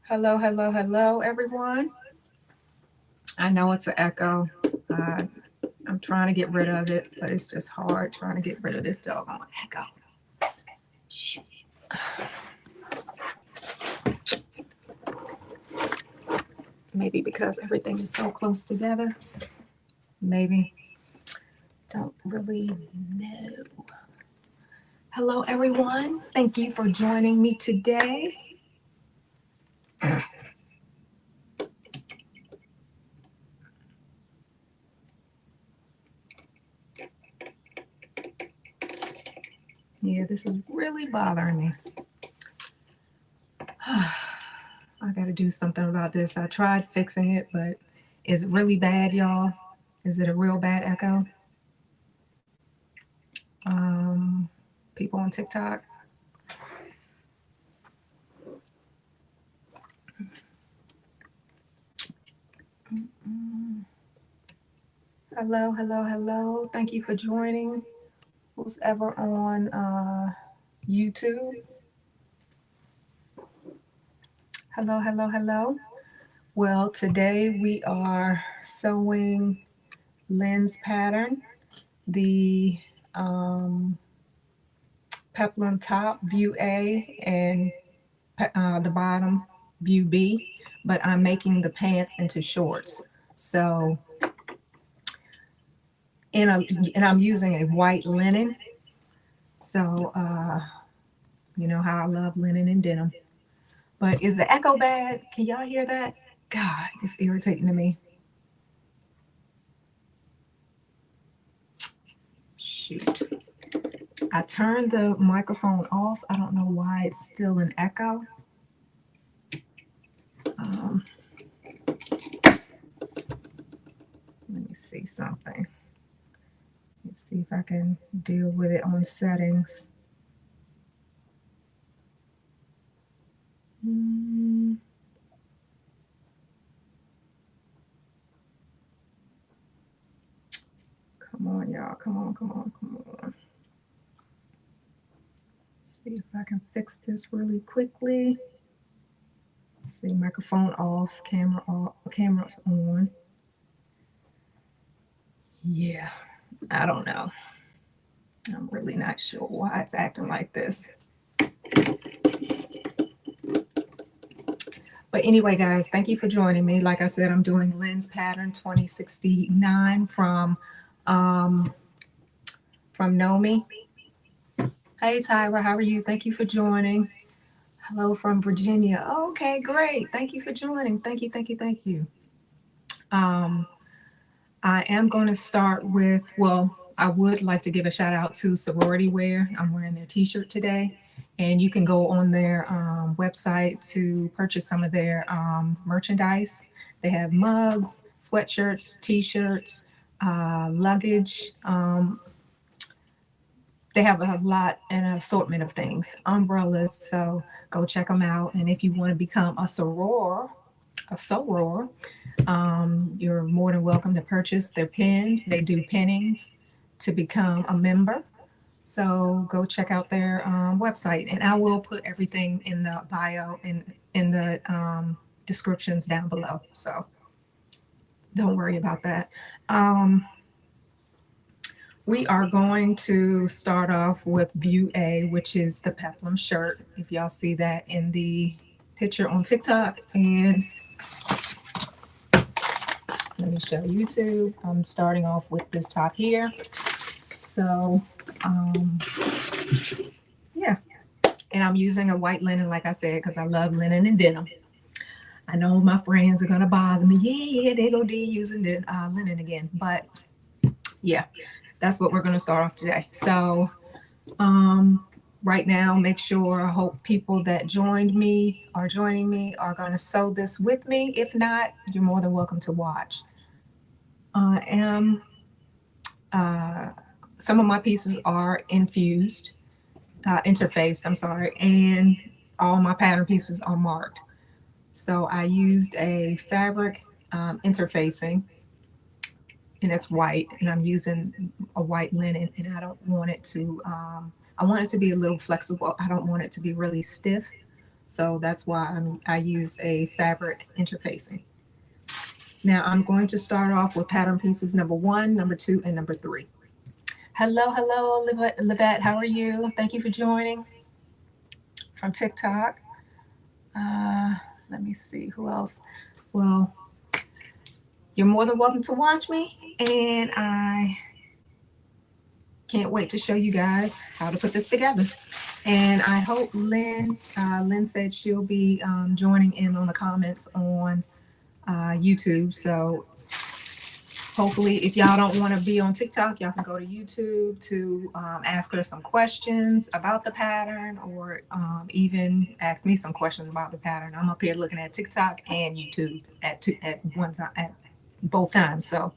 Hello, hello, hello, everyone. I know it's an echo. I'm trying to get rid of it, but it's just hard trying to get rid of this doggone echo. Shoot. Maybe because everything is so close together. Maybe. Don't really know. Hello, everyone. Thank you for joining me today. Yeah, this is really bothering me. I got to do something about this. I tried fixing it, but is it really bad, y'all? Is it a real bad echo? People on TikTok. Hello, hello, hello. Thank you for joining. Who's ever on YouTube? Hello, hello, hello. Well, today we are sewing Lynn's pattern, the peplum top view A and the bottom view B, but I'm making the pants into shorts. So, and I'm using a white linen. So, you know how I love linen and denim. But is the echo bad? Can y'all hear that? God, it's irritating to me. Shoot. I turned the microphone off. I don't know why it's still an echo. Let me see something. Let's see if I can deal with it on settings. Come on, y'all. Come on, come on, come on. See if I can fix this really quickly. Let's see, microphone off, camera's on. Yeah, I don't know. I'm really not sure why it's acting like this. But anyway, guys, thank you for joining me. Like I said, I'm doing Lynn's pattern 2069 from KnowMe. Hey, Tyra, how are you? Thank you for joining. Hello from Virginia. Oh, okay, great. Thank you for joining. Thank you, thank you, thank you. I am going to start with, well, I would like to give a shout out to Sorority Wear. I'm wearing their t-shirt today, and you can go on their website to purchase some of their merchandise. They have mugs, sweatshirts, t-shirts, luggage. They have a lot and an assortment of things, umbrellas. So go check them out. And if you want to become a soror, you're more than welcome to purchase their pins. They do pinnings to become a member. So go check out their website, and I will put everything in the bio and in the descriptions down below. So don't worry about that. We are going to start off with view A, which is the peplum shirt. If y'all see that in the picture on TikTok, and let me show YouTube. I'm starting off with this top here. So, yeah. And I'm using a white linen, like I said, because I love linen and denim. I know my friends are going to bother me. Yeah, they go D using the linen again. But, yeah, that's what we're going to start off today. So, right now, make sure, I hope people that joining me are going to sew this with me. If not, you're more than welcome to watch. I am, some of my pieces are interfaced, I'm sorry, and all my pattern pieces are marked. So I used a fabric interfacing, and it's white, and I'm using a white linen, and I want it to be a little flexible. I don't want it to be really stiff. So that's why I use a fabric interfacing. Now I'm going to start off with pattern pieces number 1, number 2, and number 3. Hello, hello, Livette. How are you? Thank you for joining from TikTok. Let me see who else. Well, you're more than welcome to watch me, and I can't wait to show you guys how to put this together. And I hope Lynn said she'll be joining in on the comments on YouTube. So hopefully, if y'all don't want to be on TikTok, y'all can go to YouTube to ask her some questions about the pattern, or even ask me some questions about the pattern. I'm up here looking at TikTok and YouTube at one time, at both times. So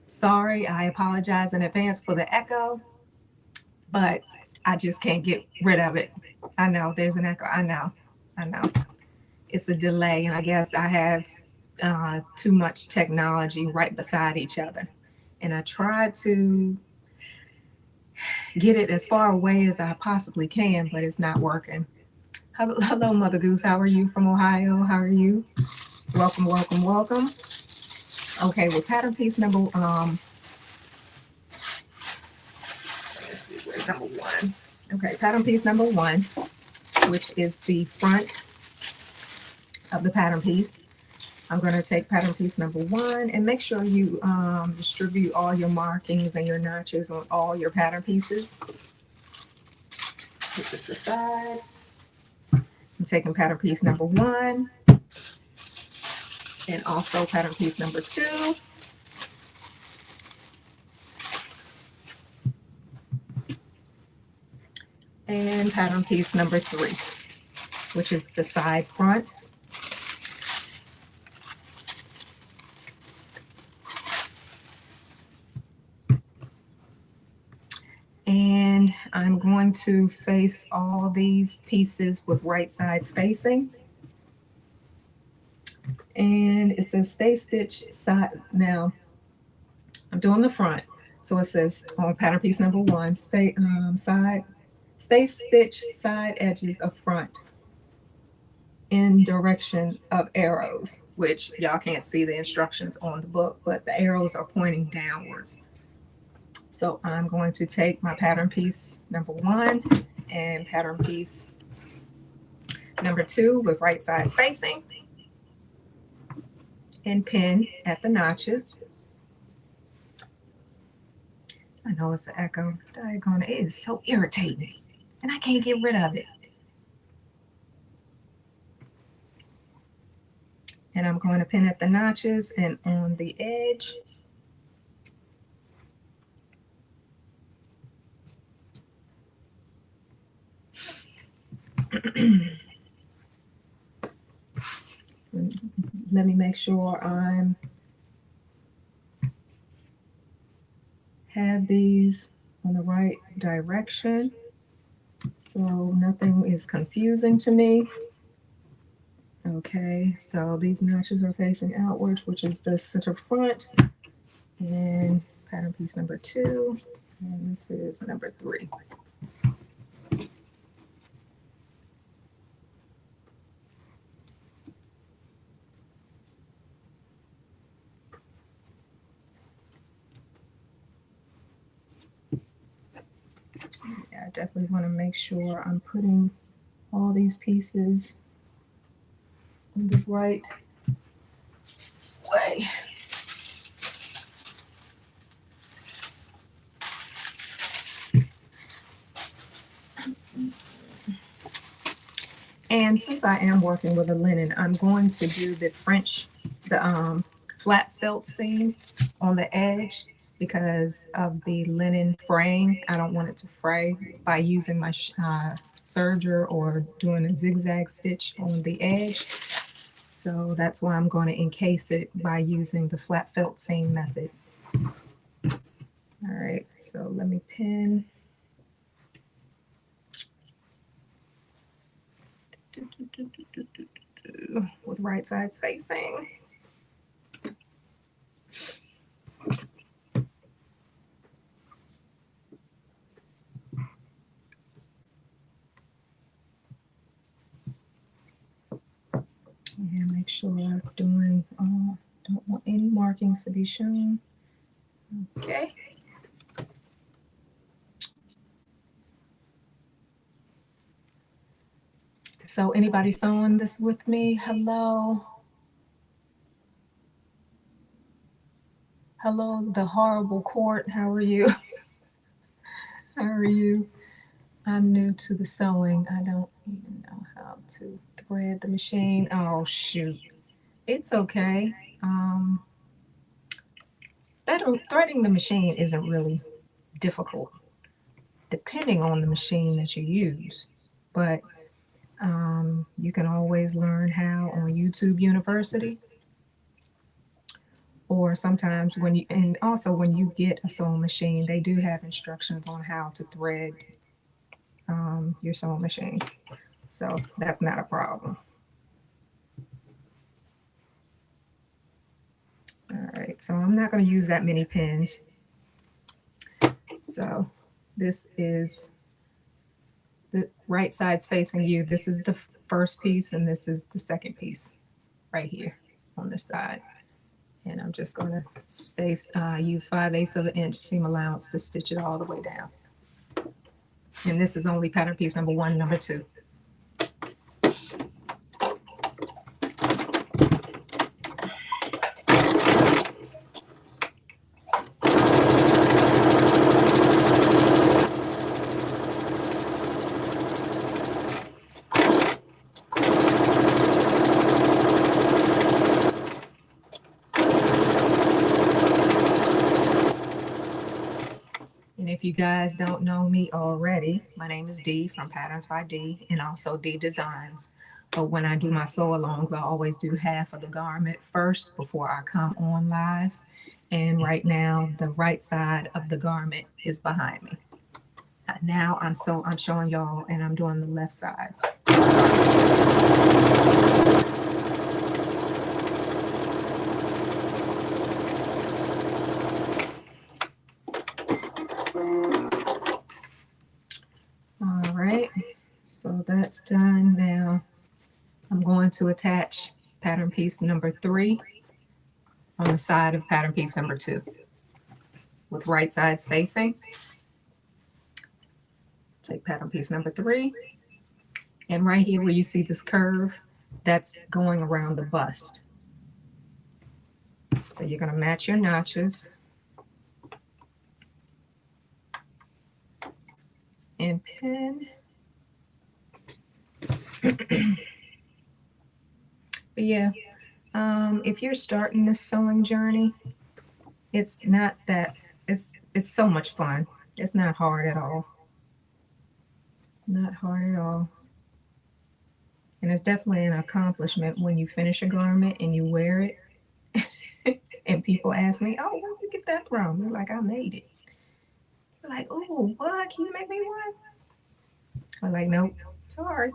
sorry, I apologize in advance for the echo, but I just can't get rid of it. I know there's an echo. I know. It's a delay, and I guess I have too much technology right beside each other. And I try to get it as far away as I possibly can, but it's not working. Hello, Mother Goose. How are you from Ohio? How are you? Welcome, welcome, welcome. Okay, well, pattern piece number let's see, where's number 1? Okay, pattern piece number 1, which is the front of the pattern piece. I'm going to take pattern piece number 1, and make sure you distribute all your markings and your notches on all your pattern pieces. Put this aside. I'm taking pattern piece number 1 and also pattern piece number 2. And pattern piece number 3, which is the side front. And I'm going to face all these pieces with right side spacing. And it says stay stitch side. Now I'm doing the front. So it says on pattern piece number 1, stay stitch side edges of front in direction of arrows, which y'all can't see the instructions on the book, but the arrows are pointing downwards. So I'm going to take my pattern piece number 1 and pattern piece number 2 with right side spacing and pin at the notches. I know it's an echo. Daggone it is so irritating, and I can't get rid of it. And I'm going to pin at the notches and on the edge. Let me make sure I'm have these on the right direction so nothing is confusing to me. Okay, so these notches are facing outwards, which is the center front, and pattern piece number 2, and this is number 3. Yeah, I definitely want to make sure I'm putting all these pieces in the right way. And since I am working with a linen, I'm going to do the flat felt seam on the edge because of the linen fraying. I don't want it to fray by using my serger or doing a zigzag stitch on the edge. So that's why I'm going to encase it by using the flat felt seam method. All right, so let me pin. With right side spacing. markings to be shown. Okay. So anybody sewing this with me? Hello. Hello, the horrible court. How are you? How are you? I'm new to the sewing. I don't even know how to thread the machine. Oh, shoot. It's okay. Threading the machine isn't really difficult, depending on the machine that you use. But you can always learn how on YouTube University. Or sometimes and also when you get a sewing machine, they do have instructions on how to thread your sewing machine. So that's not a problem. All right, so I'm not going to use that many pins. So this is the right side's facing you. This is the first piece, and this is the second piece right here on this side. And I'm just going to use 5/8 of an inch seam allowance to stitch it all the way down. And this is only pattern piece number 1, number 2. If you guys don't know me already, my name is Dee from Patterns by Dee and also Dee Designs. But when I do my sew-alongs, I always do half of the garment first before I come on live. And right now, the right side of the garment is behind me. Now I'm showing y'all, and I'm doing the left side. All right, so that's done. Now I'm going to attach pattern piece number 3 on the side of pattern piece number 2 with right sides facing. Take pattern piece number 3, and right here where you see this curve, that's going around the bust. So you're going to match your notches and pin. But yeah, if you're starting this sewing journey, it's not that it's so much fun. It's not hard at all. Not hard at all. And it's definitely an accomplishment when you finish a garment and you wear it. And people ask me, "Oh, where did you get that from?" They're like, "I made it." They're like, "Oh, what? Can you make me one?" I'm like, "Nope, sorry."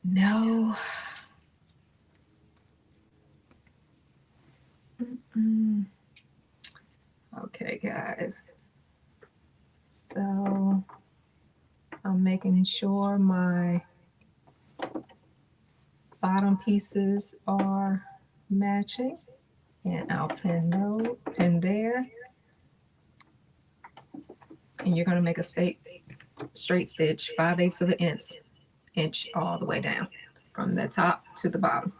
No. Okay, guys. So I'm making sure my bottom pieces are matching, and I'll pin there, and you're going to make a straight stitch 5/8 of an inch all the way down from the top to the bottom.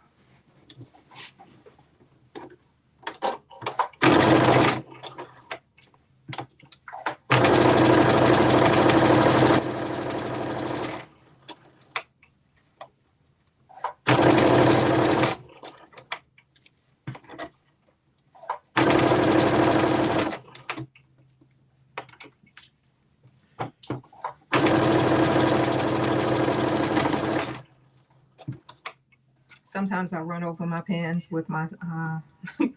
Sometimes I run over my pins with my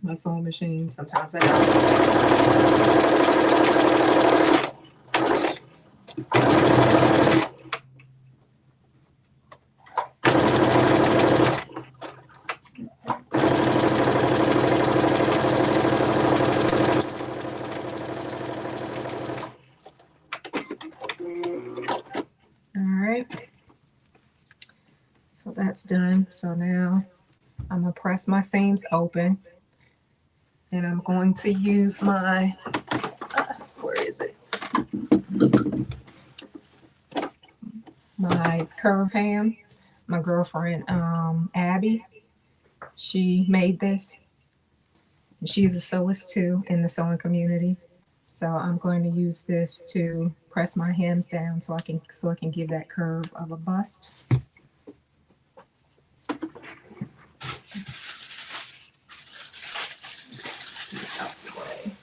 my sewing machine. Sometimes I don't. All right. So that's done. So now I'm going to press my seams open, and I'm going to use my, where is it? My curve ham. My girlfriend, Abby, she made this. She's a sewist too in the sewing community. So I'm going to use this to press my hems down so I can give that curve of a bust. Out the way.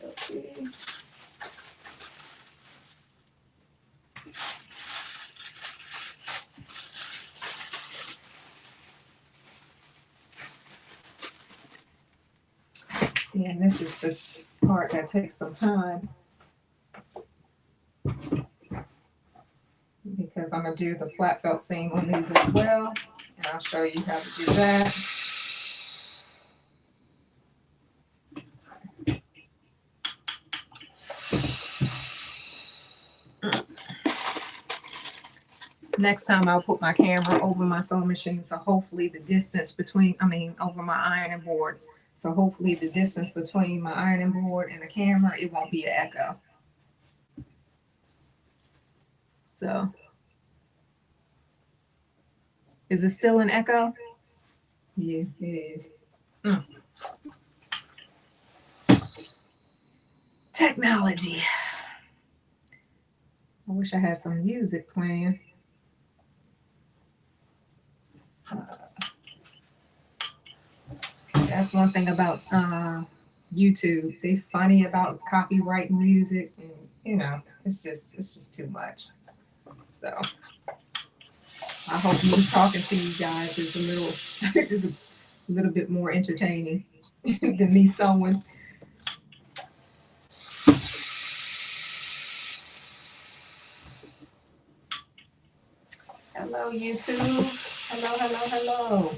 Okay. Yeah, and this is the part that takes some time because I'm going to do the flat felt seam on these as well, and I'll show you how to do that. Next time I'll put my camera over my sewing machine, so hopefully the distance between, over my ironing board. So hopefully the distance between my ironing board and the camera, it won't be an echo. So, is it still an echo? Yeah, it is. Technology. I wish I had some music playing. That's one thing about YouTube. They're funny about copyright music, and you know, it's just too much. So I hope me talking to you guys is a little bit more entertaining than me sewing. Hello, YouTube. Hello, hello, hello.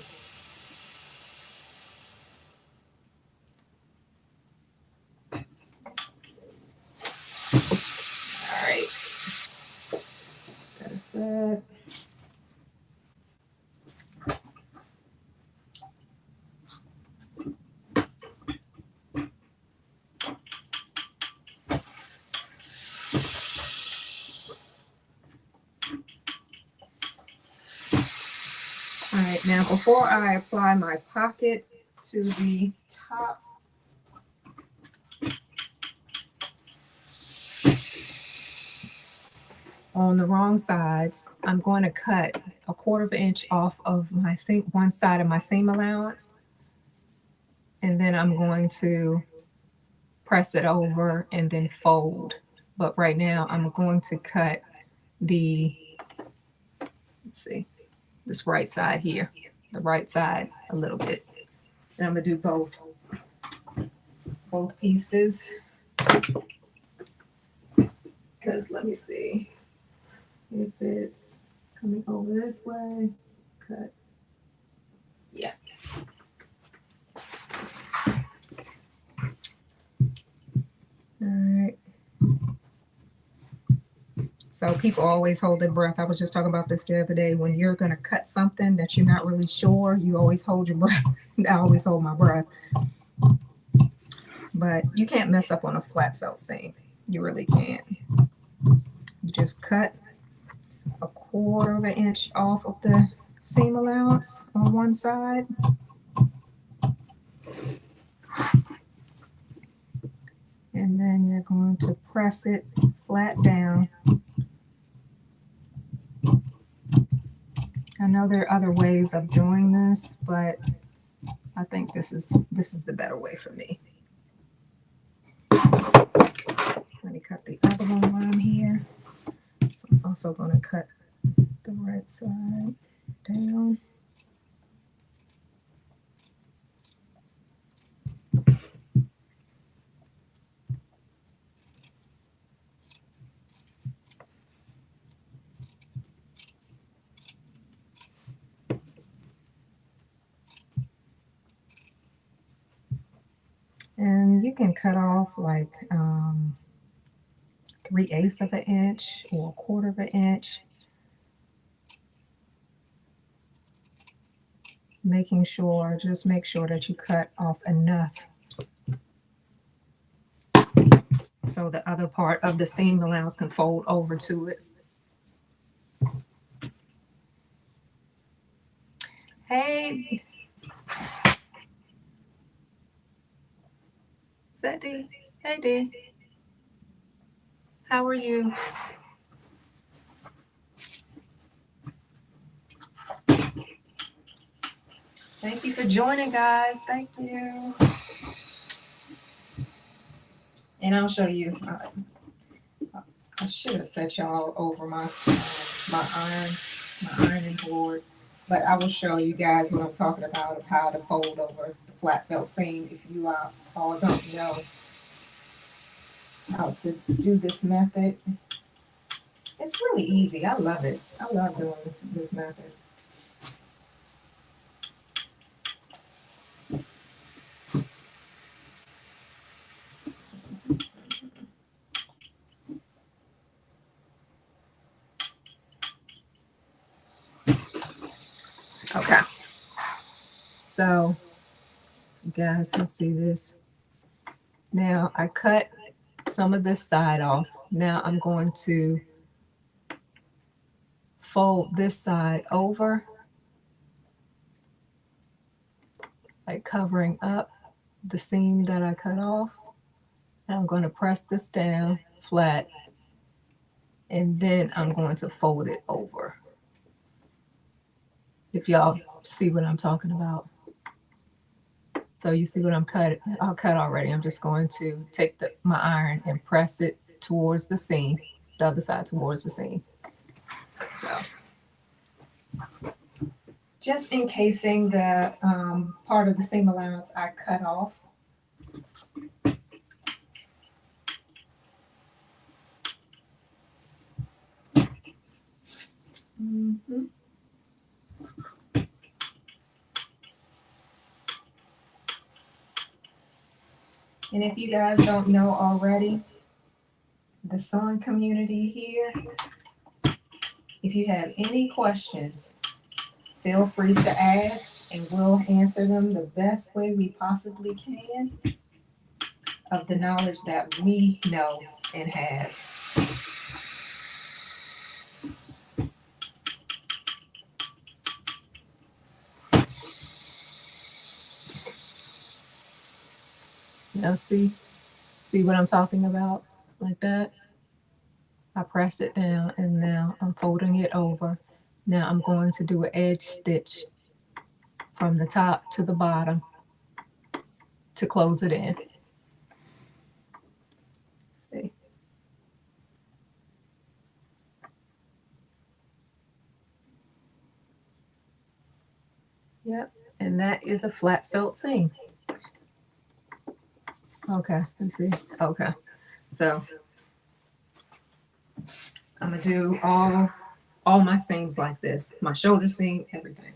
All right. That's it. All right, now before I apply my pocket to the top, on the wrong sides, I'm going to cut a 1/4 inch off of my seam, one side of my seam allowance, and then I'm going to press it over and then fold. But right now I'm going to cut the, let's see, this right side here, the right side a little bit. And I'm gonna do both pieces. Because let me see if it's coming over this way. Cut. Yeah. All right. So people always hold their breath. I was just talking about this the other day. When you're going to cut something that you're not really sure, you always hold your breath. I always hold my breath. But you can't mess up on a flat felt seam. You really can't. You just cut a 1/4 inch off of the seam allowance on one side. And then you're going to press it flat down. I know there are other ways of doing this, but I think this is the better way for me. Let me cut the other one while I'm here. So I'm also going to cut the right side down. And you can cut off like 3/8 of an inch or 1/4 of an inch. Just make sure that you cut off enough so the other part of the seam allowance can fold over to it. Hey, is that D? Hey D, how are you? Thank you for joining, guys. Thank you. And I'll show you. I should have set y'all over my ironing board, but I will show you guys what I'm talking about of how to fold over the flat felt seam. If you all don't know how to do this method, it's really easy. I love it. I love doing this method. Okay, so you guys can see this. Now I cut some of this side off. Now I'm going to fold this side over, like covering up the seam that I cut off. And I'm going to press this down flat, and then I'm going to fold it over. If y'all see what I'm talking about. So you see what I'll cut already. I'm just going to take my iron and press it towards the seam, the other side towards the seam. So just encasing the part of the seam allowance I cut off. Mm-hmm. And if you guys don't know already, the sewing community here, if you have any questions, feel free to ask and we'll answer them the best way we possibly can of the knowledge that we know and have. Now see what I'm talking about? Like that. I press it down and now I'm folding it over. Now I'm going to do an edge stitch from the top to the bottom to close it in. See? Yep, and that is a flat felt seam. Okay, let's see. Okay, so I'm gonna do all my seams like this. My shoulder seam, everything.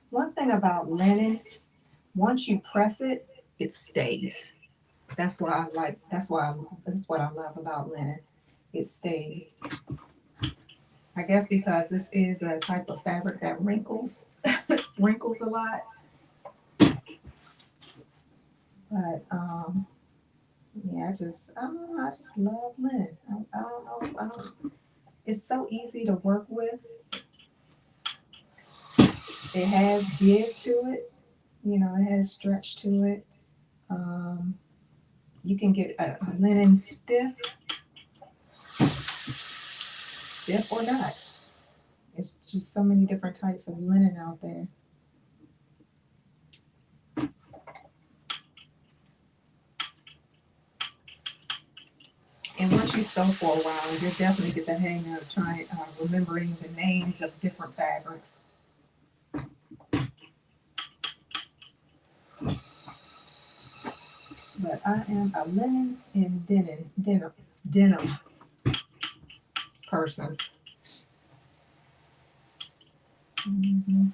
One thing about linen, once you press it, it stays. That's what I love about linen. It stays. I guess because this is a type of fabric that wrinkles wrinkles a lot. But yeah, I don't know, I just love linen. I don't know. It's so easy to work with. It has give to it, it has stretch to it. You can get a linen stiff or not. It's just so many different types of linen out there. And once you sew for a while, you'll definitely get the hang of remembering the names of different fabrics. but I am a linen and denim person. Mm-hmm.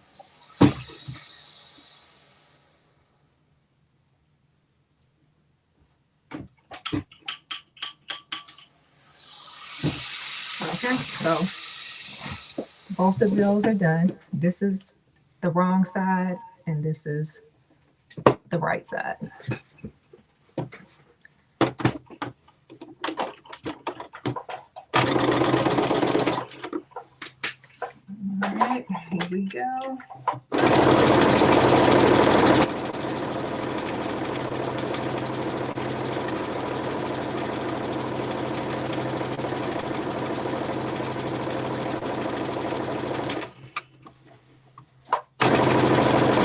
Okay, so both of those are done. This is the wrong side, and this is the right side. All right, here we go.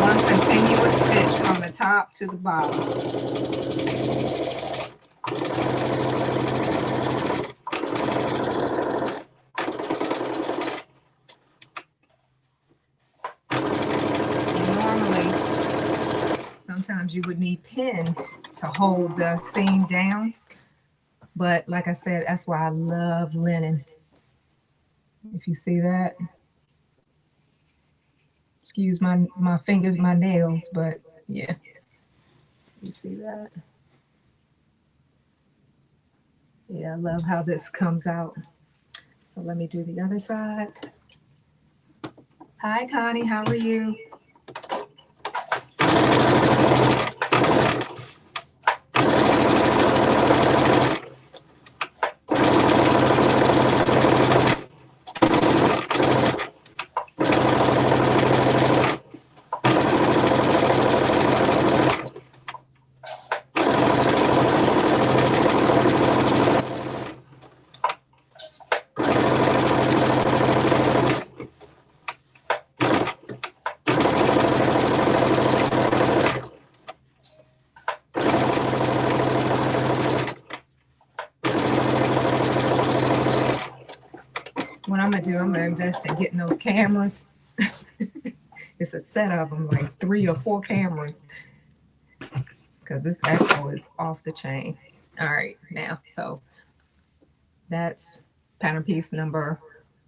One continuous stitch from the top to the bottom. Sometimes you would need pins to hold the seam down. But like I said, that's why I love linen. If you see that. Excuse my fingers, my nails, but yeah. You see that? Yeah, I love how this comes out. So let me do the other side. Hi, Connie, how are you? What I'm gonna do, I'm gonna invest in getting those cameras. It's a set of them, like 3 or 4 cameras, because this echo is off the chain. All right, now, so that's pattern piece number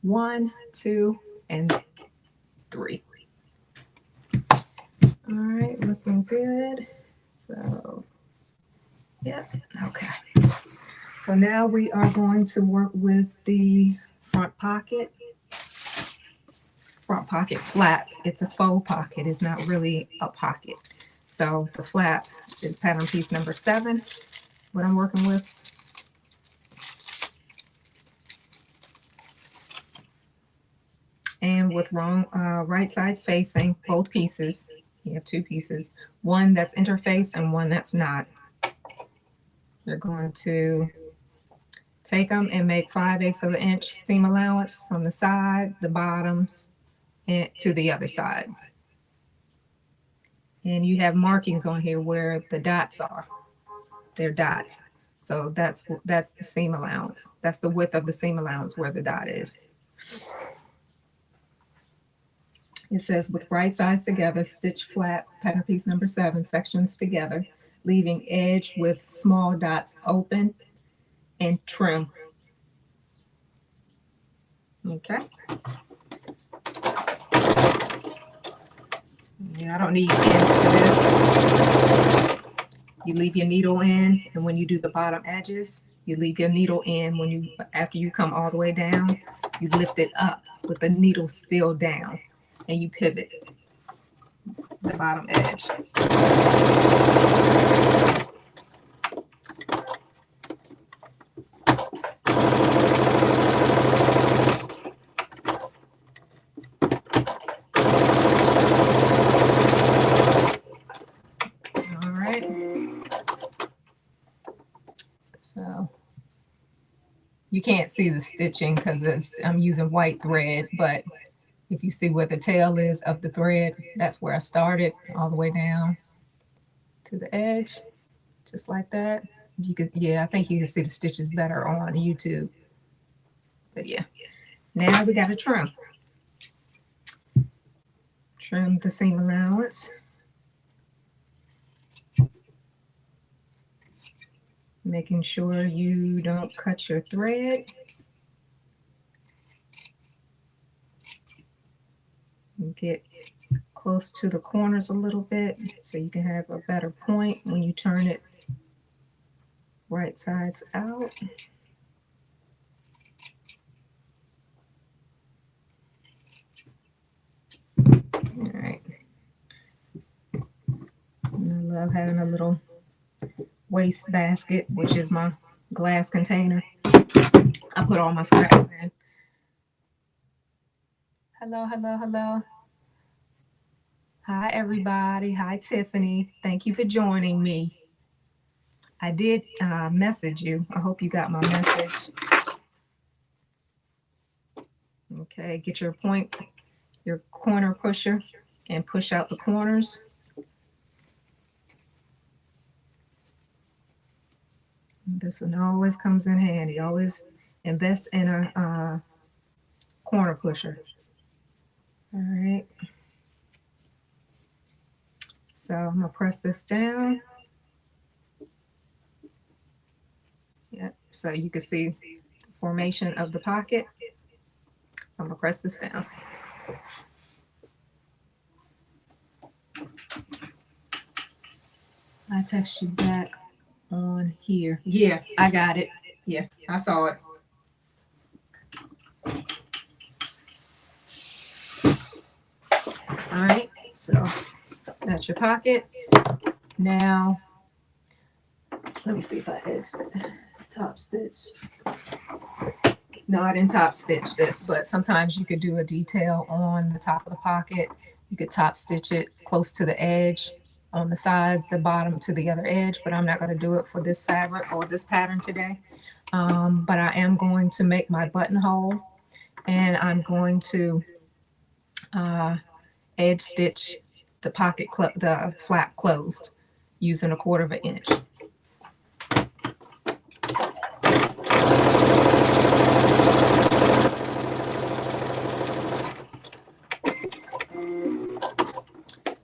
1, 2, and 3. All right, looking good. So, yeah, okay. So now we are going to work with the front pocket flap. It's a faux pocket. It's not really a pocket. So the flap is pattern piece number 7, what I'm working with. And with right sides facing, both pieces, you have 2 pieces, one that's interfaced and one that's not. You're going to take them and make 5/8 of an inch seam allowance from the side, the bottoms, and to the other side. And you have markings on here where the dots are. They're dots. So that's the seam allowance. That's the width of the seam allowance where the dot is. It says, with right sides together, stitch flat, pattern piece number 7, sections together, leaving edge with small dots open, and trim. Okay. Yeah, I don't need ends for this. You leave your needle in, and when you do the bottom edges, you leave your needle in. After you come all the way down, you lift it up with the needle still down, and you pivot the bottom edge. All right. So you can't see the stitching because I'm using white thread, but if you see where the tail is of the thread, that's where I started, all the way down to the edge, just like that. You could, yeah, I think you can see the stitches better on YouTube. But yeah, now we got to trim. Trim the seam allowance. Making sure you don't cut your thread. And get close to the corners a little bit so you can have a better point when you turn it right sides out. All right. And I love having a little waste basket, which is my glass container. I put all my scraps in. Hello, hello, hello. Hi, everybody. Hi, Tiffany. Thank you for joining me. I did message you. I hope you got my message. Okay, get your point, your corner pusher, and push out the corners. This one always comes in handy. Always invest in a corner pusher. All right. So I'm gonna press this down. Yep. So you can see the formation of the pocket. So I'm gonna press this down. I text you back on here. Yeah, I got it. Yeah, I saw it. All right, so that's your pocket. Now, let me see if I edged it. Top stitch. No, I didn't top stitch this, but sometimes you could do a detail on the top of the pocket. You could top stitch it close to the edge on the sides, the bottom to the other edge, but I'm not going to do it for this fabric or this pattern today. But I am going to make my buttonhole, and I'm going to edge stitch the pocket, the flap closed using 1/4 of an inch.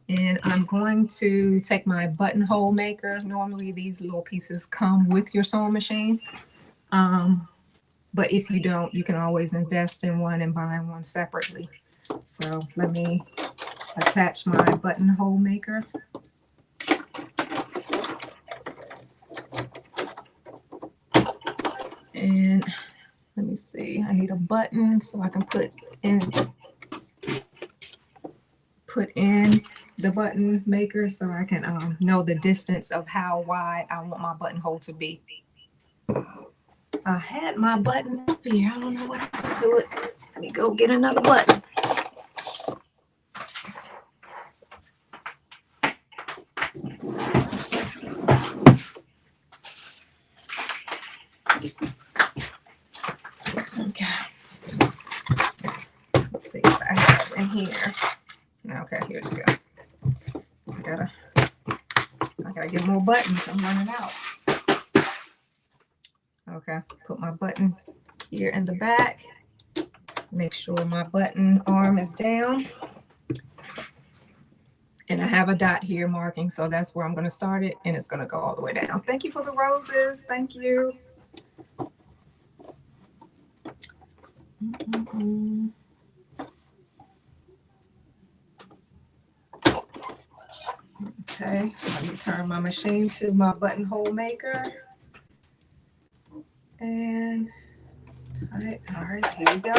And I'm going to take my buttonhole maker. Normally these little pieces come with your sewing machine. But if you don't, you can always invest in one and buy one separately. So let me attach my buttonhole maker. And let me see, I need a button so I can put in the button maker so I can know the distance of how wide I want my buttonhole to be. I had my button up here. I don't know what happened to it. Let me go get another button. Okay. Let's see if I have it in here. Okay, here's good. I gotta get more buttons. I'm running out. Okay, put my button here in the back. Make sure my button arm is down. And I have a dot here marking, so that's where I'm going to start it, and it's going to go all the way down. Thank you for the roses. Thank you. Okay, let me turn my machine to my buttonhole maker. And all right, here we go.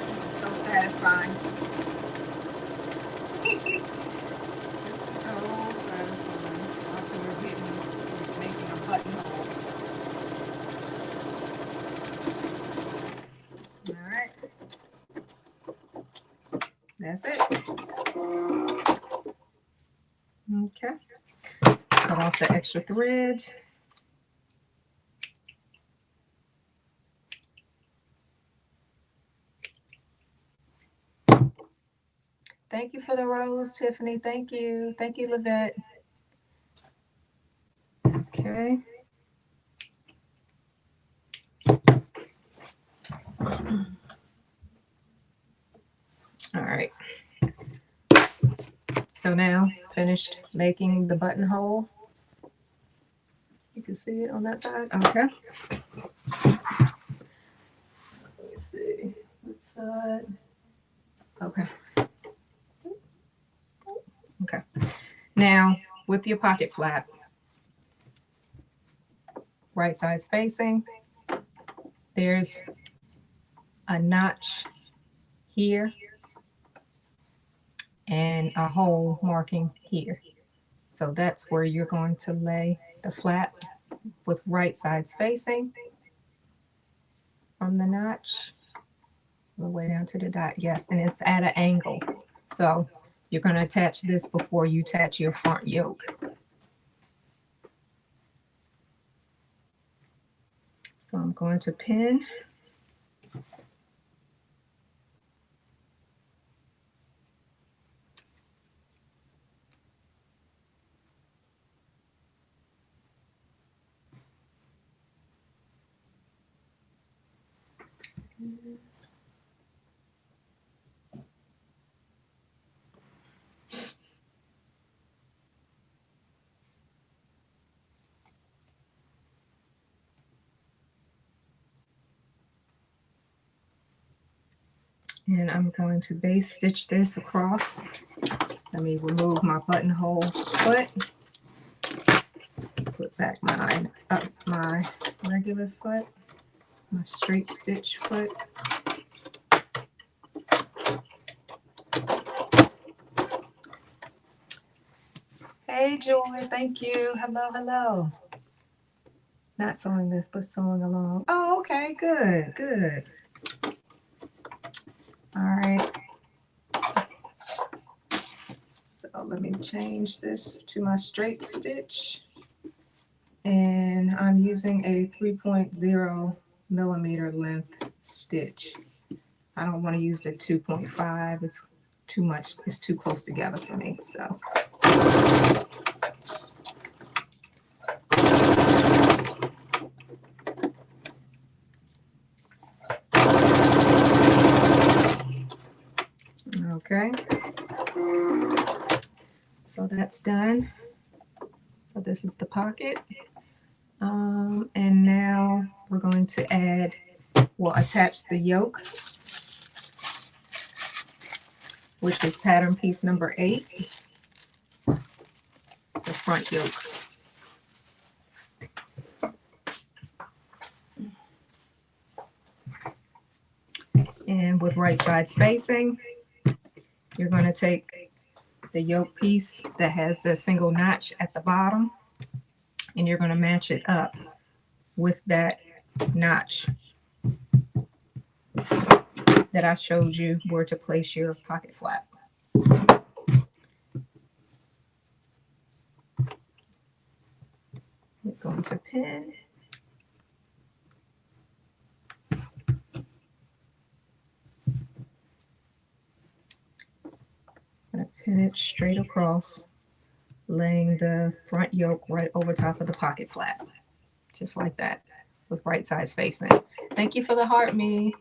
This is so satisfying. This is so satisfying. Watching her making a buttonhole. All right. That's it. Okay. Cut off the extra threads. Thank you for the rose, Tiffany. Thank you. Thank you, Livette. Okay. All right. So now finished making the buttonhole. You can see it on that side. Okay. Let me see. What side? Okay. Okay. Now with your pocket flap, right side spacing, there's a notch here and a hole marking here. So that's where you're going to lay the flap with right side spacing from the notch all the way down to the dot. Yes, and it's at an angle. So you're going to attach this before you attach your front yoke. So I'm going to pin. And I'm going to base stitch this across. Let me remove my buttonhole foot. Put back my regular foot, my straight stitch foot. Hey Joy, thank you. Hello, hello. Not sewing this, but sewing along. Oh, okay, good, good. All right. So let me change this to my straight stitch. And I'm using a 3.0 millimeter length stitch. I don't want to use the 2.5. It's too much. It's too close together for me. So. Okay. So that's done. So this is the pocket. And now we're going to add, we'll attach the yoke, which is pattern piece number 8, the front yoke. And with right side spacing, you're going to take the yoke piece that has the single notch at the bottom, and you're going to match it up with that notch that I showed you where to place your pocket flap. We're going to pin. I'm going to pin it straight across, laying the front yoke right over top of the pocket flap, just like that, with right side spacing. Thank you for the heart, me.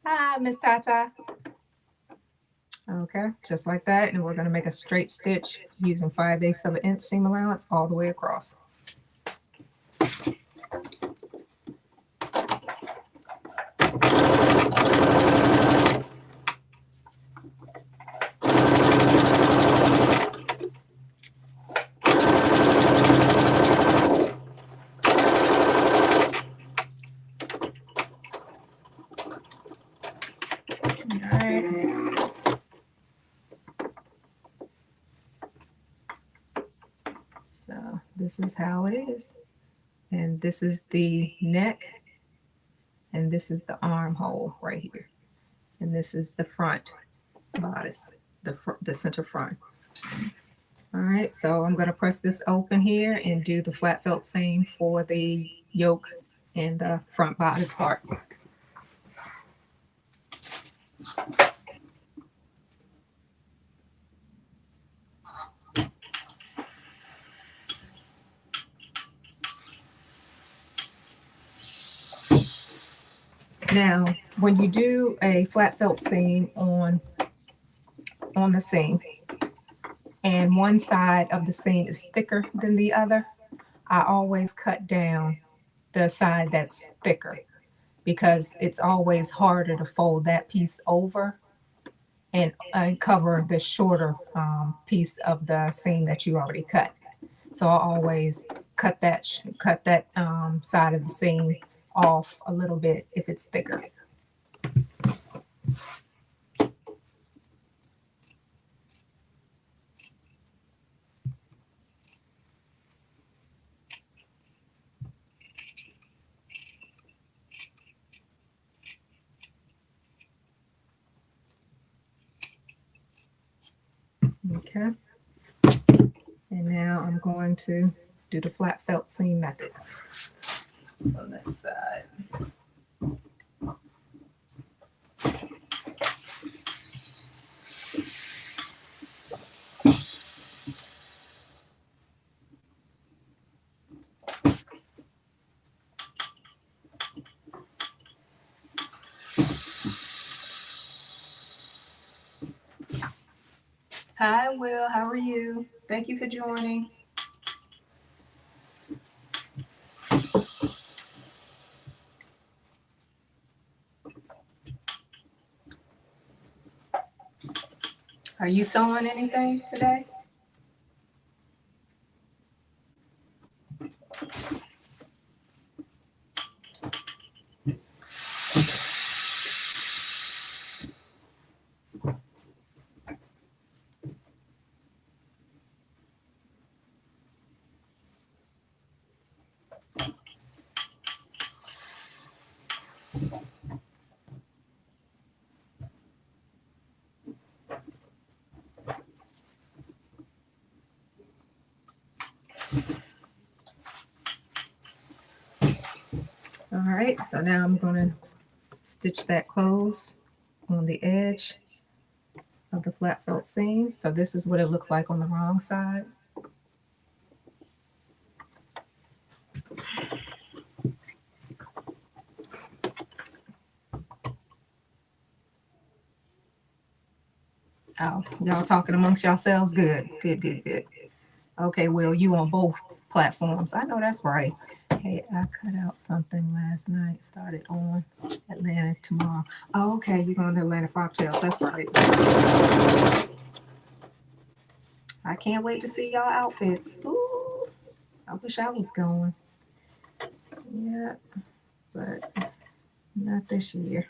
Hi, Miss Tata. Okay, just like that, and we're going to make a straight stitch using 5/8 of an inch seam allowance all the way across. So this is how it is. And this is the neck. And this is the armhole right here. And this is the front bodice, the center front. All right, so I'm going to press this open here and do the flat felt seam for the yoke and the front bodice part. Now, when you do a flat felt seam on on the seam, and one side of the seam is thicker than the other, I always cut down the side that's thicker because it's always harder to fold that piece over and cover the shorter piece of the seam that you already cut. So I always cut that side of the seam off a little bit if it's thicker. Okay. And now I'm going to do the flat felt seam method on that side. Hi, Will. How are you? Thank you for joining. Are you sewing anything today? All right, so now I'm going to stitch that close on the edge of the flat felt seam. So this is what it looks like on the wrong side. Oh, y'all talking amongst yourselves? Good, good, good, good. Okay, Will, you on both platforms. I know that's right. Hey, I cut out something last night. Started on Atlanta tomorrow. Oh, okay, you're going to Atlanta Foxtails. That's right. I can't wait to see y'all outfits. Ooh, I wish I was going. Yeah, but not this year.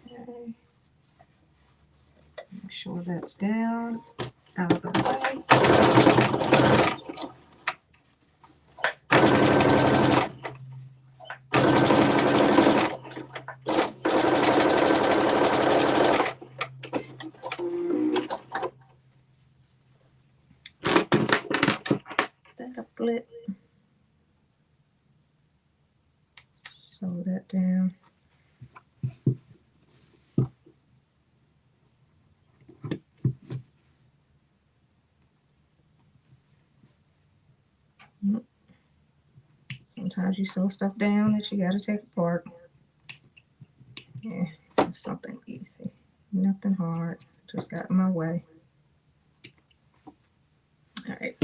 Okay. Make sure that's down, out of the way. That a flip. Sew that down. Sometimes you sew stuff down that you gotta take apart. Yeah, it's something easy. Nothing hard. Just got in my way. All right.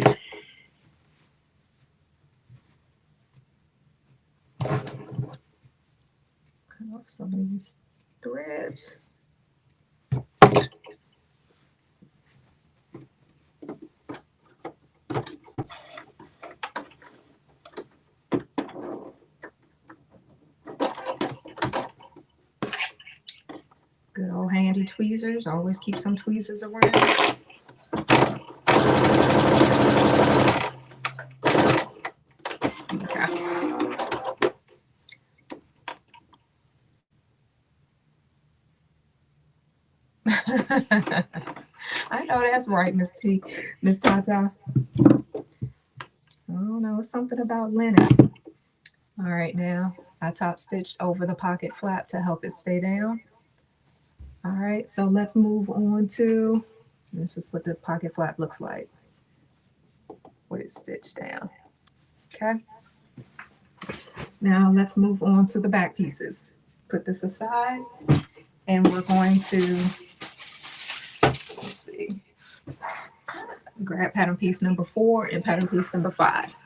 Cut off some of these threads. Good old handy tweezers. Always keep some tweezers around. Okay. I know that's right, Miss T, Miss Tata. Oh no, it's something about linen. All right, now I top stitched over the pocket flap to help it stay down. All right, so let's move on to, this is what the pocket flap looks like. with it stitched down. Okay. Now let's move on to the back pieces. Put this aside, and we're going to, let's see, grab pattern piece number 4 and pattern piece number 5.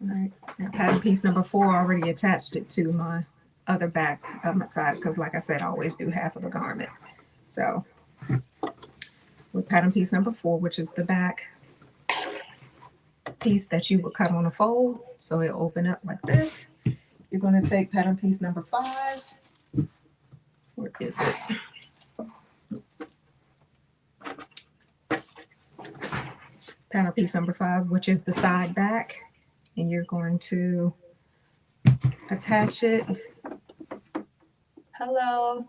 All right, now pattern piece number 4, I already attached it to my other back of my side because, like I said, I always do half of a garment. So with pattern piece number 4, which is the back piece that you would cut on a fold, so it'll open up like this. You're going to take pattern piece number 5. Where is it? Pattern piece number 5, which is the side back, and you're going to attach it. Hello.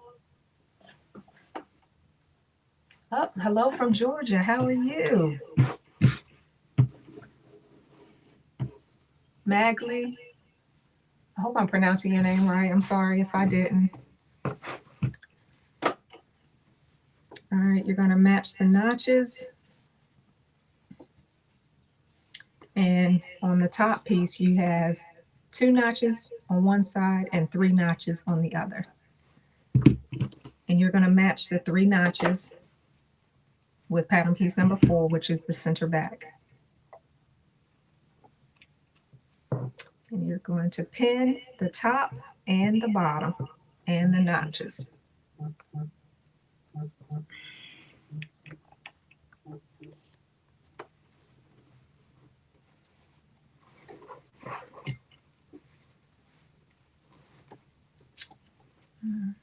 Oh, hello from Georgia. How are you? Magley. I hope I'm pronouncing your name right. I'm sorry if I didn't. All right, you're going to match the notches. And on the top piece, you have 2 notches on one side and 3 notches on the other. And you're going to match the 3 notches with pattern piece number 4, which is the center back. And you're going to pin the top and the bottom and the notches. All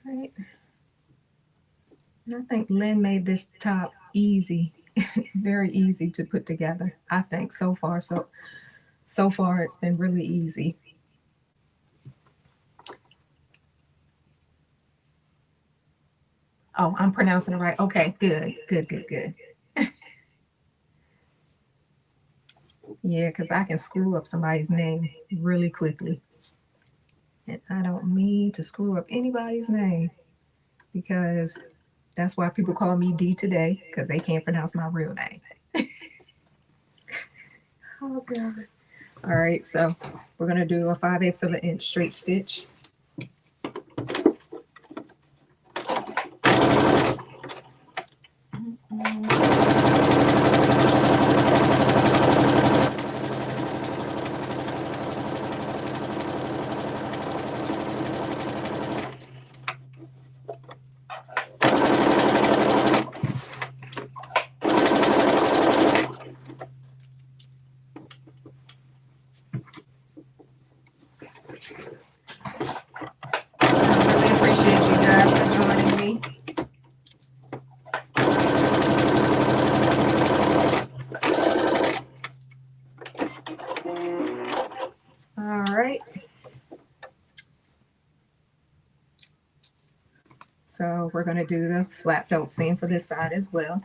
right. And I think Lynn made this top easy, very easy to put together. I think so far it's been really easy. Oh, I'm pronouncing it right. Okay, good. Yeah, because I can screw up somebody's name really quickly. And I don't mean to screw up anybody's name, because that's why people call me D today, because they can't pronounce my real name. Oh, God. All right, so we're going to do a 5/8 of an inch straight stitch. So we're going to do the flat felt seam for this side as well.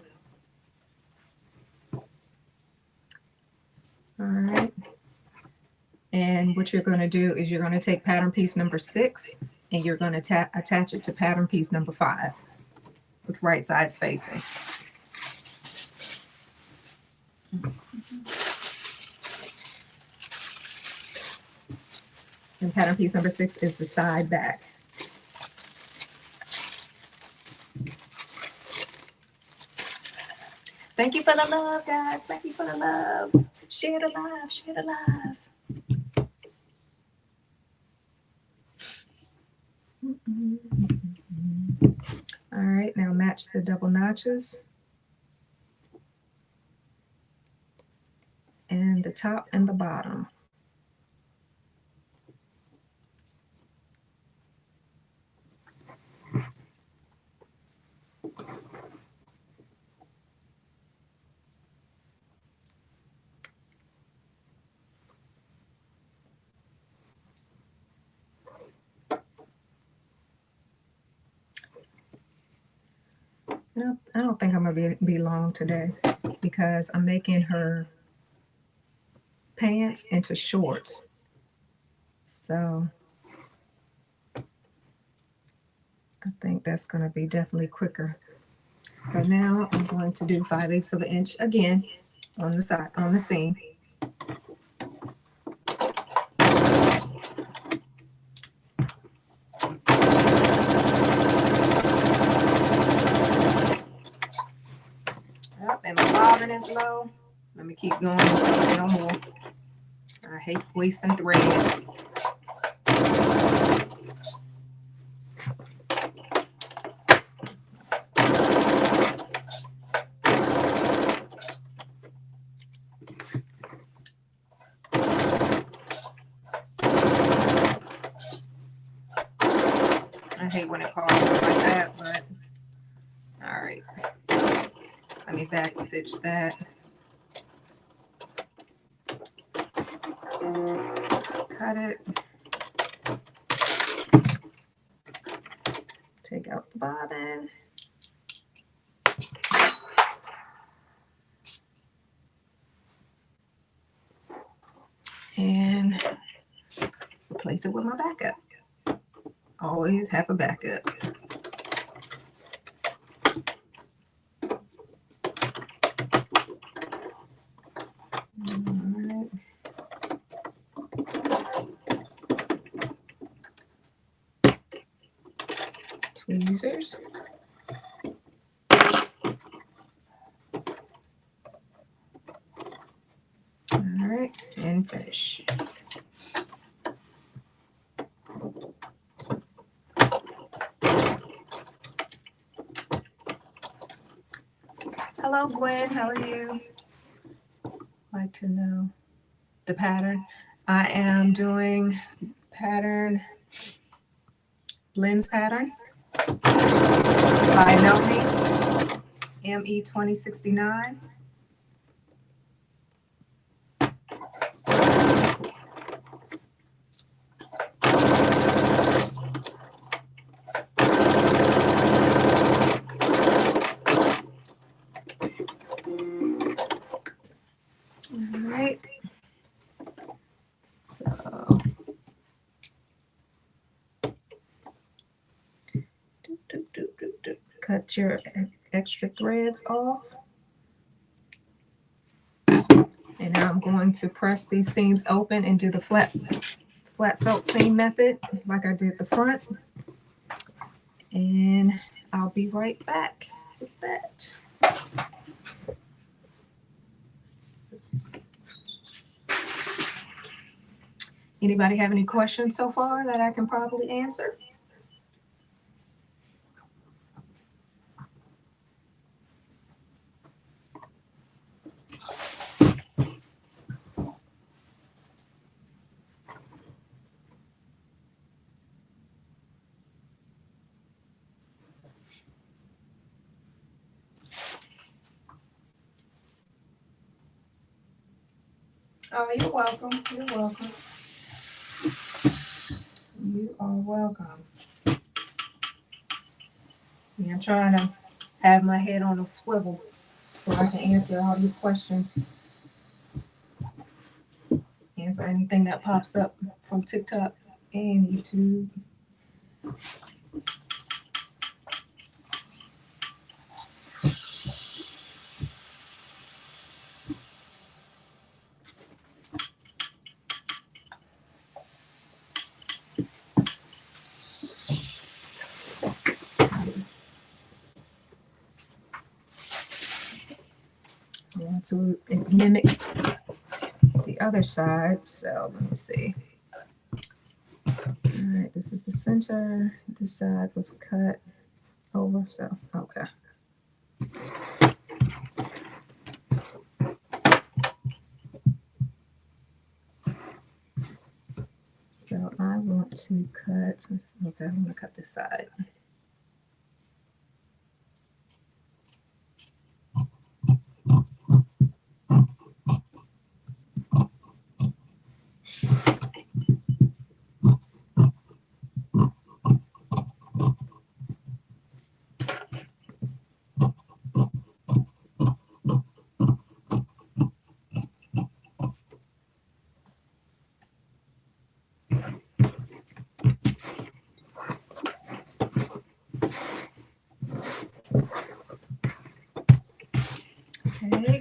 All right. And what you're going to do is you're going to take pattern piece number 6 and you're going to attach it to pattern piece number 5 with right sides facing. And pattern piece number 6 is the side back. Thank you for the love, guys. Thank you for the love. Share the love. Share the love. All right, now match the double notches and the top and the bottom. No, I don't think I'm gonna be long today because I'm making her pants into shorts. So I think that's going to be definitely quicker. So now I'm going to do 5/8 of an inch again on the side, on the seam. Yep, and my bobbin is low. Let me keep going until there's no more. I hate wasting thread. I hate when it falls like that, but all right. Let me back stitch that. Cut it. Take out the bobbin. And replace it with my backup. Always have a backup. Alright. Tweezers. Alright, and finish. Hello, Gwen. How are you? Like to know the pattern. I am doing pattern, Lynn's pattern by KnowMe, ME2069. All right. So cut your extra threads off. And now I'm going to press these seams open and do the flat felt seam method like I did the front. And I'll be right back with that. Anybody have any questions so far that I can probably answer? Oh, you're welcome. You're welcome. You are welcome. Yeah, I'm trying to have my head on a swivel so I can answer all these questions. Answer anything that pops up from TikTok and YouTube. I want to mimic the other side, so let me see. All right, this is the center. This side was cut over, so okay. So I want to cut, okay, I'm gonna cut this side.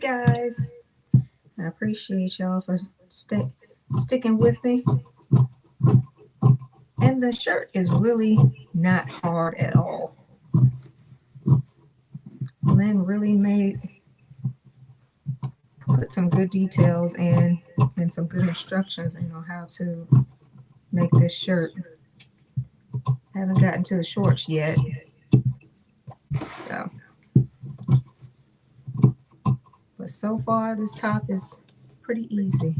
guys. I appreciate y'all for sticking with me. And the shirt is really not hard at all. Lynn really put some good details in and some good instructions on how to make this shirt. I haven't gotten to the shorts yet. So, but so far this top is pretty easy.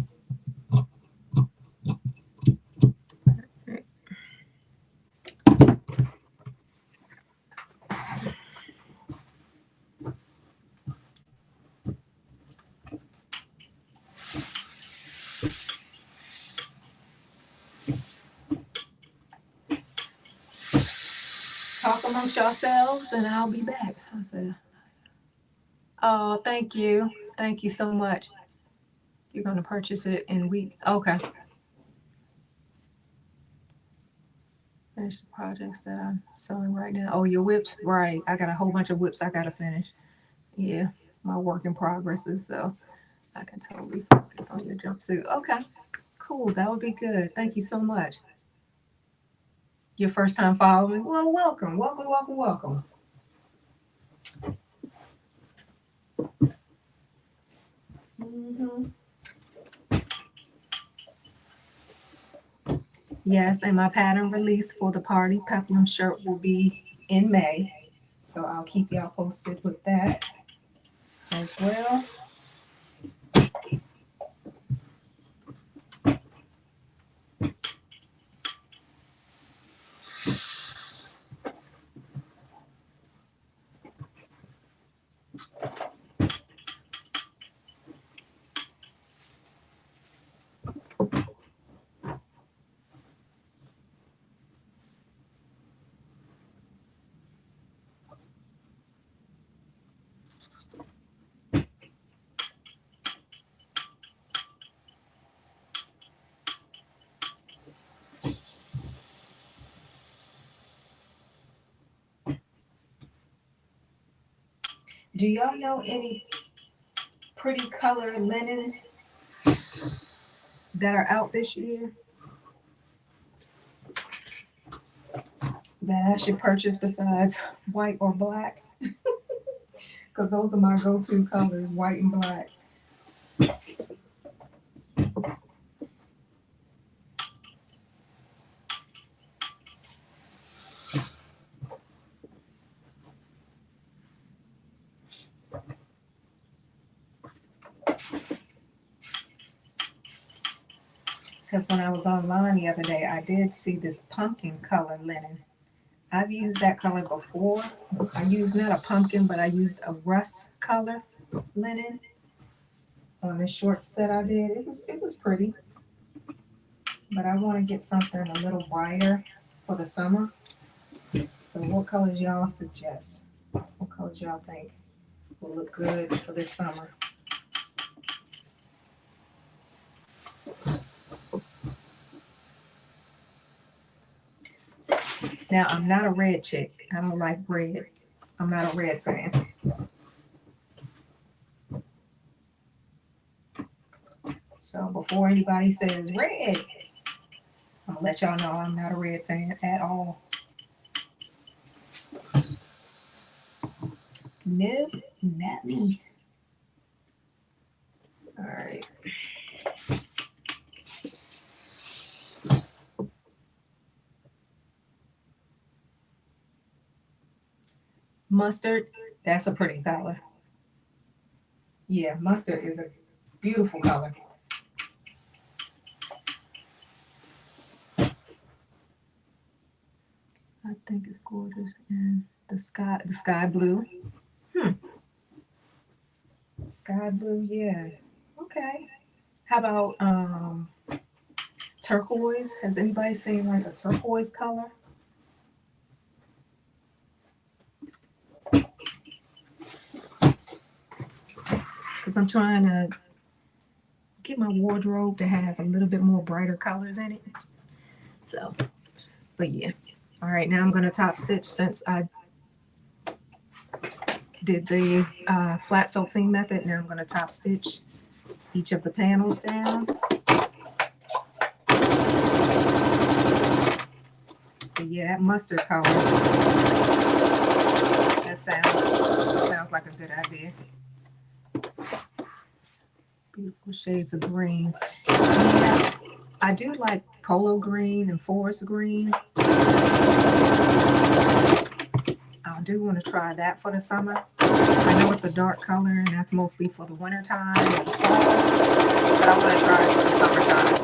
Talk amongst yourselves and I'll be back. I said, oh, thank you. Thank you so much. You're going to purchase it in week. Okay. Finish the projects that I'm selling right now. Oh, your whips? Right. I got a whole bunch of whips I got to finish. Yeah. My work in progresses. So I can totally focus on your jumpsuit. Okay. Cool. That would be good. Thank you so much. Your first time following? Well, welcome. Welcome, welcome, welcome. Yes, and my pattern release for the party peplum shirt will be in May. So I'll keep y'all posted with that as well. Do y'all know any pretty color linens that are out this year that I should purchase besides white or black? Because those are my go-to colors, white and black. Because when I was online the other day, I did see this pumpkin color linen. I've used that color before. I used not a pumpkin, but I used a rust color linen on this short set I did. It was pretty. But I want to get something a little brighter for the summer. So what colors y'all suggest? What colors y'all think will look good for this summer? Now, I'm not a red chick. I don't like red. I'm not a red fan. So before anybody says red, I'm gonna let y'all know I'm not a red fan at all. Nope, not me. All right. Mustard, that's a pretty color. Yeah, mustard is a beautiful color. I think it's gorgeous. And the sky blue. Sky blue, yeah. Okay. How about turquoise? Has anybody seen like a turquoise color? Because I'm trying to get my wardrobe to have a little bit more brighter colors in it. So, but yeah. All right, now I'm going to top stitch since I did the flat felt seam method. Now I'm going to top stitch each of the panels down. But yeah, that mustard color, that sounds like a good idea. Beautiful shades of green. Yeah, I do like polo green and forest green. I do want to try that for the summer. I know it's a dark color and that's mostly for the winter time and the fall, but I want to try it for the summertime.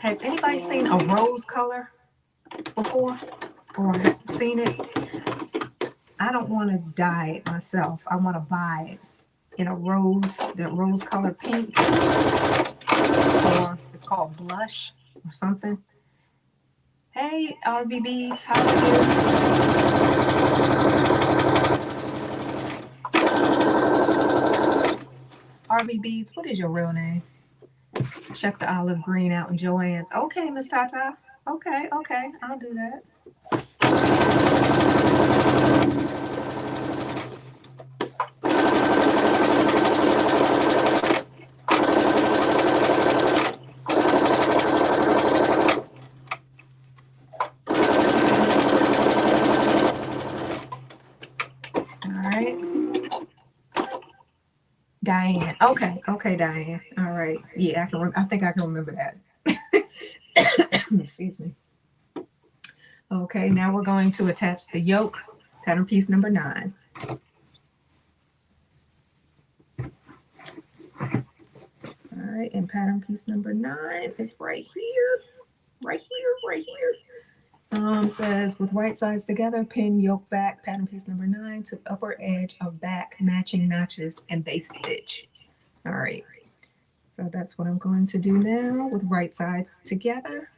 Has anybody seen a rose color before or seen it? I don't want to dye it myself. I want to buy it in a rose, that rose color pink, or it's called blush or something. Hey, RB Beads, how are you? RB Beads, what is your real name? Check the olive green out in Joann's. Okay, Miss Tata. Okay, I'll do that. Diane. Okay, Diane. All right. Yeah, I think I can remember that. Excuse me. Okay, now we're going to attach the yoke, pattern piece number 9. All right, and pattern piece number 9 is right here. Says with right sides together, pin yoke back, pattern piece number 9 to upper edge of back, matching notches and base stitch. All right, so that's what I'm going to do now with right sides together.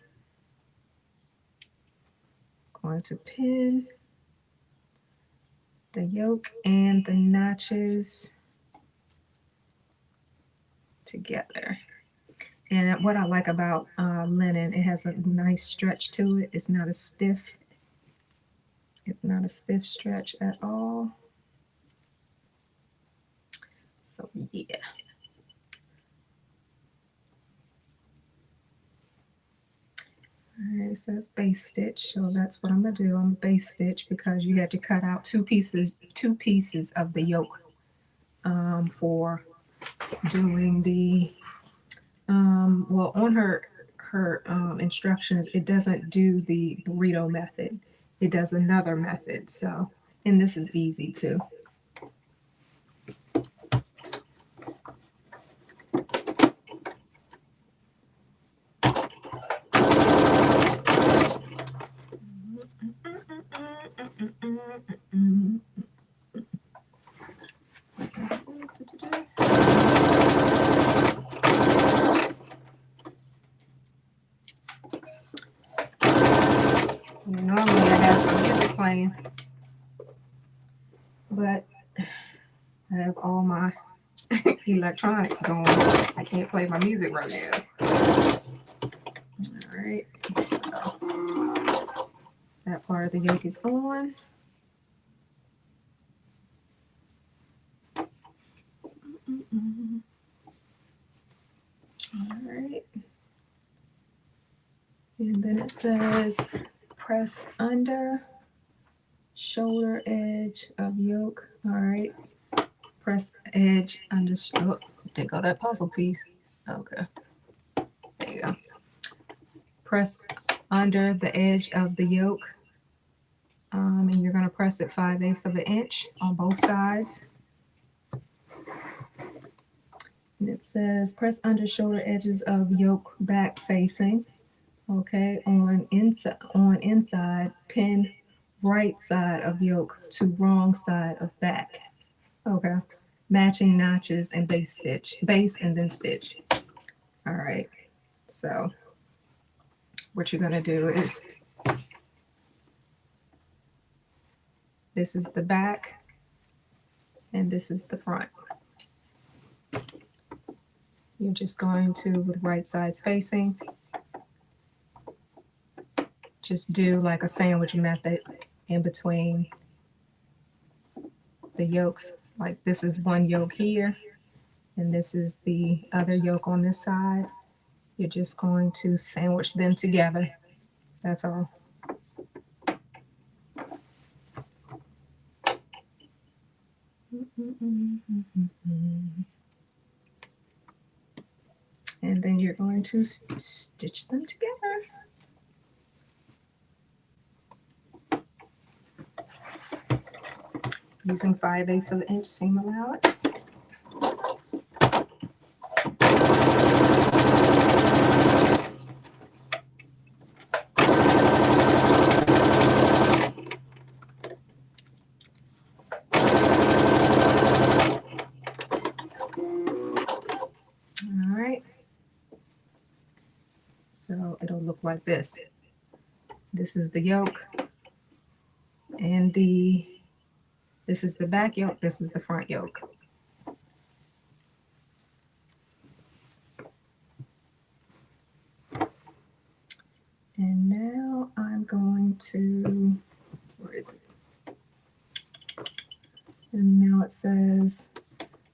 Going to pin the yoke and the notches together. And what I like about linen, it has a nice stretch to it. It's not a stiff stretch at all. So yeah. All right, it says base stitch, so that's what I'm gonna do. I'm gonna base stitch because you had to cut out two pieces of the yoke for doing the well, on her instructions, it doesn't do the burrito method. It does another method. So, and this is easy too. Normally I have some music playing, but I have all my electronics going. I can't play my music right now. All right, so that part of the yoke is on. All right, and then it says press under shoulder edge of yoke. All right, press edge under. Oh, there go that puzzle piece. Okay, there you go. Press under the edge of the yoke, and you're going to press it 5/8 of an inch on both sides. And it says press under shoulder edges of yoke back facing. Okay, on inside, pin right side of yoke to wrong side of back. Okay, matching notches and base and then stitch. All right, so what you're gonna do is, this is the back, and this is the front. You're just going to, with right sides facing, just do like a sandwich method in between the yolks. Like this is one yolk here, and this is the other yolk on this side. You're just going to sandwich them together. That's all. And then you're going to stitch them together. Using 5/8 of an inch seam allowance. All right. So it'll look like this. This is the yolk, and this is the back yolk, this is the front yolk. And now I'm going to, where is it? And now it says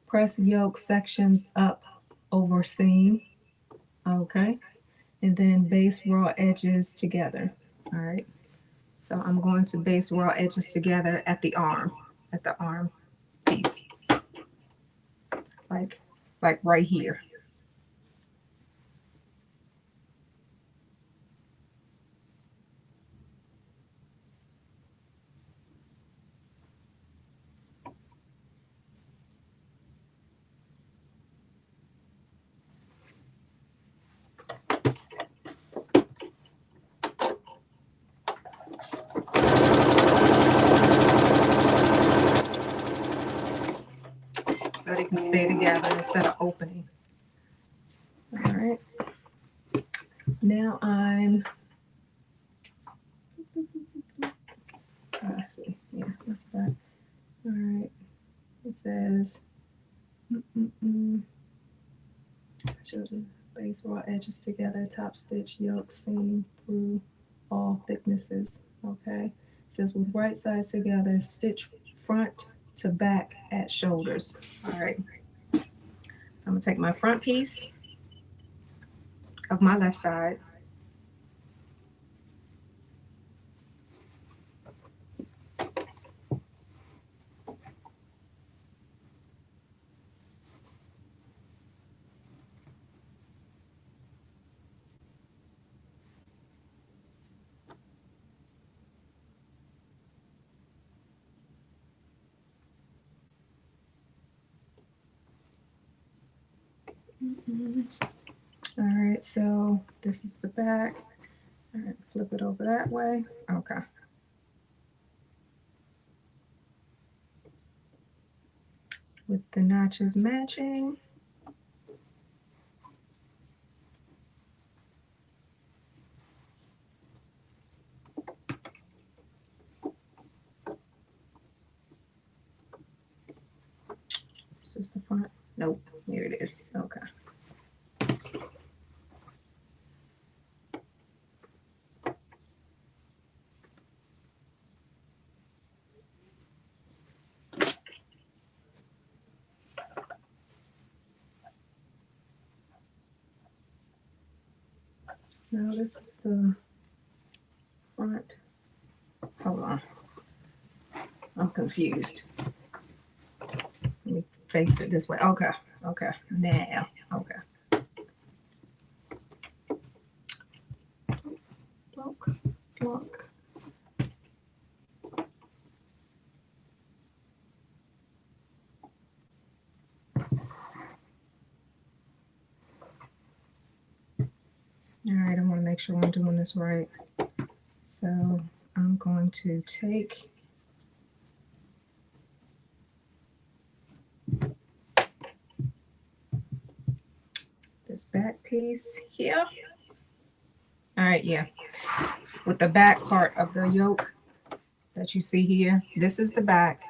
press yolk sections up over seam. Okay. And then base raw edges together. All right. So I'm going to base raw edges together at the arm piece. Like right here. So they can stay together instead of opening. All right. Now I'm, let's see, yeah, that's that. All right. It says, children, base raw edges together, top stitch, yoke seam through all thicknesses. Okay. It says with right sides together, stitch front to back at shoulders. All right. So I'm gonna take my front piece of my left side. All right, so this is the back. All right, flip it over that way. Okay. With the notches matching. Is this the front? Nope, here it is. Okay. Now this is the front. Hold on. I'm confused. Let me face it this way. Okay. Okay. Now. Okay. Block. Block. All right, I want to make sure I'm doing this right. So I'm going to take this back piece here. All right, yeah. With the back part of the yoke that you see here, this is the back.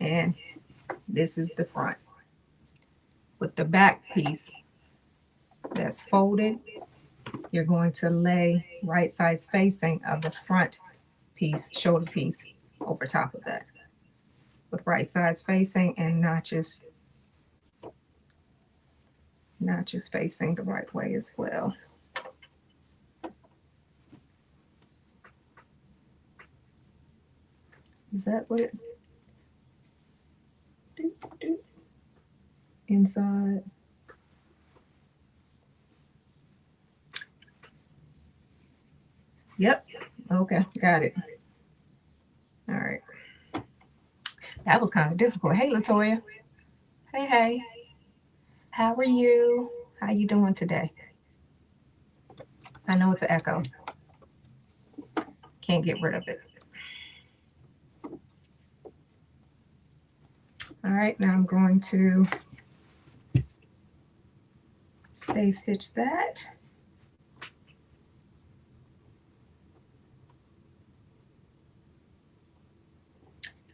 and this is the front. With the back piece that's folded, you're going to lay right side spacing of the front piece, shoulder piece, over top of that. With right side spacing and notches facing the right way as well. Is that what it? Inside. Yep. Okay, got it. All right. That was kind of difficult. Hey, Latoya. Hey, hey. How are you? How you doing today? I know it's an echo. Can't get rid of it. All right, now I'm going to stay stitch that.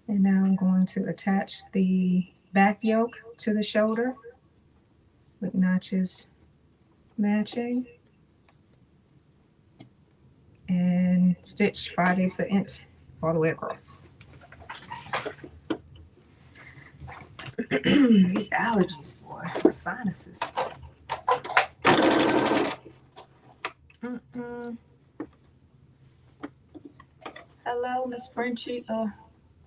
And now I'm going to attach the back yoke to the shoulder with notches matching. And stitch 5/8 of an inch all the way across. These allergies, boy, my sinuses. Hello, Miss Frenchie.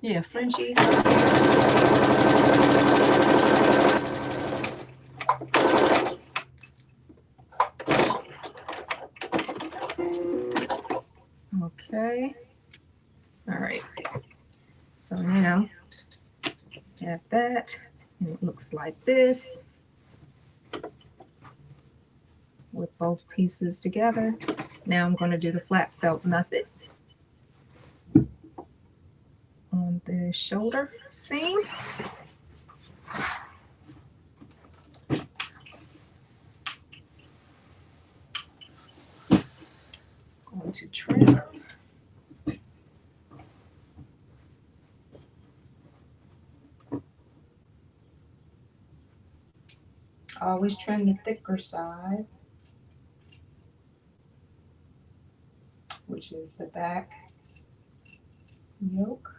Yeah, Frenchie. Okay. All right. So now have that, and it looks like this with both pieces together. Now I'm going to do the flat felt method on the shoulder seam. Going to trim. Always trim the thicker side, which is the back yoke.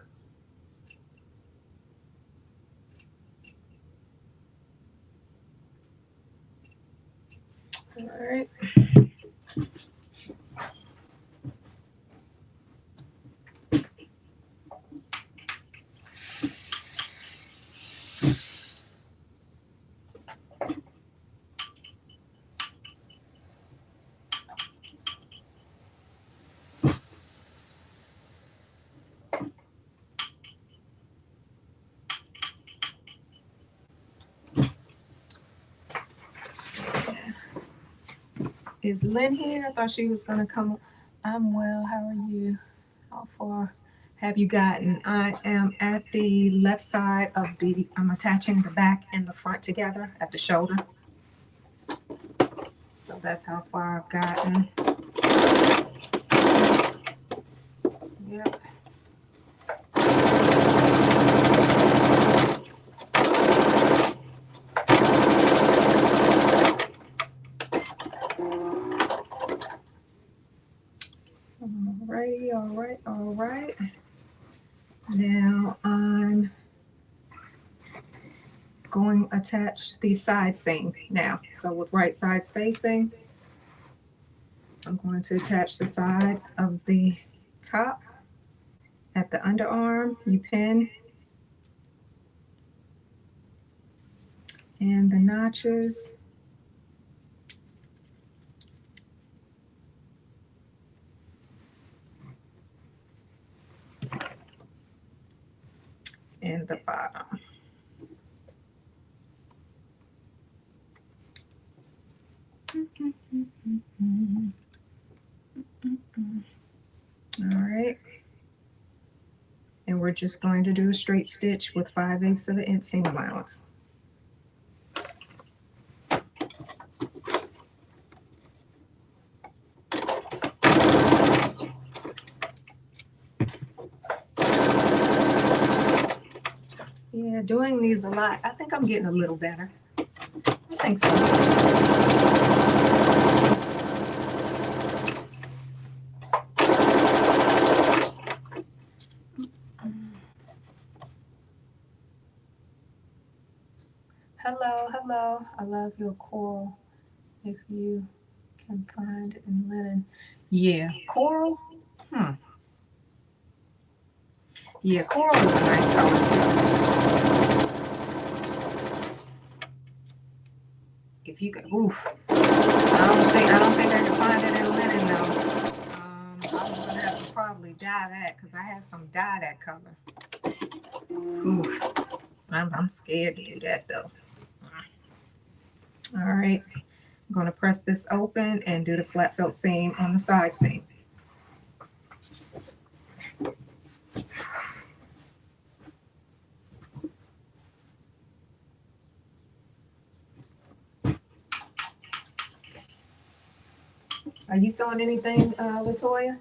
All right. Is Lynn here? I thought she was going to come. I'm well. How are you? How far have you gotten? I am at the left side of the, I'm attaching the back and the front together at the shoulder. So that's how far I've gotten. Yep. All right. Now I'm going to attach the side seam now. So with right side spacing, I'm going to attach the side of the top at the underarm. You pin and the notches. And the bottom. All right. And we're just going to do a straight stitch with 5/8 of an inch seam allowance. Yeah, doing these a lot. I think I'm getting a little better. I think so. Hello, hello. I love your coral. If you can find it in linen. Yeah, coral. Yeah, coral is a nice color too. If you could, oof. I don't think I can find it in linen though. I'm gonna have to probably dye that because I have some dye that color. Oof. I'm scared to do that though. All right. I'm gonna press this open and do the flat felt seam on the side seam. Are you sewing anything, Latoya?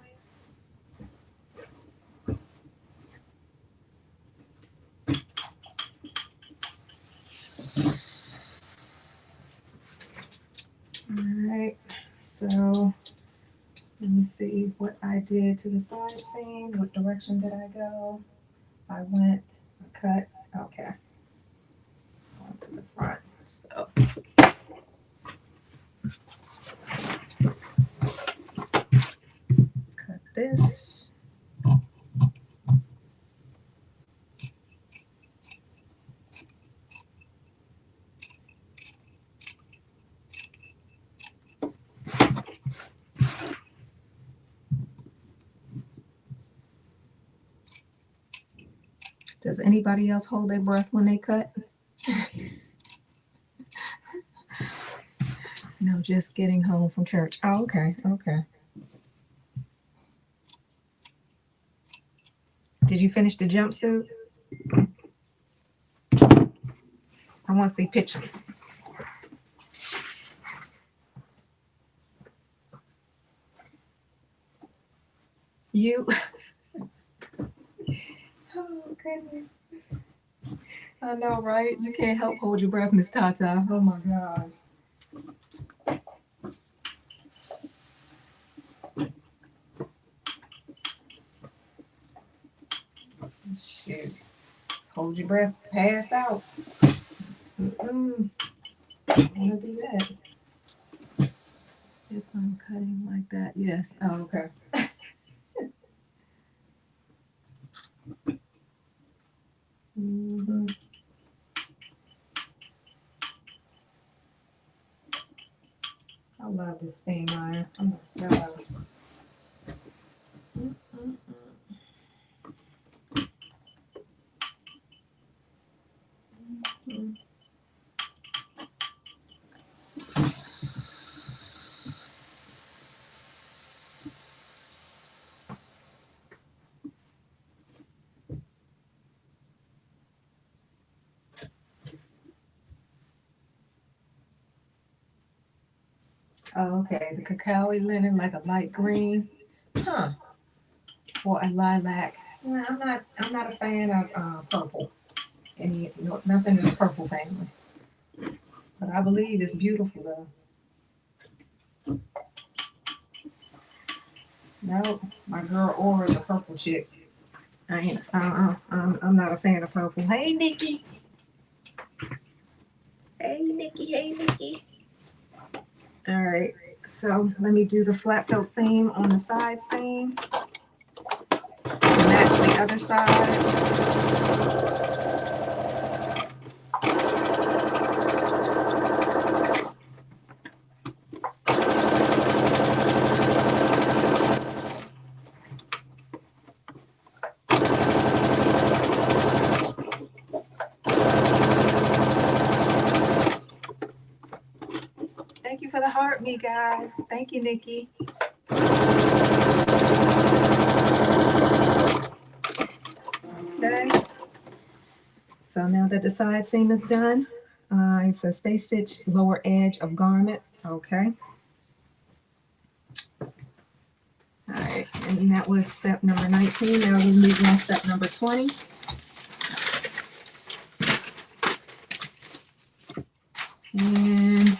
All right, so let me see what I did to the side seam. What direction did I go? I went, I cut, okay, on to the front. So cut this. Does anybody else hold their breath when they cut? No, just getting home from church. Oh, okay, okay. Did you finish the jumpsuit? I want to see pictures. You. Oh, goodness. I know, right? You can't help hold your breath, Miss Tata. Oh, my gosh. Shoot. Hold your breath, pass out. Mm-mm. I want to do that. If I'm cutting like that, yes. Oh, okay. Mm-hmm. I love this steam iron. Oh my god. Mm-mm-mm. Mm-mm. Oh, okay. The cacao linen, like a light green, huh? Or a lilac. Well, I'm not a fan of purple. Nothing in the purple family. But I believe it's beautiful though. No, my girl Aura's a purple chick. I ain't. I'm not a fan of purple. Hey, Nikki. Hey, Nikki. Hey, Nikki. All right. So let me do the flat felt seam on the side seam to match the other side. Thank you for the heart, me guys. Thank you, Nikki. Okay. So now that the side seam is done, it says stay stitched lower edge of garment. Okay. All right, and that was step number 19. Now we're moving on step number 20. And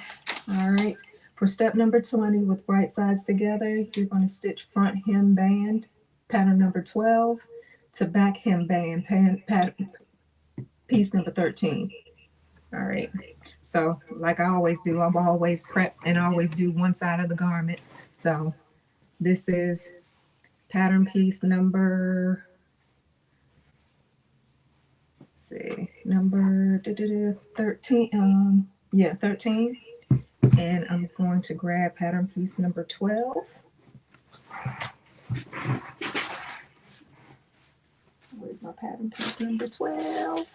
all right, for step number 20 with right sides together, you're going to stitch front hem band, pattern number 12, to back hem band, piece number 13. All right, so like I always do, I'm always prep and always do one side of the garment. So this is pattern piece number, let's see, number 13. Yeah, 13. And I'm going to grab pattern piece number 12. Where's my pattern piece number 12?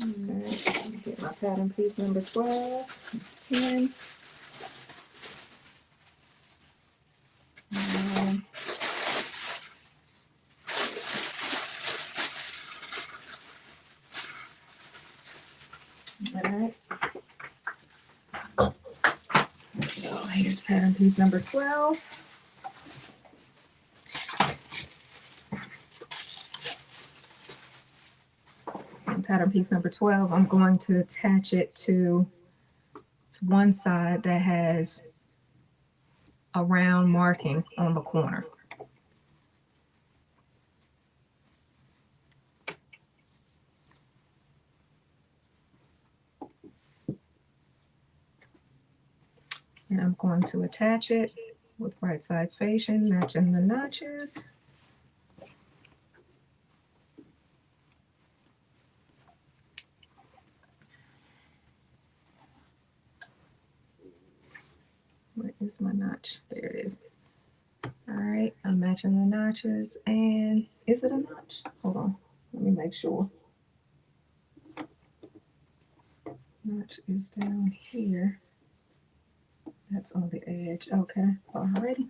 Okay, get my pattern piece number 12. It's 10. Alright. So here's pattern piece number 12. And pattern piece number 12, I'm going to attach it to one side that has a round marking on the corner. And I'm going to attach it with right sides facing, matching the notches. Where is my notch? There it is. All right, I'm matching the notches. And is it a notch? Hold on, let me make sure. Notch is down here. That's on the edge. Okay, alrighty.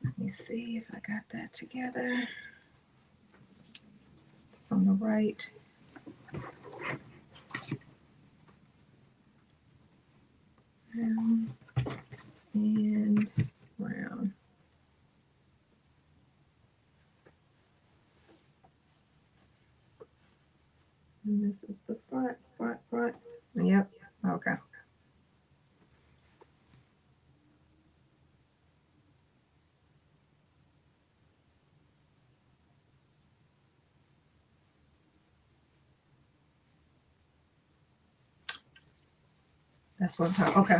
Let me see if I got that together. It's on the right. Round and round. And this is the front. Yep, okay. That's what I'm talking. Okay.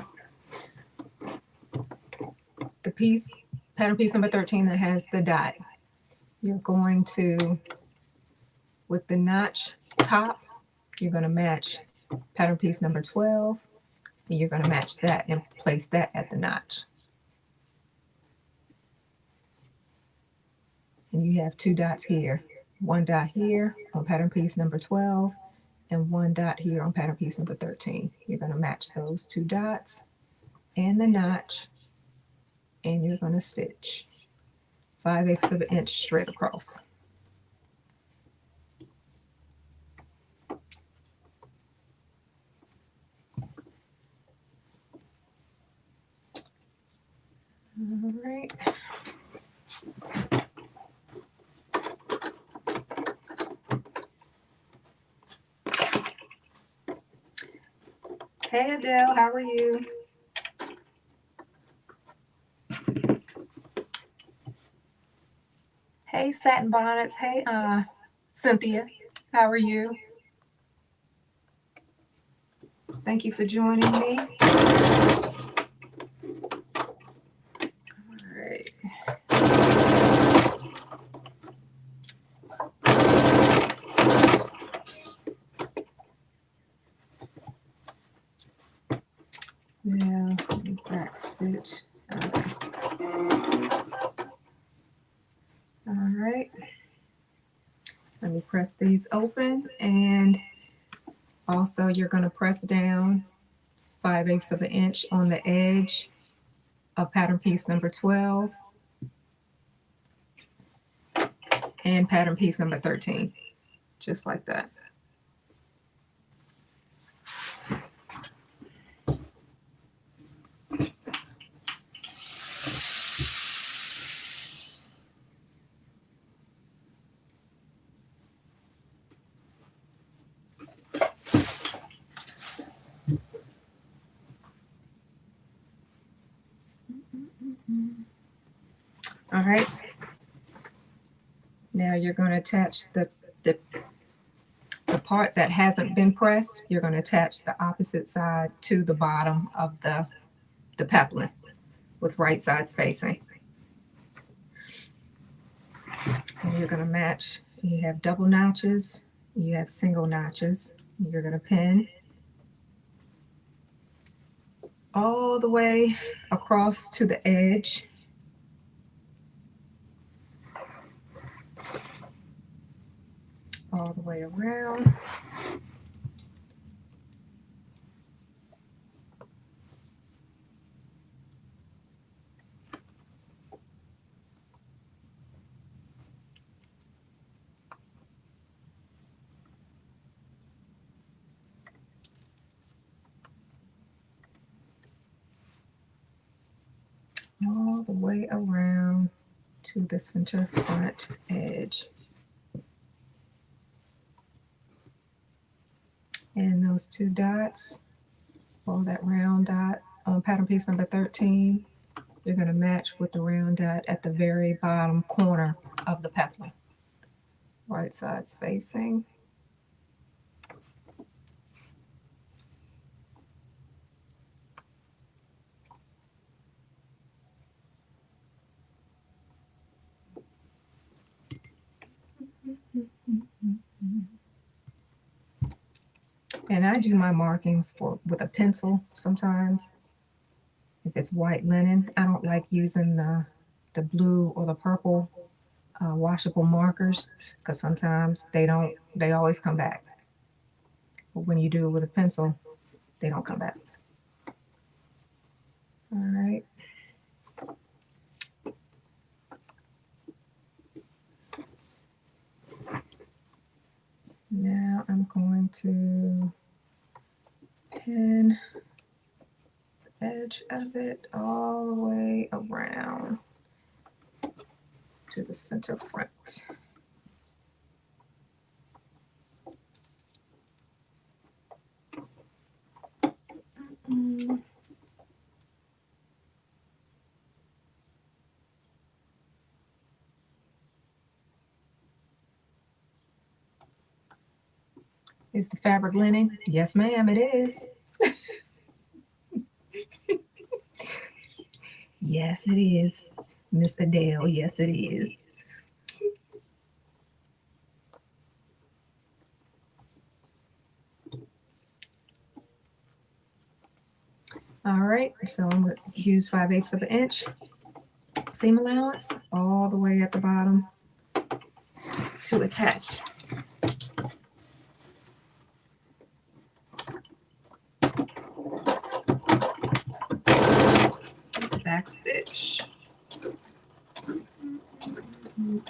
The piece, pattern piece number 13 that has the dot. You're going to, with the notch top, you're going to match pattern piece number 12, and you're going to match that and place that at the notch. And you have two dots here. One dot here on pattern piece number 12, and one dot here on pattern piece number 13. You're going to match those two dots and the notch, and you're going to stitch 5/8 of an inch straight across. All right. Hey Adele, how are you? Hey Satin Bonnets, hey Cynthia, how are you? Thank you for joining me. All right. Now, back stitch. Okay. All right. Let me press these open, and also you're going to press down 5/8 of an inch on the edge of pattern piece number 12. and pattern piece number 13, just like that. All right. Now you're going to attach the part that hasn't been pressed. You're going to attach the opposite side to the bottom of the peplin with right sides facing. And you're going to match. You have double notches. You have single notches. You're going to pin all the way across to the edge. All the way around. All the way around to the center front edge. And those two dots, or that round dot on pattern piece number 13, you're going to match with the round dot at the very bottom corner of the peplin. Right sides facing. And I do my markings with a pencil sometimes. If it's white linen, I don't like using the blue or the purple washable markers because sometimes they always come back. But when you do it with a pencil, they don't come back. All right. Now I'm going to pin the edge of it all the way around to the center front. Is the fabric linen? Yes, ma'am, it is. Yes, it is. Miss Adele, yes, it is. All right, so I'm going to use 5/8 of an inch seam allowance all the way at the bottom to attach. Back stitch. Let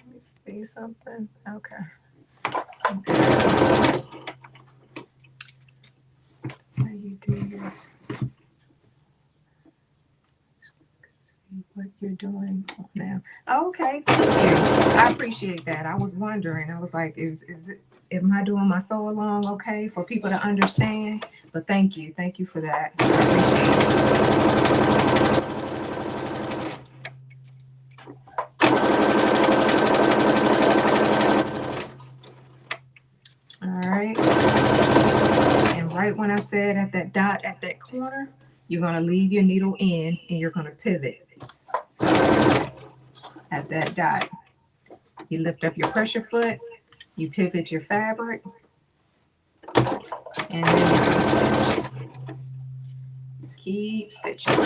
me see something. Okay. How you do this? See what you're doing now. Okay, thank you. I appreciate that. I was wondering. I was like, is it? Am I doing my sew along okay for people to understand? But thank you for that. I appreciate it. All right. And right when I said at that dot at that corner, you're going to leave your needle in and you're going to pivot. So at that dot, you lift up your pressure foot, you pivot your fabric, and then you're going to stitch. Keep stitching.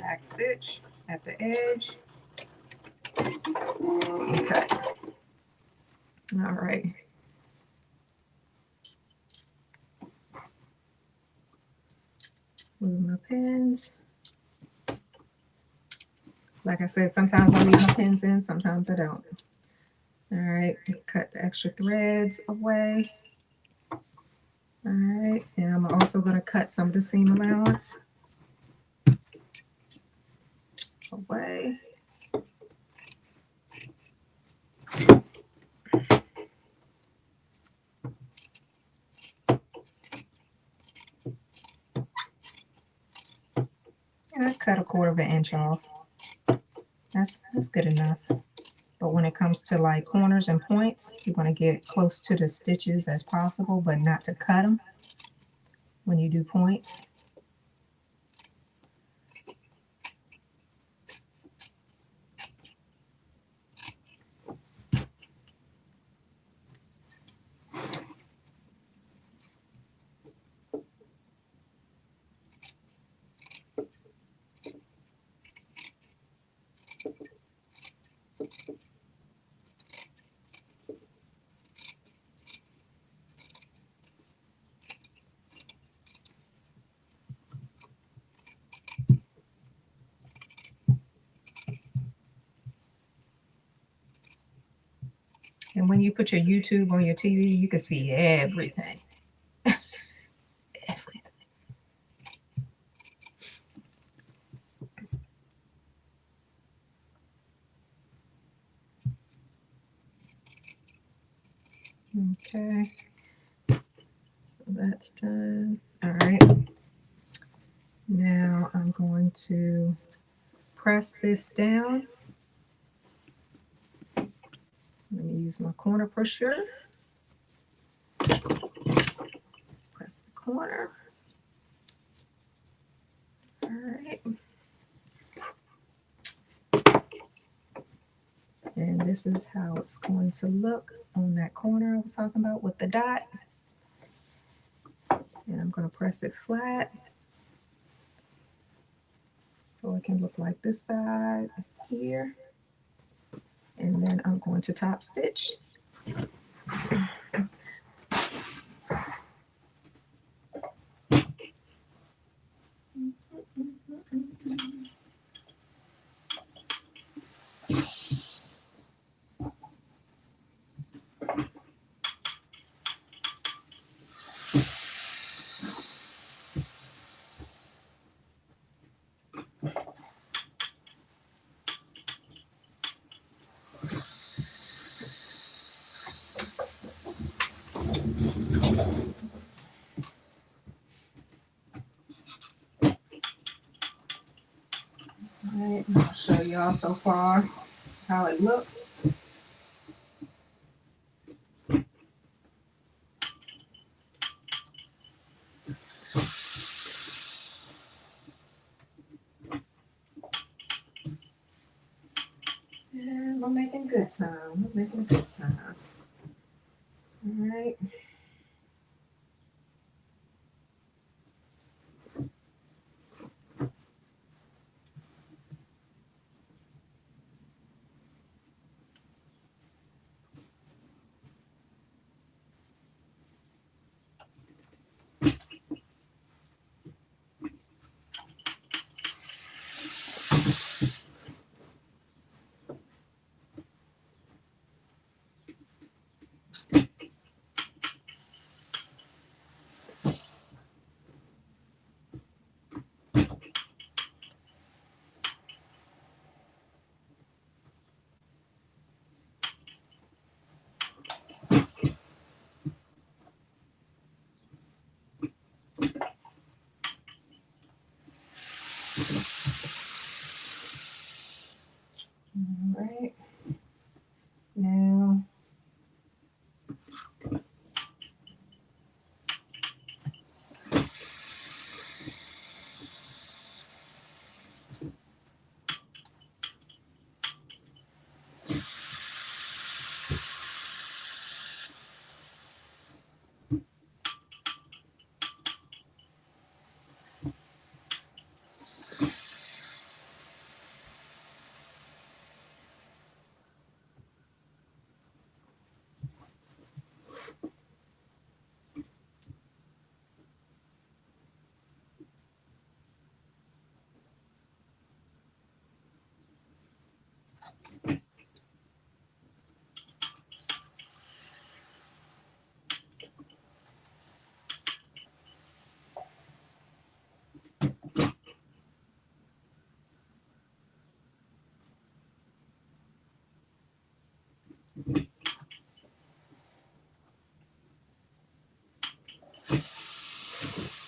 Back stitch at the edge. Okay. All right. Move my pins. Like I said, sometimes I leave my pins in, sometimes I don't. All right, cut the extra threads away. All right, and I'm also going to cut some of the seam allowance away. And I cut 1/4 inch off. That's good enough. But when it comes to like corners and points, you want to get close to the stitches as possible, but not to cut them when you do points. And when you put your YouTube on your TV, you can see everything. Everything. Okay. So that's done. All right. Now I'm going to press this down. Let me use my corner pusher. Press the corner. All right. And this is how it's going to look on that corner I was talking about with the dot. And I'm going to press it flat so it can look like this side here. And then I'm going to top stitch. Alright, I'll show y'all so far how it looks. And we're making good time. We're making good time. Alright.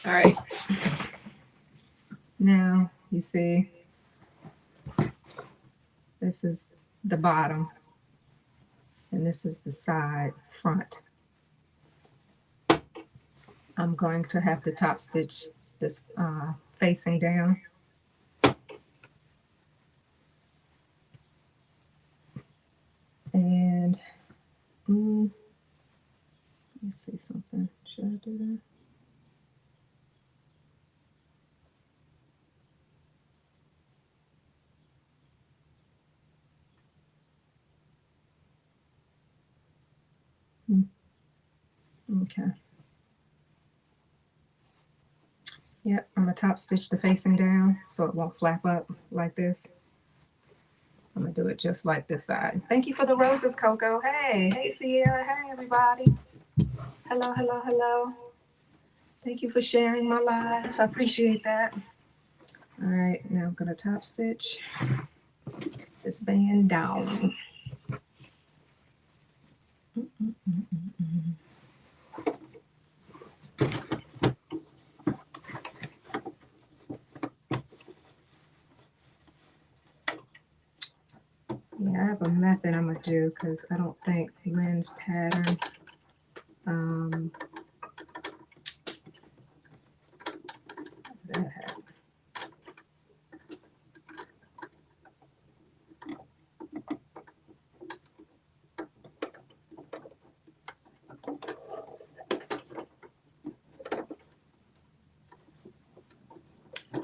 All right. Now you see this is the bottom and this is the side front. I'm going to have to top stitch this facing down. And let's see something. Should I do that? Okay. Yep, I'm gonna top stitch the facing down so it won't flap up like this. I'm gonna do it just like this side. Thank you for the roses, Coco. Hey Sierra. Hey everybody. Hello, hello, hello. Thank you for sharing my live. I appreciate that. All right, now I'm gonna top stitch this band down. Yeah, I have a method I'm gonna do because I don't think Lynn's pattern that happened.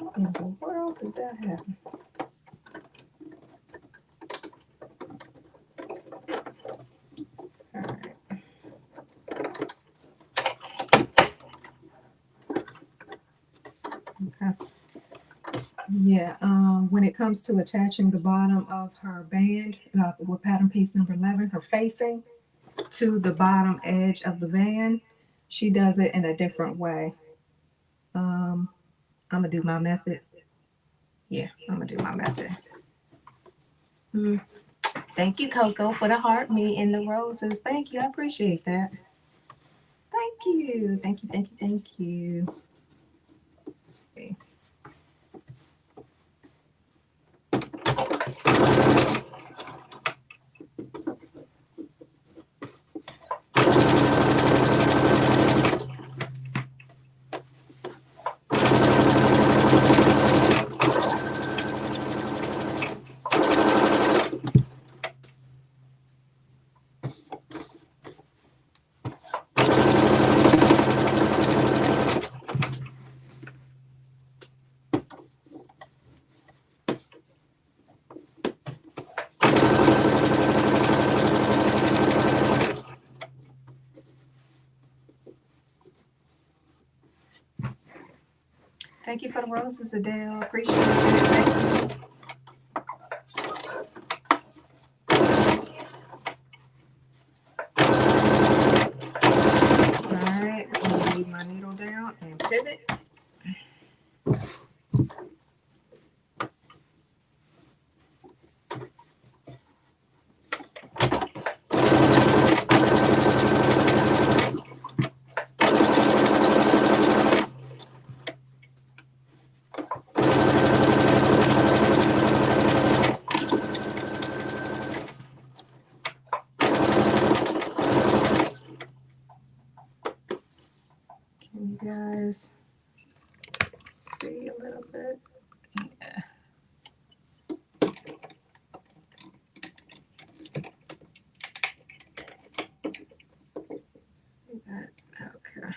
What in the world did that happen? All right. Okay. Yeah, when it comes to attaching the bottom of her band with pattern piece number 11, her facing to the bottom edge of the band, she does it in a different way. I'm gonna do my method. Yeah, I'm gonna do my method. Thank you, Coco, for the heart, me, and the roses. Thank you, I appreciate that. Thank you, thank you, thank you, thank you. Let's see. Thank you for the roses, Adele. Appreciate it. All right, I'm gonna leave my needle down and pivot. Can you guys see a little bit? Yeah. See that? Okay.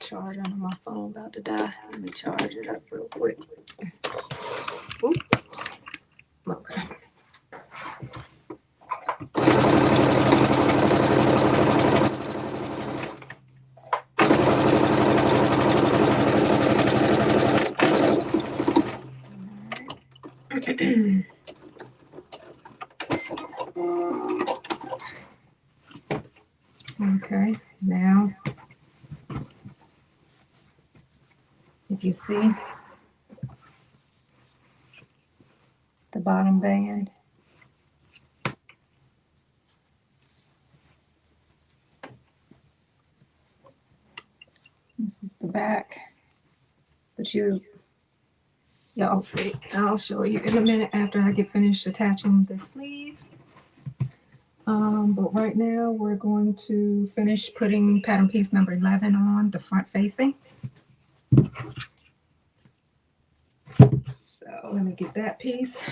Charge on my phone about to die. Let me charge it up real quick. Oop. Okay. Okay, now if you see, bottom band. This is the back, but y'all see. I'll show you in a minute after I get finished attaching the sleeve. But right now we're going to finish putting pattern piece number 11 on the front facing. So let me get that piece.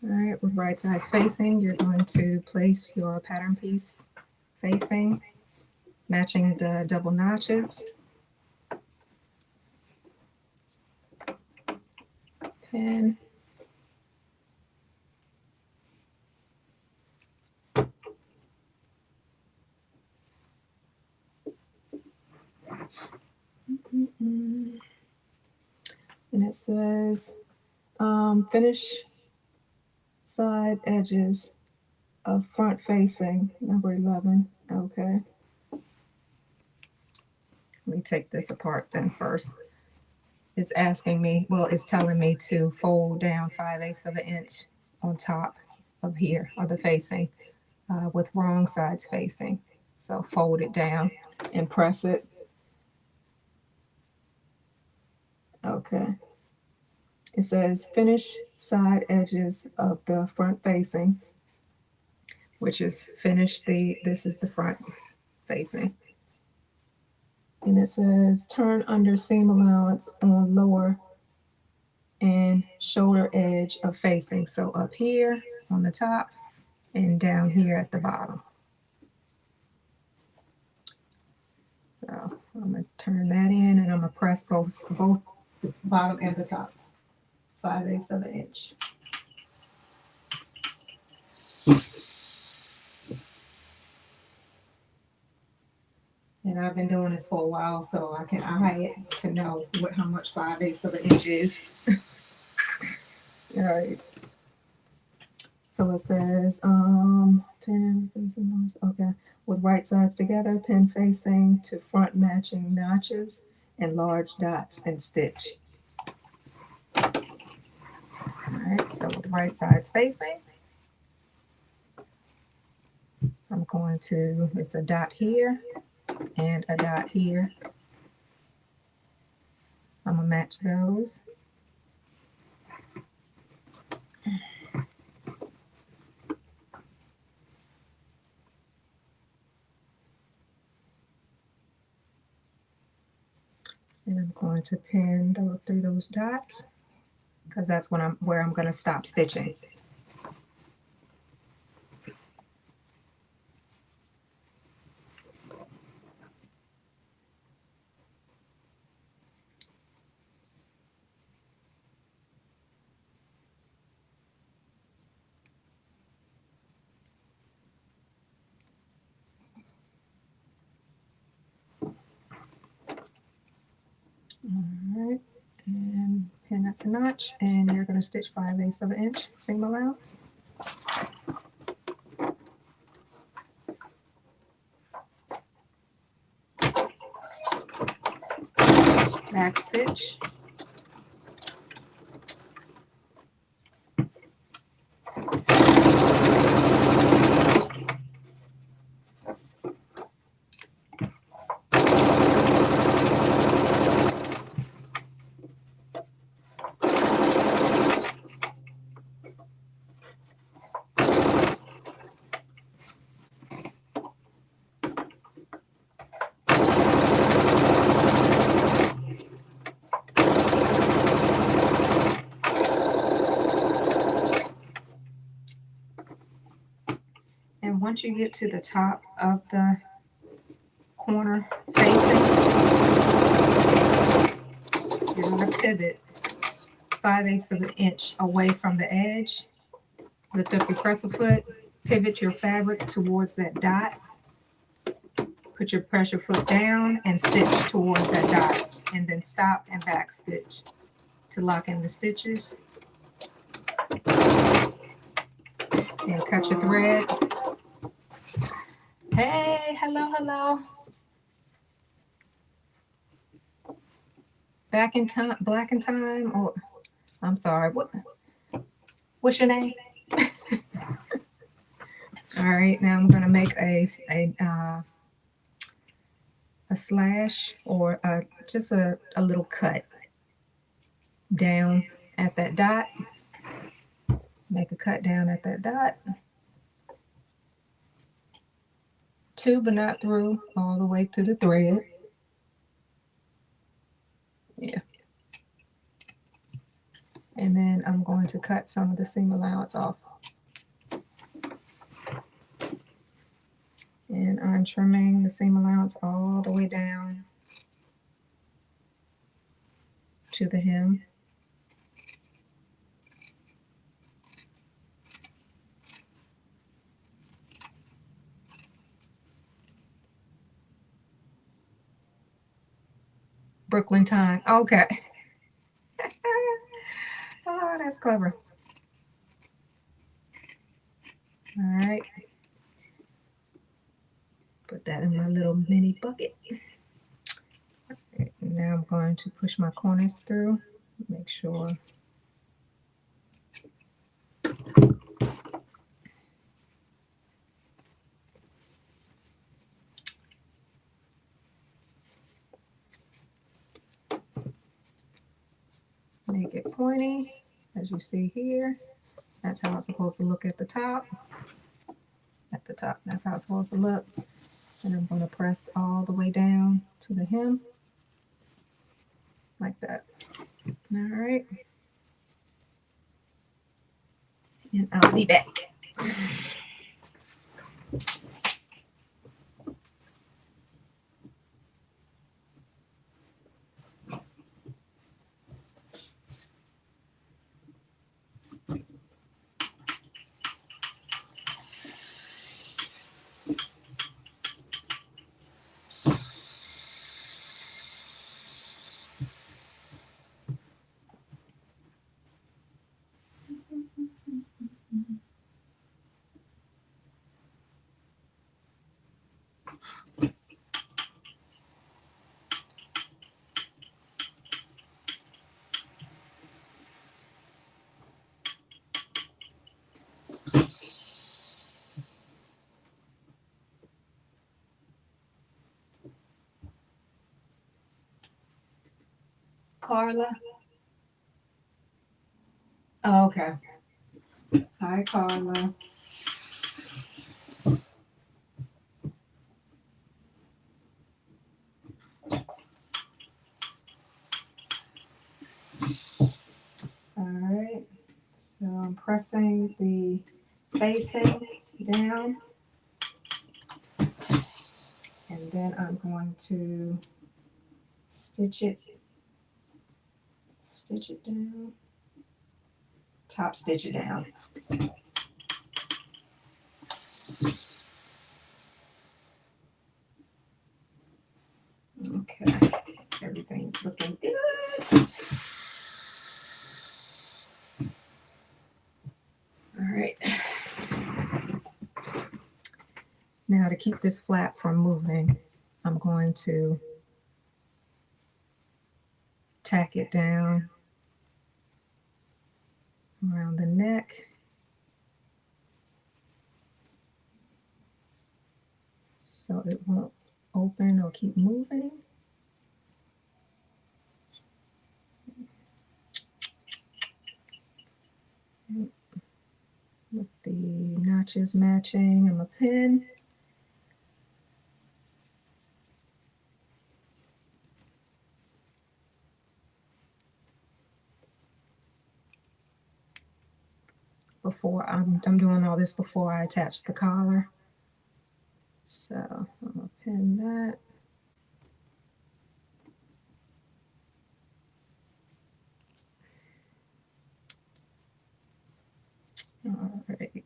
All right, with right sides facing, you're going to place your pattern piece facing, matching the double notches. Pin. And it says, finish side edges of front facing, number 11. Okay. Let me take this apart then first. It's asking me, well, it's telling me to fold down 5/8 of an inch on top of here, of the facing, with wrong sides facing. So fold it down and press it. Okay. It says finish side edges of the front facing, which is this is the front facing. And it says turn under seam allowance on lower and shoulder edge of facing. So up here on the top and down here at the bottom. So I'm going to turn that in and I'm going to press both the bottom and the top. 5/8 of an inch. And I've been doing this for a while, so I can eye it to know how much 5/8 of an inch is. All right. So it says, okay, with right sides together, pin facing to front matching notches and large dots and stitch. All right, so with right sides facing, I'm going to, it's a dot here and a dot here. I'm gonna match those. And I'm going to pin through those dots because that's where I'm going to stop stitching. Alright, and pin up the notch, and you're going to stitch 5/8 of an inch seam allowance. Back stitch. And once you get to the top of the corner facing, you're going to pivot 5/8 of an inch away from the edge. Lift up your presser foot, pivot your fabric towards that dot. Put your pressure foot down and stitch towards that dot, and then stop and back stitch to lock in the stitches. And cut your thread. Hey, hello, hello. Back in time, black in time, or I'm sorry, what's your name? All right, now I'm gonna make a slash or just a little cut down at that dot. Make a cut down at that dot. To, but not through, all the way to the thread. Yeah. And then I'm going to cut some of the seam allowance off. And I'm trimming the seam allowance all the way down to the hem. Brooklyn time. Okay. Oh, that's clever. All right. Put that in my little mini bucket. Now I'm going to push my corners through. Make sure. Make it pointy, as you see here. That's how it's supposed to look at the top. At the top, that's how it's supposed to look. And I'm going to press all the way down to the hem, like that. All right. And I'll be back. Carla. Oh, okay. Hi, Carla. All right. So I'm pressing the facing down. And then I'm going to stitch it down. Top stitch it down. Okay, everything's looking good. All right. Now to keep this flap from moving, I'm going to tack it down around the neck. So it won't open or keep moving. With the notches matching and the pin. Before I'm doing all this before I attach the collar. So I'm gonna pin that. All right.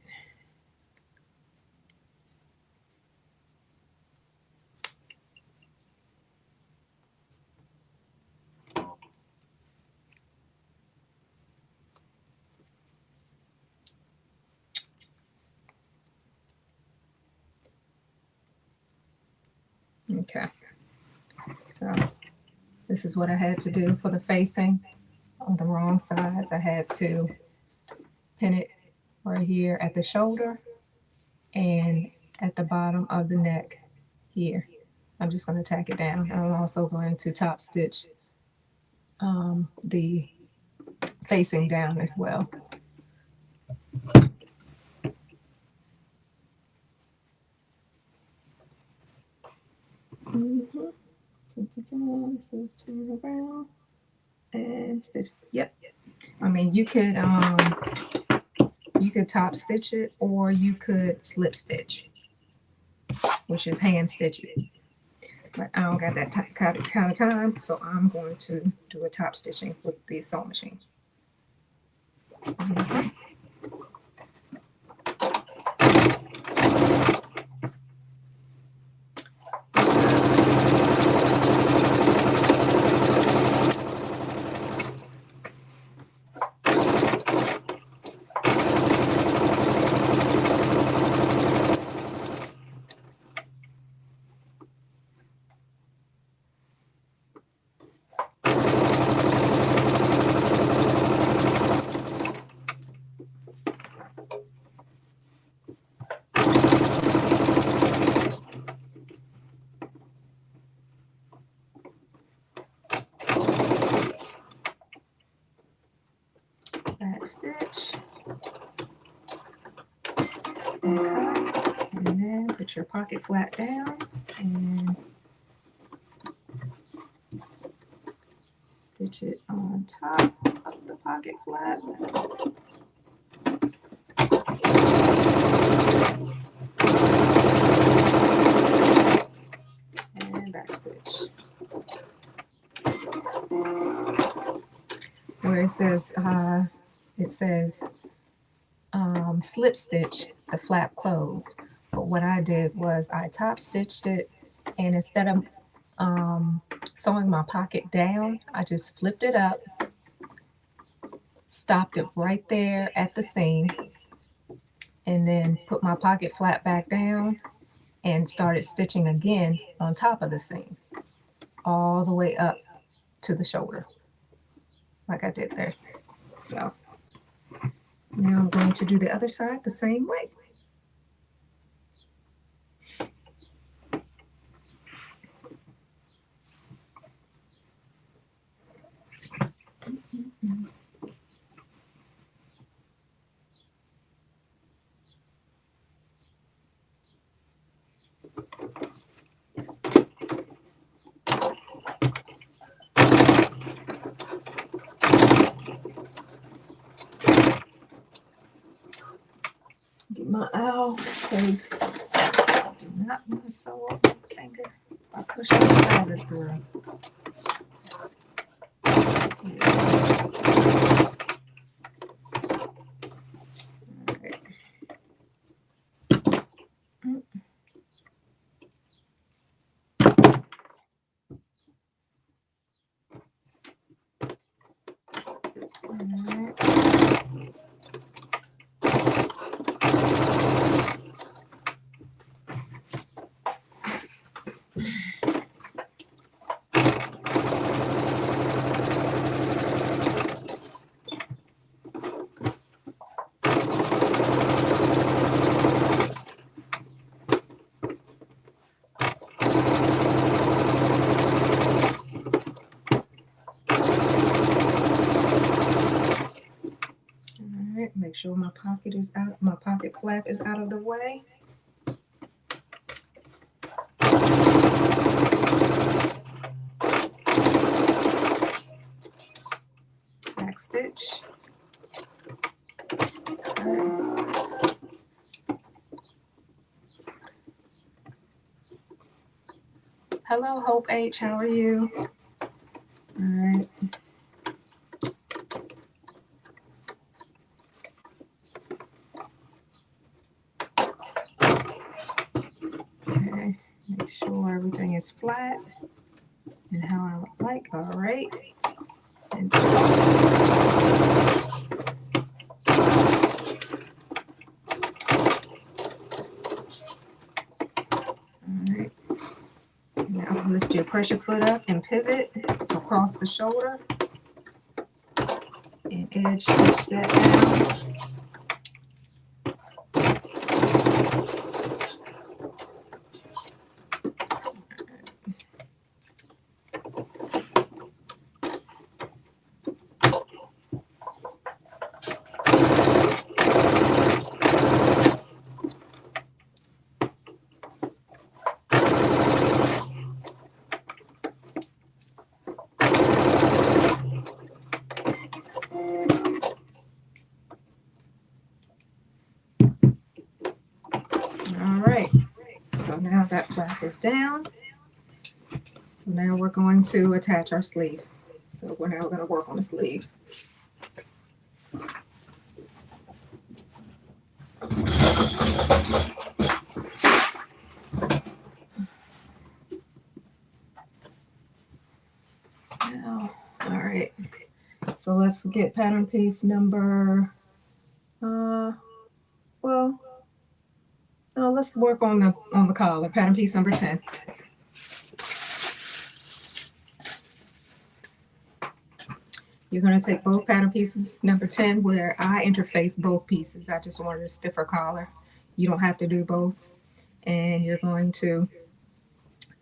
Okay, so this is what I had to do for the facing. On the wrong sides, I had to pin it right here at the shoulder and at the bottom of the neck here. I'm just going to tack it down. I'm also going to top stitch the facing down as well. So let's turn around and stitch. Yep. I mean, you could top stitch it, or you could slip stitch, which is hand stitching. But I don't got that kind of time, so I'm going to do a top stitching with the sewing machine. Back stitch and cut, and then put your pocket flap down and stitch it on top of the pocket flap. And back stitch. Where it says slip stitch, the flap closed. But what I did was I top stitched it, and instead of sewing my pocket down, I just flipped it up, stopped it right there at the seam, and then put my pocket flap back down and started stitching again on top of the seam, all the way up to the shoulder, like I did there. So now I'm going to do the other side the same way. Get my owl, because I do not want to sew up my finger by pushing the spider through. Make sure my pocket is out, my pocket flap is out of the way. Back stitch. Hello, Hope H. How are you? All right. Okay. Make sure everything is flat and how I would like. All right. And press your foot up and pivot across the shoulder and edge stitch that down. So now that flap is down. So now we're going to attach our sleeve. So we're now going to work on the sleeve. Now, all right. So let's get pattern piece number, let's work on the collar, pattern piece number 10. You're going to take both pattern pieces, number 10, where I interface both pieces. I just wanted a stiffer collar. You don't have to do both. And you're going to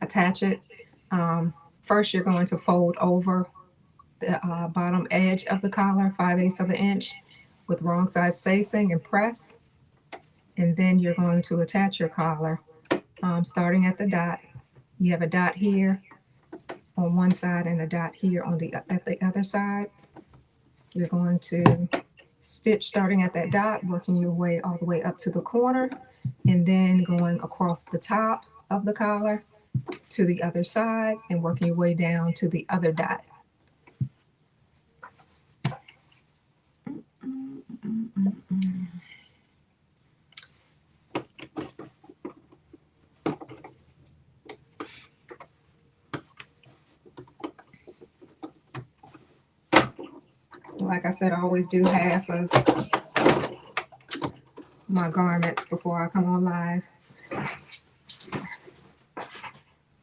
attach it. First, you're going to fold over the bottom edge of the collar, 5/8 of an inch, with wrong side spacing, and press. And then you're going to attach your collar, starting at the dot. You have a dot here on one side and a dot here on at the other side. You're going to stitch starting at that dot, working your way all the way up to the corner, and then going across the top of the collar to the other side and working your way down to the other dot. Like I said, I always do half of my garments before I come on live.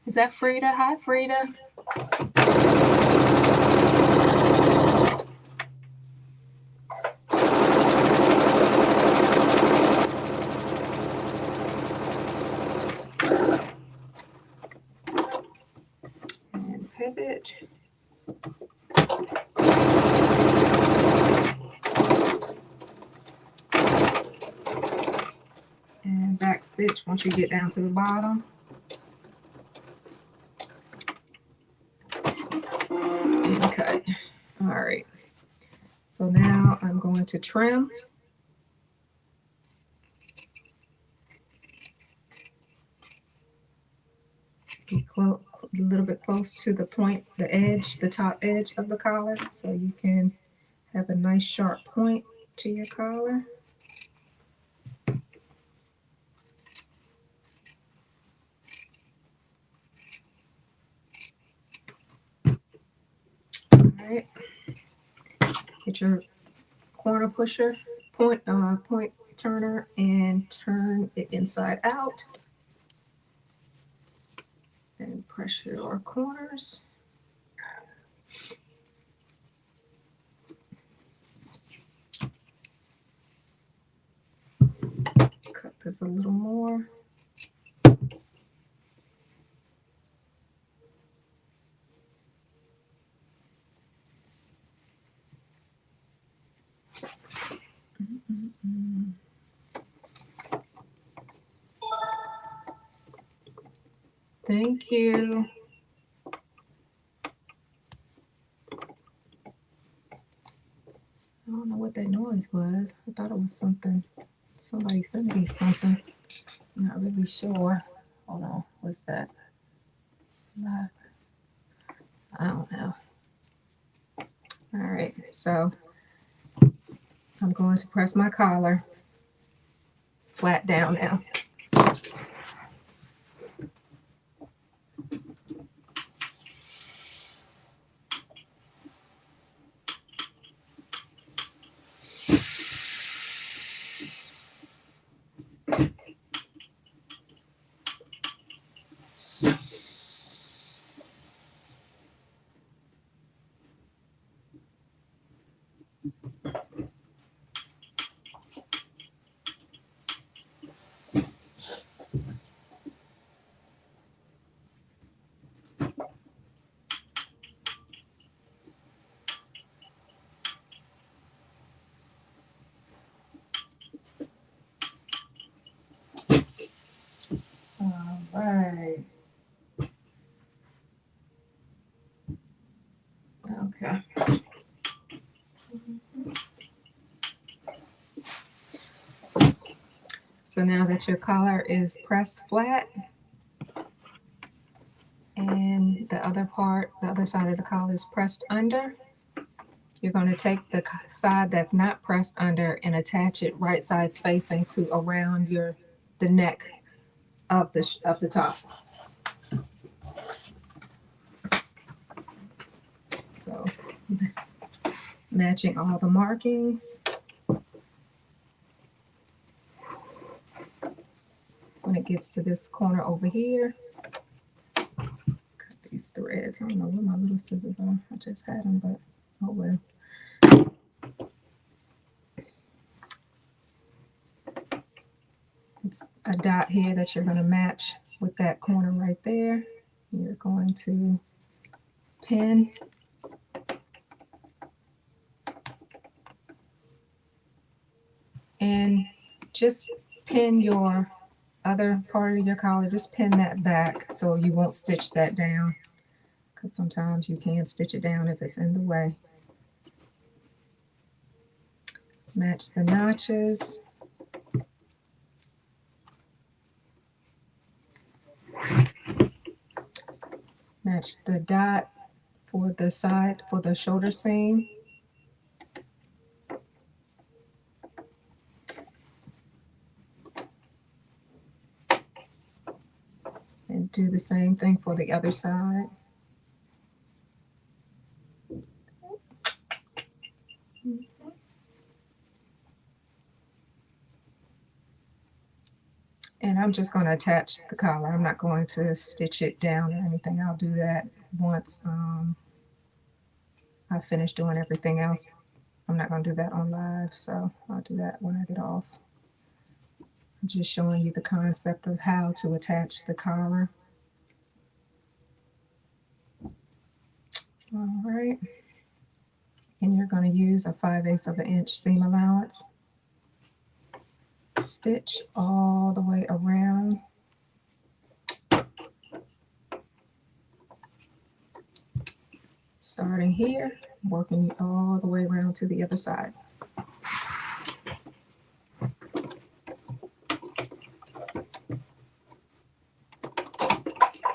Is that Frida? Hi, Frida. And pivot. And back stitch once you get down to the bottom. And cut. All right. So now I'm going to trim. Get a little bit close to the point, the edge, the top edge of the collar, so you can have a nice sharp point to your collar. All right. Get your corner pusher, point turner, and turn it inside out. And press your corners. Cut this a little more. Thank you. I don't know what that noise was. I thought it was something. Somebody sent me something. I'm not really sure. Hold on. What's that? I don't know. All right. So I'm going to press my collar flat down now. Okay. So now that your collar is pressed flat and the other part, the other side of the collar is pressed under, you're going to take the side that's not pressed under and attach it right sides facing to around the neck of the top. So matching all the markings. When it gets to this corner over here, cut these threads. I don't know where my little scissors are. I just had them, but oh well. It's a dot here that you're going to match with that corner right there. You're going to pin. And just pin your other part of your collar, just pin that back so you won't stitch that down, because sometimes you can stitch it down if it's in the way. Match the notches. Match the dot for the side, for the shoulder seam. And do the same thing for the other side. And I'm just going to attach the collar. I'm not going to stitch it down or anything. I'll do that once I finish doing everything else. I'm not going to do that on live, so I'll do that when I get off. I'm just showing you the concept of how to attach the collar. All right. And you're going to use a 5/8 of an inch seam allowance. Stitch all the way around. Starting here, working all the way around to the other side.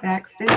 Back stitch.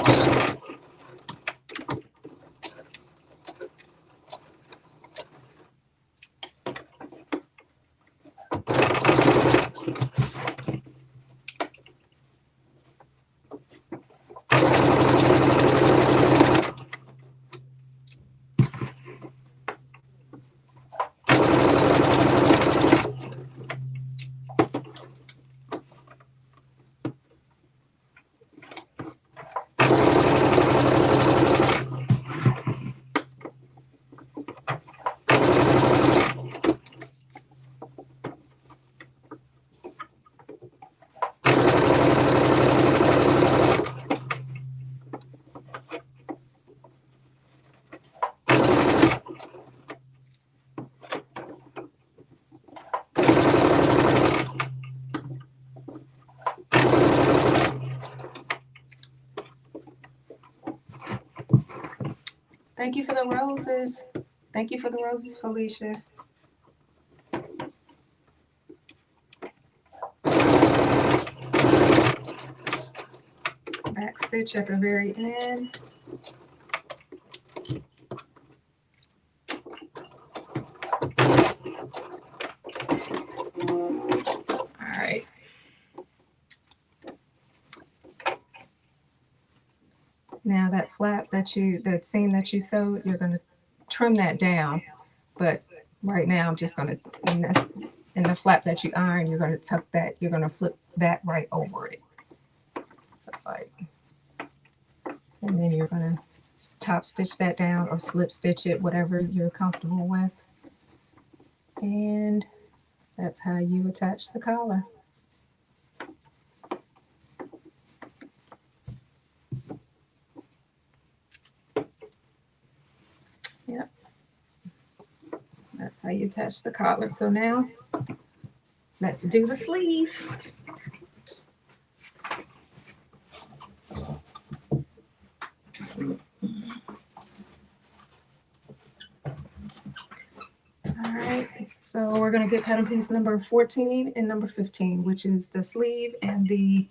Thank you for the roses. Thank you for the roses, Felicia. Back stitch at the very end. All right. Now that flap that seam that you sewed, you're going to trim that down. But right now I'm just going to, in the flap that you iron, you're going to tuck that, you're going to flip that right over it. So like, and then you're going to top stitch that down or slip stitch it, whatever you're comfortable with. And that's how you attach the collar. Yep. That's how you attach the collar. So now let's do the sleeve. So we're going to get pattern piece number 14 and number 15, which is the sleeve and the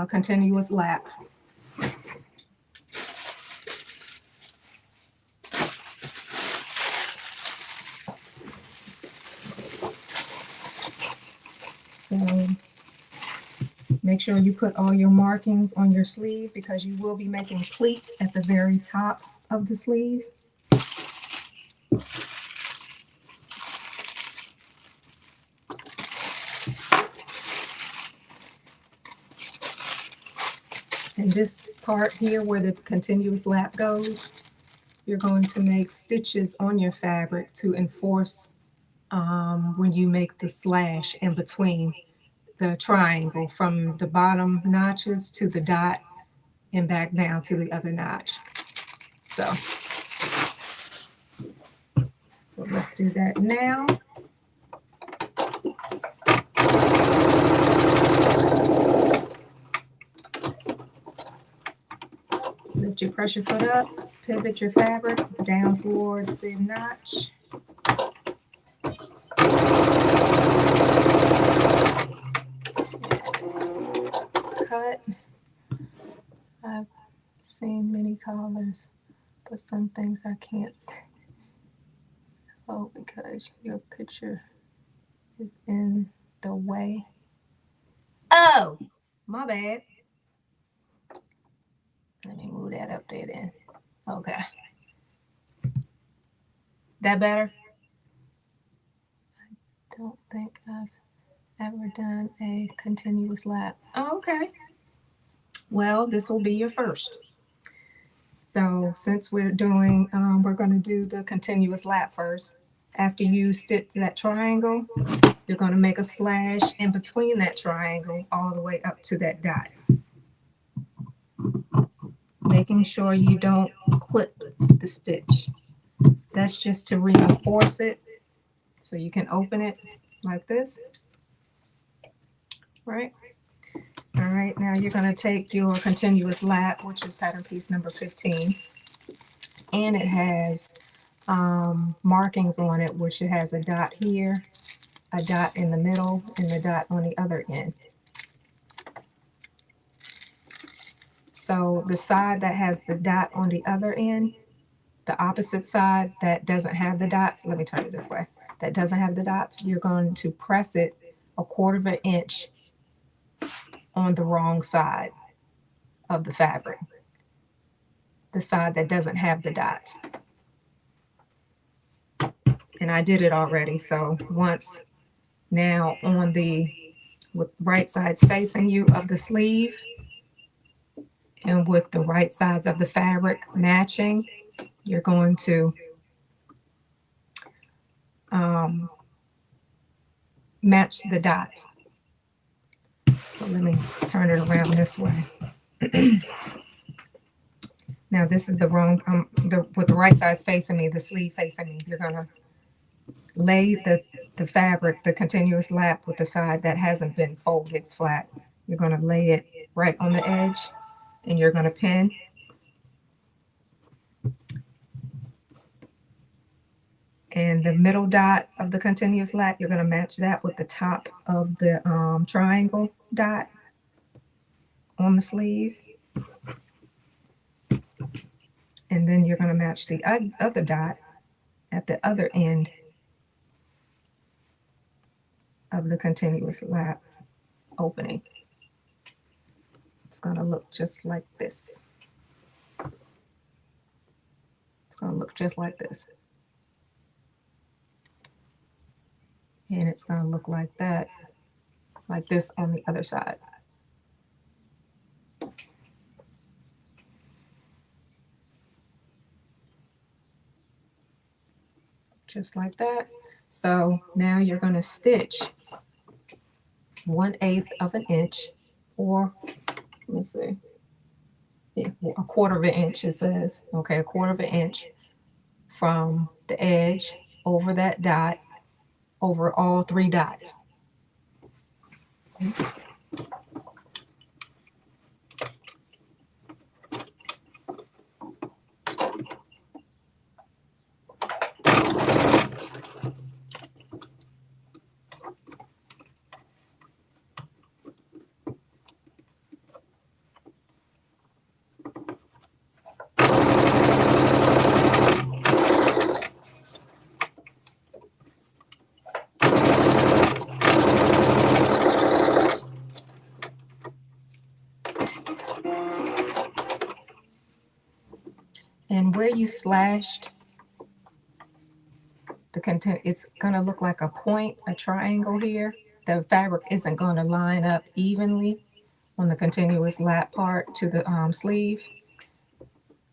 continuous lap. So make sure you put all your markings on your sleeve because you will be making pleats at the very top of the sleeve. And this part here where the continuous lap goes, you're going to make stitches on your fabric to enforce when you make the slash in between the triangle from the bottom notches to the dot and back down to the other notch. So let's do that now. Lift your pressure foot up, pivot your fabric down towards the notch. Cut. I've seen many colors, but some things I can't see. So because your picture is in the way. Oh, my bad. Let me move that up there then. Okay. That better? I don't think I've ever done a continuous lap. Oh, okay. Well, this will be your first. So since we're doing, we're going to do the continuous lap first. After you stitch that triangle, you're going to make a slash in between that triangle all the way up to that dot. Making sure you don't clip the stitch. That's just to reinforce it. So you can open it like this. Right? All right, now you're going to take your continuous lap, which is pattern piece number 15. And it has markings on it, which it has a dot here, a dot in the middle, and a dot on the other end. So the side that has the dot on the other end, the opposite side that doesn't have the dots, let me turn it this way, that doesn't have the dots, you're going to press it 1/4 inch on the wrong side of the fabric, the side that doesn't have the dots. And I did it already. So once now on the with right sides facing you of the sleeve and with the right sides of the fabric matching, you're going to match the dots. So let me turn it around this way. Now this is the wrong, with the right sides facing me, the sleeve facing me, you're gonna lay the fabric, the continuous lap with the side that hasn't been folded flat. You're gonna lay it right on the edge and you're gonna pin. And the middle dot of the continuous lap, you're gonna match that with the top of the triangle dot on the sleeve. And then you're gonna match the other dot at the other end of the continuous lap opening. It's gonna look just like this. It's gonna look just like this. And it's gonna look like that, like this on the other side. Just like that. So now you're gonna stitch 1/8 inch, or let me see, yeah, 1/4 inch it says. Okay, 1/4 inch from the edge over that dot, over all 3 dots. you slashed the content, it's going to look like a point, a triangle here. The fabric isn't going to line up evenly on the continuous lap part to the sleeve.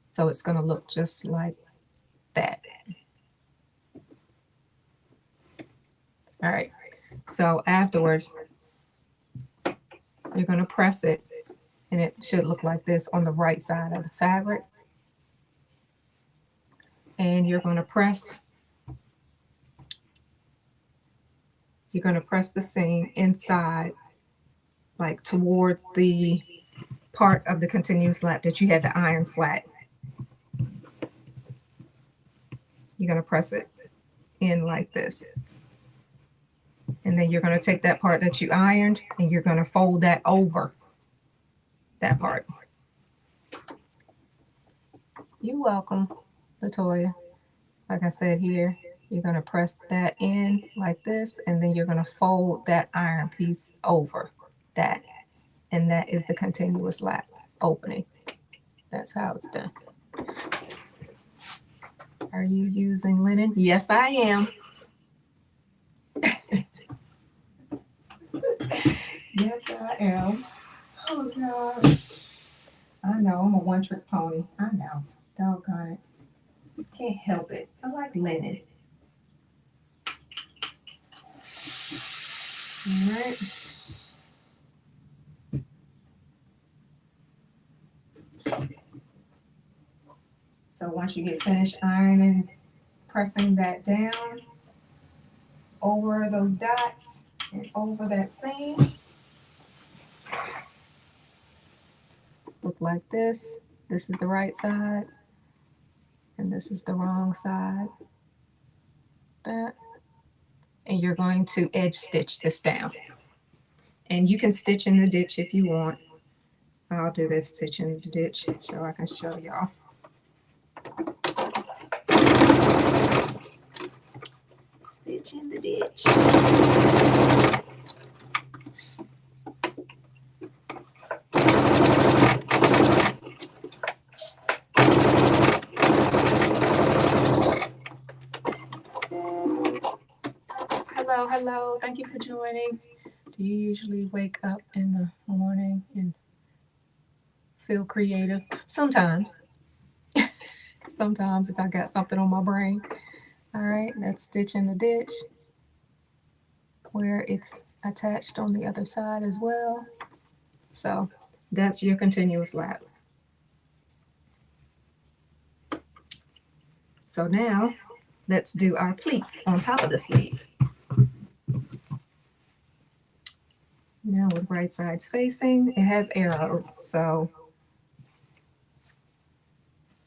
So it's going to look just like that. All right. So afterwards, you're going to press it, and it should look like this on the right side of the fabric. And you're going to press the seam inside, like towards the part of the continuous lap that you had to iron flat. You're going to press it in like this. And then you're going to take that part that you ironed and you're going to fold that over that part. You're welcome, Latoya. Like I said here, you're going to press that in like this, and then you're going to fold that iron piece over that. And that is the continuous lap opening. That's how it's done. Are you using linen? Yes, I am. Yes, I am. Oh, God. I know, I'm a one-trick pony. I know. Doggone it. Can't help it. I like linen. All right. So once you get finished ironing, pressing that down over those dots and over that seam, look like this. This is the right side, and this is the wrong side. That. And you're going to edge stitch this down. And you can stitch in the ditch if you want. I'll do this stitch in the ditch so I can show y'all. Stitch in the ditch. Hello, hello. Thank you for joining. Do you usually wake up in the morning and feel creative? Sometimes. Sometimes if I got something on my brain. All right, let's stitch in the ditch where it's attached on the other side as well. So that's your continuous lap. So now let's do our pleats on top of the sleeve. Now with right sides facing, it has arrows. So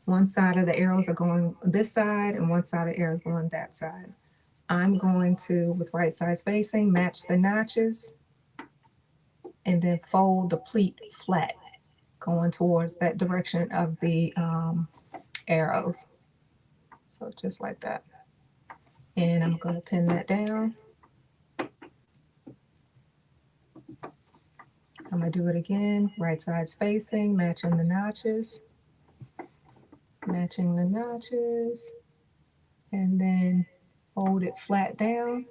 one side of the arrows are going this side and one side of the arrows going that side. I'm going to, with right sides facing, match the notches and then fold the pleat flat, going towards that direction of the arrows. So just like that. And I'm going to pin that down. I'm going to do it again, right sides facing, matching the notches, matching the notches, and then fold it flat down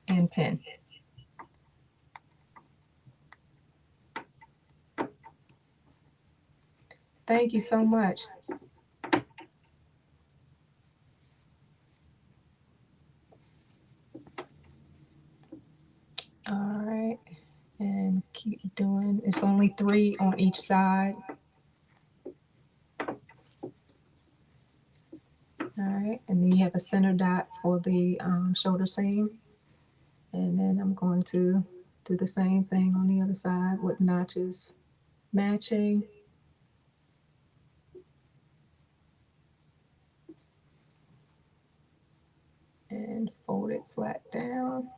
and pin. Thank you so much. All right, and keep doing, it's only 3 on each side. All right, and then you have a center dot for the shoulder seam. And then I'm going to do the same thing on the other side with notches matching. And fold it flat down.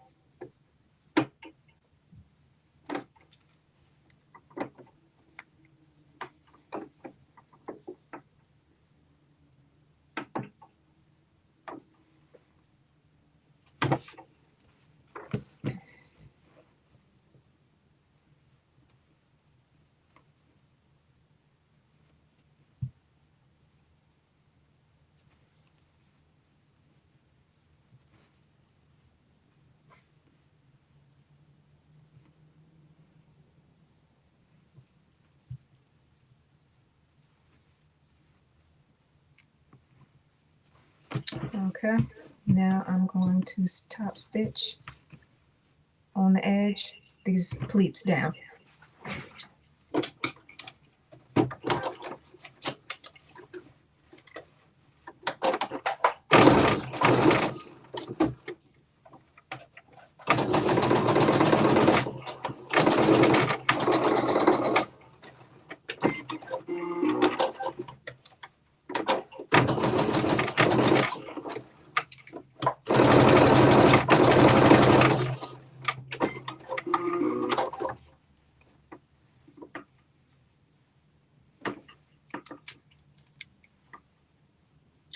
Okay, now I'm going to top stitch on the edge these pleats down.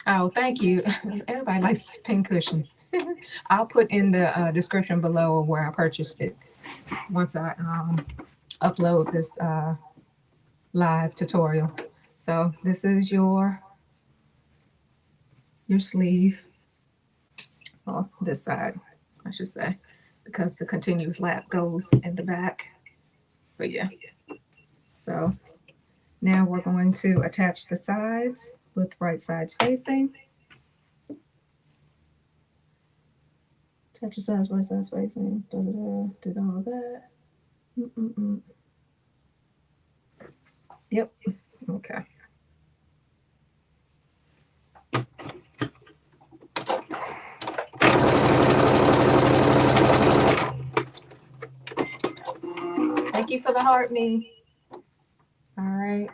Oh, thank you. Everybody likes this pincushion. I'll put in the description below where I purchased it once I upload this live tutorial. So this is your sleeve, or this side, I should say, because the continuous lap goes in the back. But yeah, so now we're going to attach the sides with right sides facing. Attach the sides, right sides facing. Did all that. Yep. Okay. Thank you for the heart, me. All right.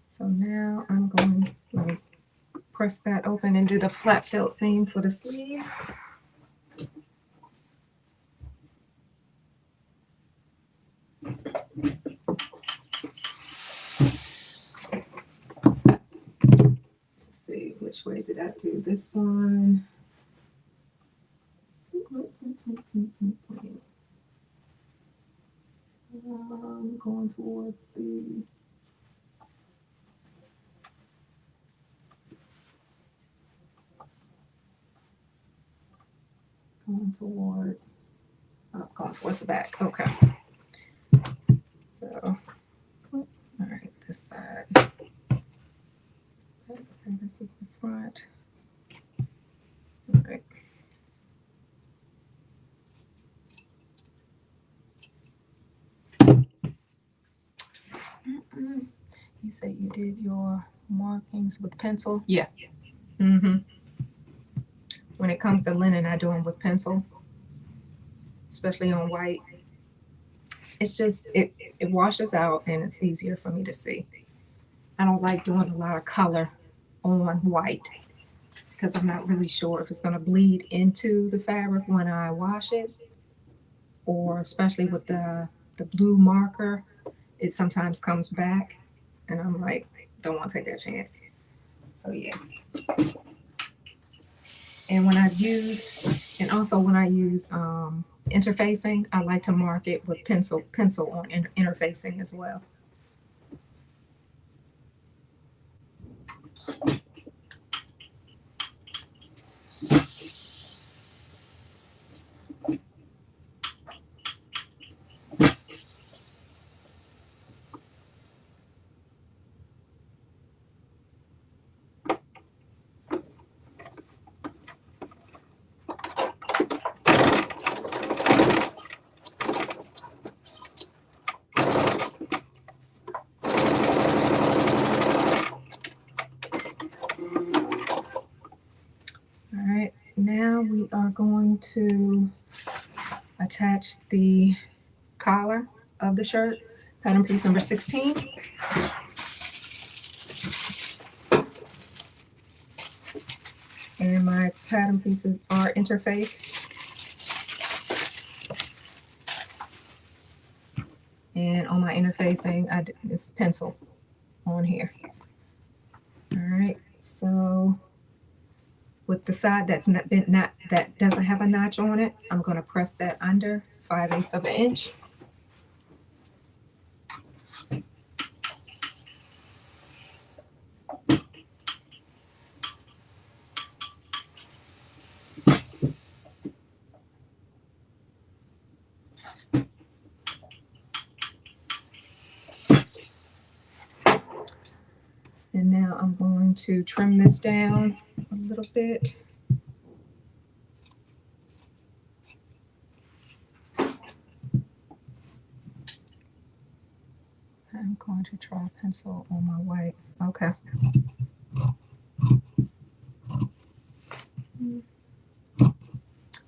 So now I'm going to press that open and do the flat felt seam for the sleeve. Let's see, which way did I do this one? I'm going towards the going towards the back. Okay. So, all right, this side. And this is the front. All right. You say you did your markings with pencil? Yeah. When it comes to linen, I do them with pencil, especially on white. It's just, it washes out and it's easier for me to see. I don't like doing a lot of color on white because I'm not really sure if it's going to bleed into the fabric when I wash it, or especially with the blue marker, it sometimes comes back and I'm like, don't want to take that chance. So yeah. And when I use interfacing, I like to mark it with pencil on interfacing as well. Now we are going to attach the collar of the shirt, pattern piece number 16. And my pattern pieces are interfaced. And on my interfacing, it's pencil on here. All right, so with the side that doesn't have a notch on it, I'm going to press that under 5/8 of an inch. And now I'm going to trim this down a little bit. I'm going to try pencil on my white. Okay.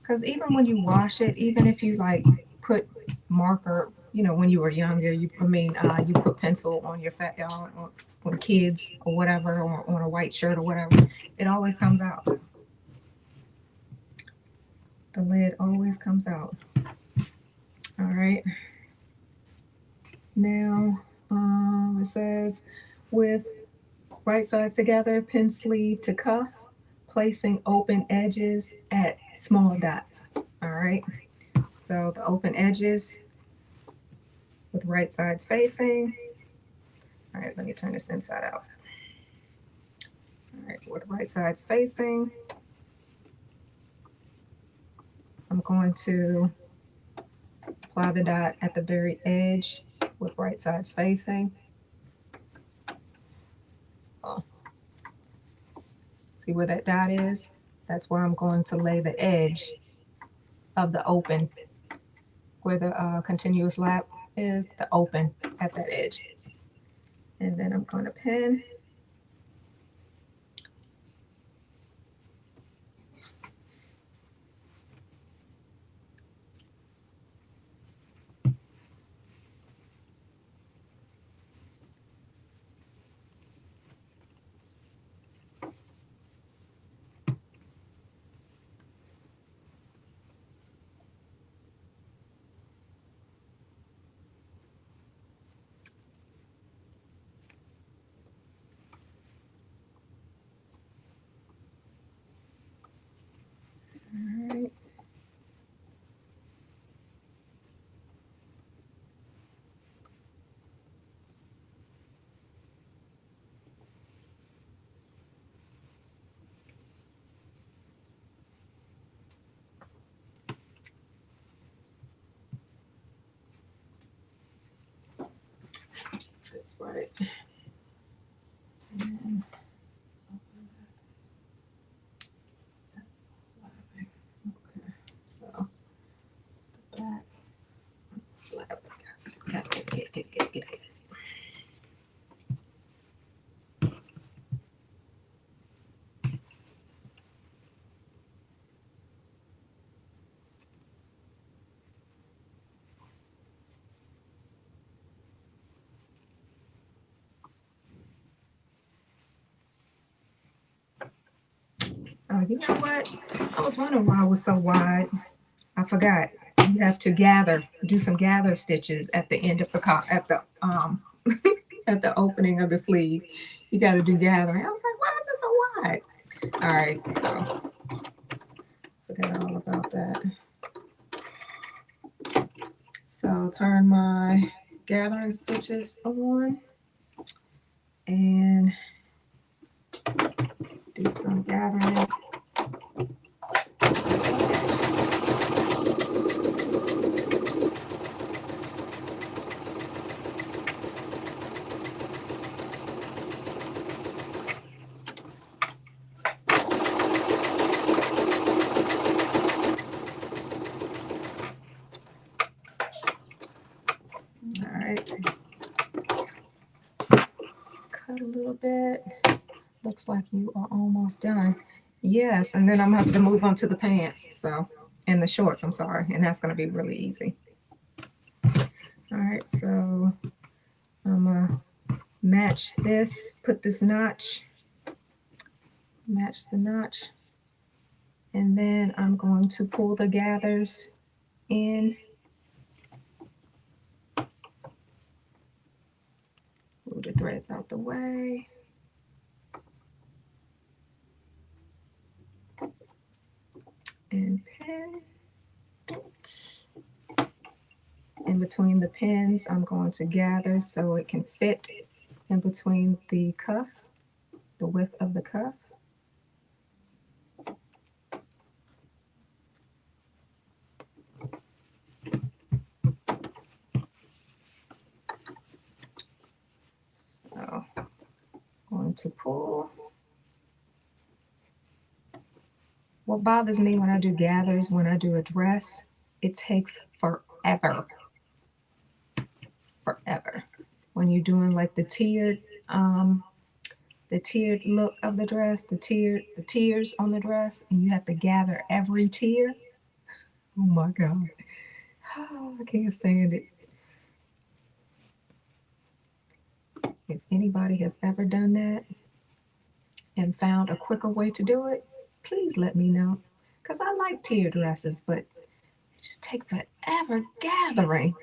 Because even when you wash it, even if you like put marker, you know, when you were younger, you put pencil on your on kids or whatever, or on a white shirt or whatever, it always comes out. The lid always comes out. All right. Now, it says with right sides together, pin sleeve to cuff, placing open edges at small dots. All right. So the open edges with right sides facing. All right, let me turn this inside out. All right, with right sides facing, I'm going to apply the dot at the very edge with right sides facing. Oh. See where that dot is? That's where I'm going to lay the edge of the open, where the continuous lap is, the open at that edge. And then I'm going to pin. All right. That's right. And okay, so the back, got it. Oh, you know what? I was wondering why it was so wide. I forgot. You have to do some gather stitches at the end of at the opening of the sleeve. You got to do gathering. I was like, why is it so wide? All right, so forgot all about that. So turn my gathering stitches on and do some gathering. All right. Cut a little bit. Looks like you are almost done. Yes, and then I'm gonna have to move on to the pants, so, and the shorts, I'm sorry, and that's gonna be really easy. All right, so I'm gonna match this, put this notch, match the notch, and then I'm going to pull the gathers in. Move the threads out the way. And pin. In between the pins, I'm going to gather so it can fit in between the cuff, the width of the cuff. So I'm going to pull. What bothers me when I do gathers, when I do a dress, it takes forever. Forever. When you're doing like the tiered look of the dress, the tiers on the dress, and you have to gather every tier. Oh my God. Oh, I can't stand it. If anybody has ever done that and found a quicker way to do it, please let me know. Because I like tier dresses, but it just takes forever gathering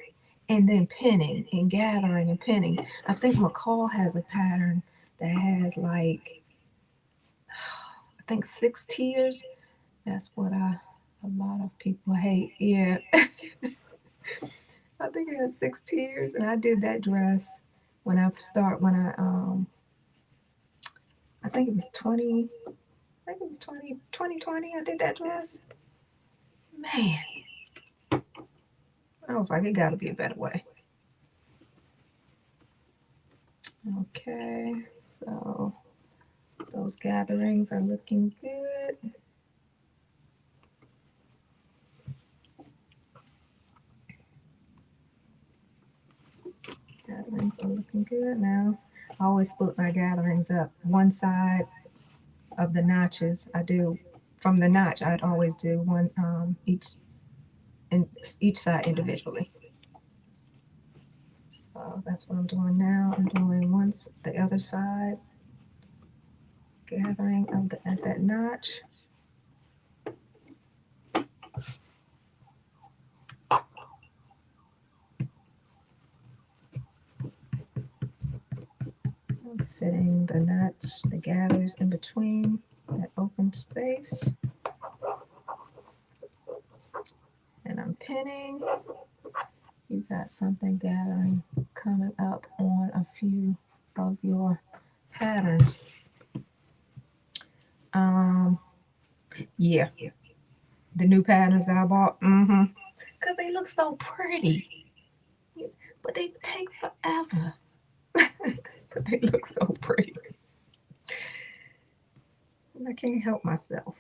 and then pinning and gathering and pinning. I think McCall has a pattern that has like, I think 6 tiers. That's what a lot of people hate. Yeah. I think it has 6 tiers, and I did that dress when I think it was 2020 I did that dress. Man, I was like, it got to be a better way. Okay, so those gatherings are looking good. Gatherings are looking good now. I always split my gatherings up. One side of the notches, I do from the notch. I'd always do one each side individually. So that's what I'm doing now. I'm doing once the other side gathering of at that notch. I'm fitting the notch, the gathers in between that open space. And I'm pinning. You got something gathering coming up on a few of your patterns. Yeah, the new patterns that I bought. Because they look so pretty, but they take forever. But they look so pretty. And I can't help myself.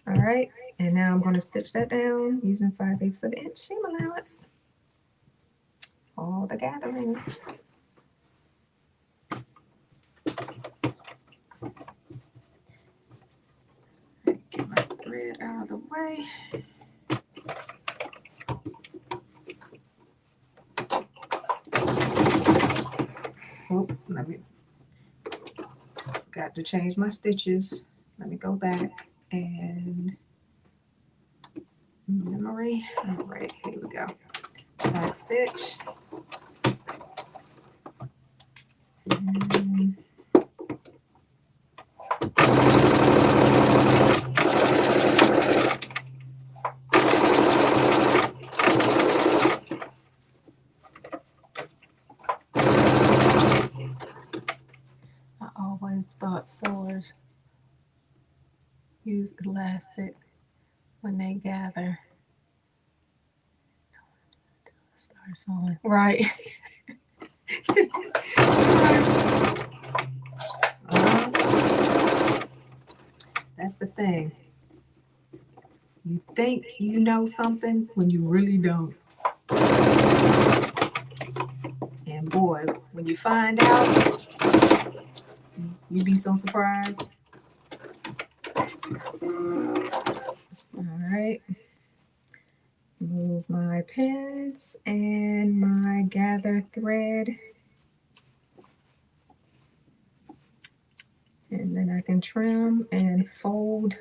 All right, and now I'm going to stitch that down using 5/8 of an inch seam allowance. All the gatherings. Get my thread out of the way. Oop, got to change my stitches. Let me go back and memory. All right, here we go. Back stitch. And I always thought sewers use elastic when they gather. Start sewing. Right. That's the thing. You think you know something when you really don't. And boy, when you find out, you be so surprised. All right. Move my pins and my gather thread. And then I can trim and fold.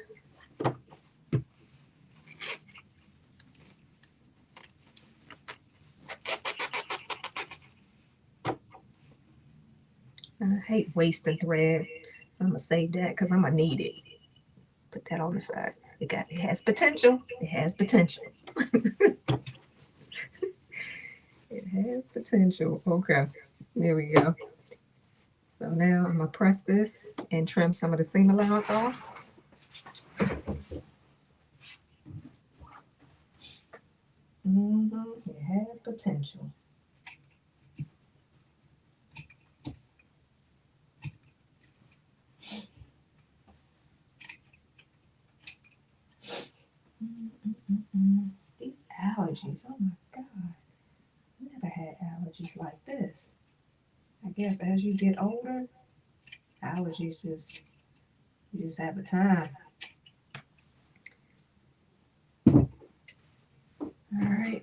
I hate wasting thread. I'm gonna save that because I'm gonna need it. Put that on the side. It has potential. It has potential. It has potential. Okay, there we go. So now I'm gonna press this and trim some of the seam allowance off. It has potential. allergies. Oh my God. I never had allergies like this. I guess as you get older, allergies just, you just have a time. All right,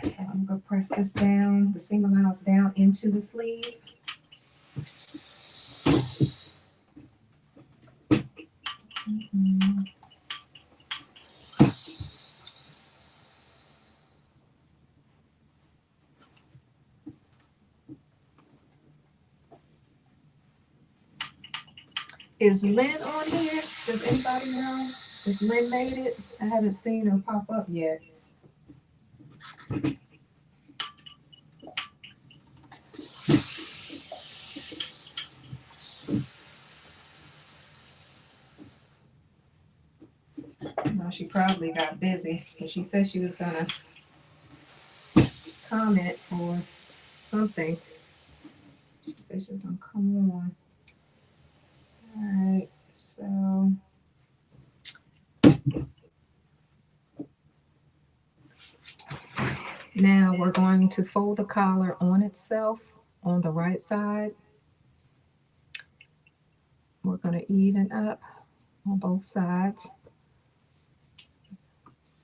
so I'm gonna press this down, the seam allowance down into the sleeve. Is Lynn on here? Does anybody know if Lynn made it? I haven't seen her pop up yet. No, she probably got busy, but she said she was gonna comment or something. She said she was gonna come on. All right, so now we're going to fold the collar on itself on the right side. We're going to even up on both sides.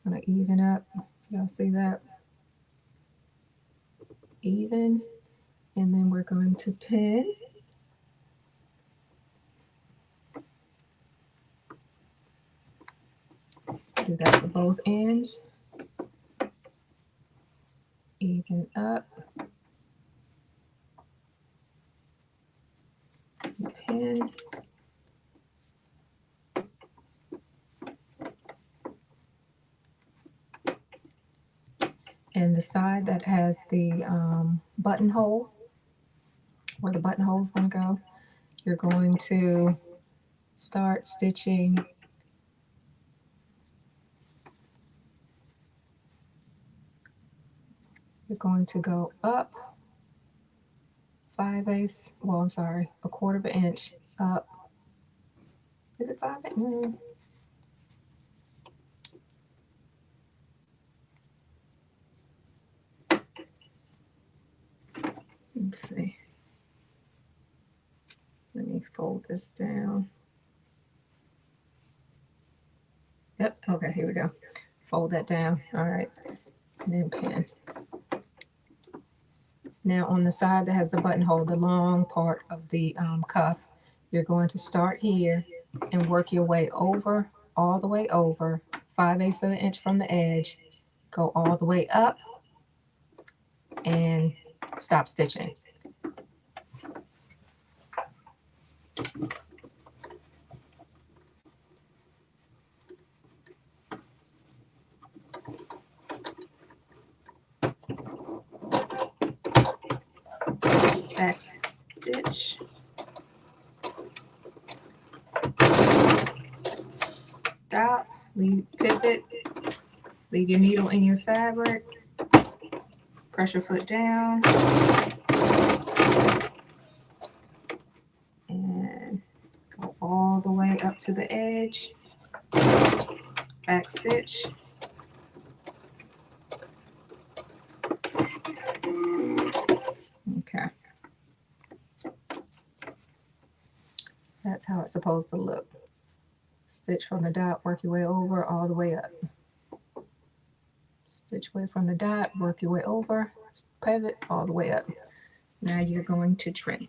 Going to even up. Y'all see that? Even. And then we're going to pin. Do that for both ends. Even up. Pin. And the side that has the buttonhole, where the buttonhole is going to go, you're going to start stitching you're going to go up 5/8, well, I'm sorry, 1/4 of an inch up. Is it 5/8? Let's see. Let me fold this down. Yep, okay, here we go. Fold that down. All right, and then pin. Now on the side that has the buttonhole, the long part of the cuff, you're going to start here and work your way over, all the way over, 5/8 of an inch from the edge, go all the way up, and stop stitching. Back stitch. Stop, leave, pivot, leave your needle in your fabric, press your foot down, and go all the way up to the edge, back stitch, okay. That's how it's supposed to look. Stitch from the dot, work your way over, all the way up. Stitch away from the dot, work your way over, pivot, all the way up. Now you're going to trim.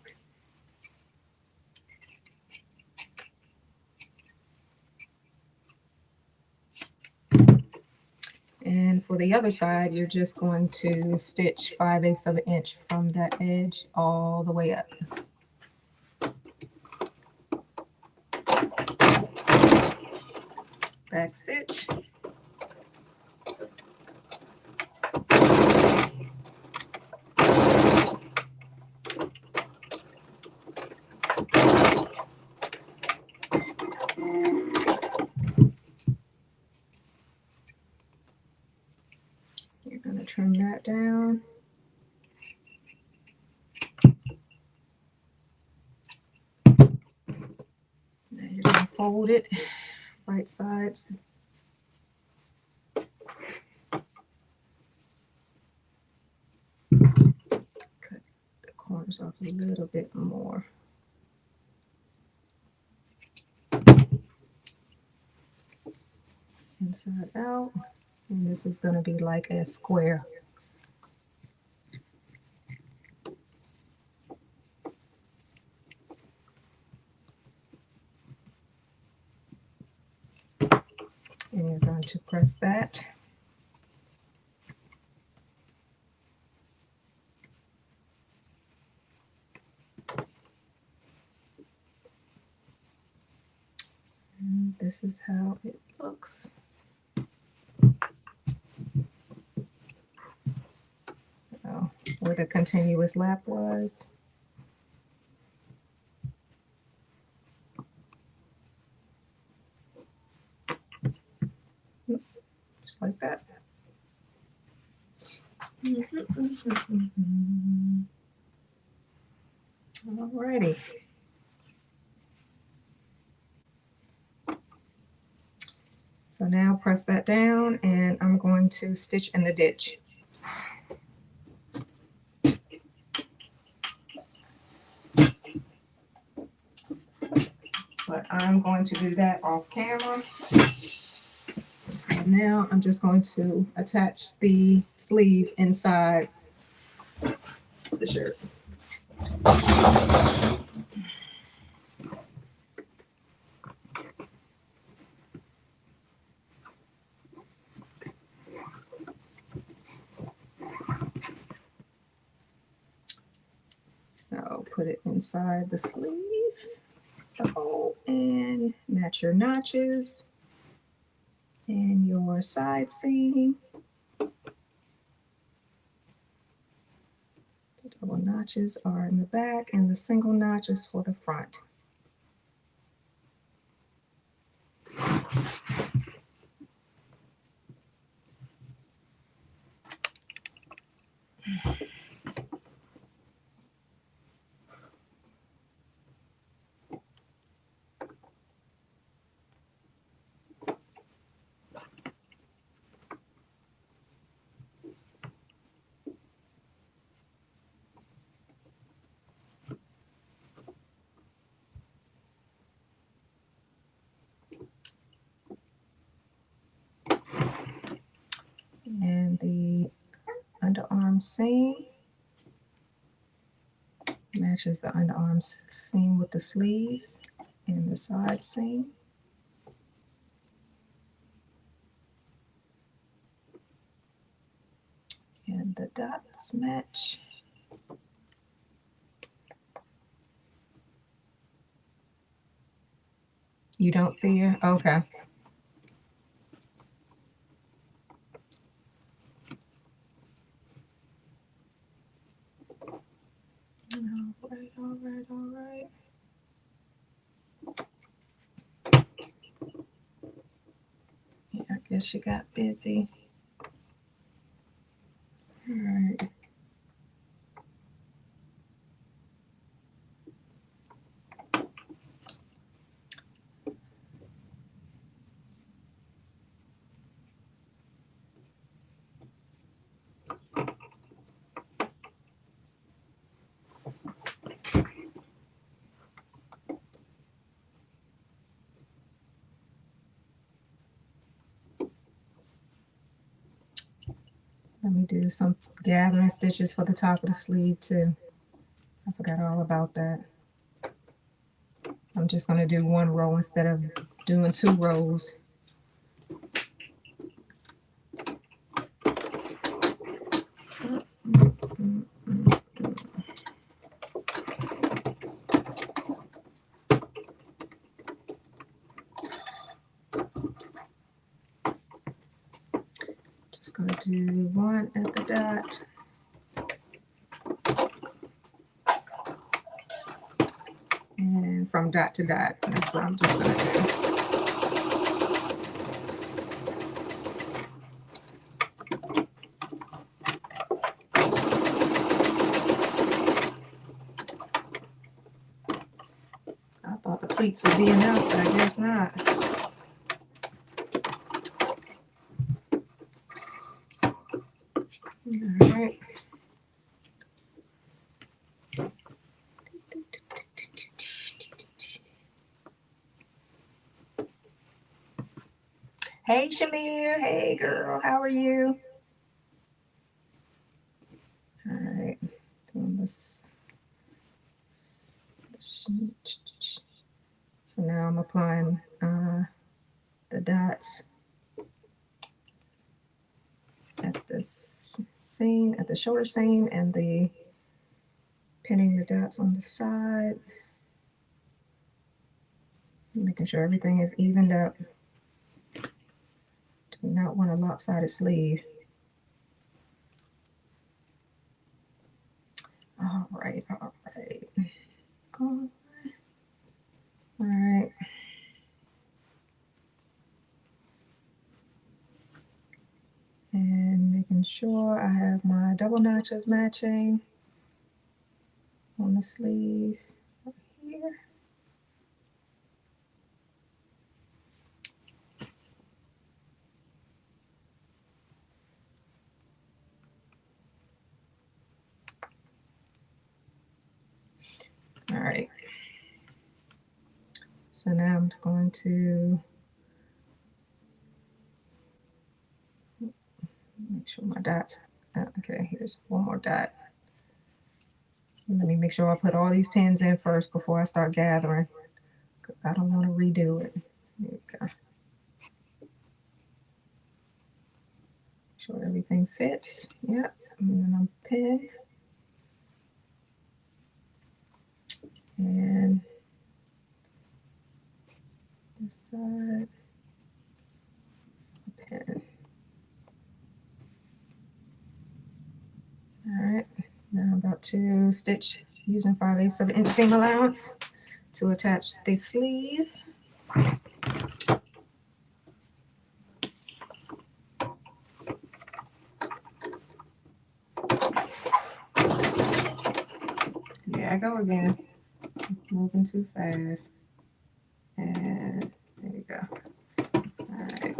And for the other side, you're just going to stitch 5/8 of an inch from that edge all the way up. Back stitch. You're going to trim that down. Now you're going to fold it, right sides. corners off a little bit more. Inside out. And this is going to be like a square. And you're going to press that. And this is how it looks. So, where the continuous lap was. Just like that. Alrighty. So now press that down and I'm going to stitch in the ditch. But I'm going to do that off camera. So now I'm just going to attach the sleeve inside the shirt. So put it inside the sleeve, the hole, and match your notches and your side seam. The double notches are in the back and the single notches for the front. And the underarm seam matches the underarm seam with the sleeve and the side seam. And the dots match. You don't see her? Okay. All right. Yeah, I guess she got busy. All right. Let me do some gathering stitches for the top of the sleeve too. I forgot all about that. I'm just going to do one row instead of doing 2 rows. Just going to do 1 at the dot. And from dot to dot, that's what I'm just going to do. I thought the pleats would be enough, but I guess not. All right. Hey, Shamir. Hey, girl. How are you? All right. Doing this. So now I'm applying the dots at this seam, at the shoulder seam, and the pinning the dots on the side. Making sure everything is evened up. Do not want a lopsided sleeve. All right, all right. All right. And making sure I have my double notches matching on the sleeve right here. All right. So now I'm going to make sure my dots, okay, here's one more dot. Let me make sure I put all these pins in first before I start gathering. I don't want to redo it. There we go. Make sure everything fits. Yep. And then I'm pin. And this side. Pin. All right. Now I'm about to stitch using 5/8 of an inch seam allowance to attach the sleeve. There I go again. Moving too fast. And there you go. All right.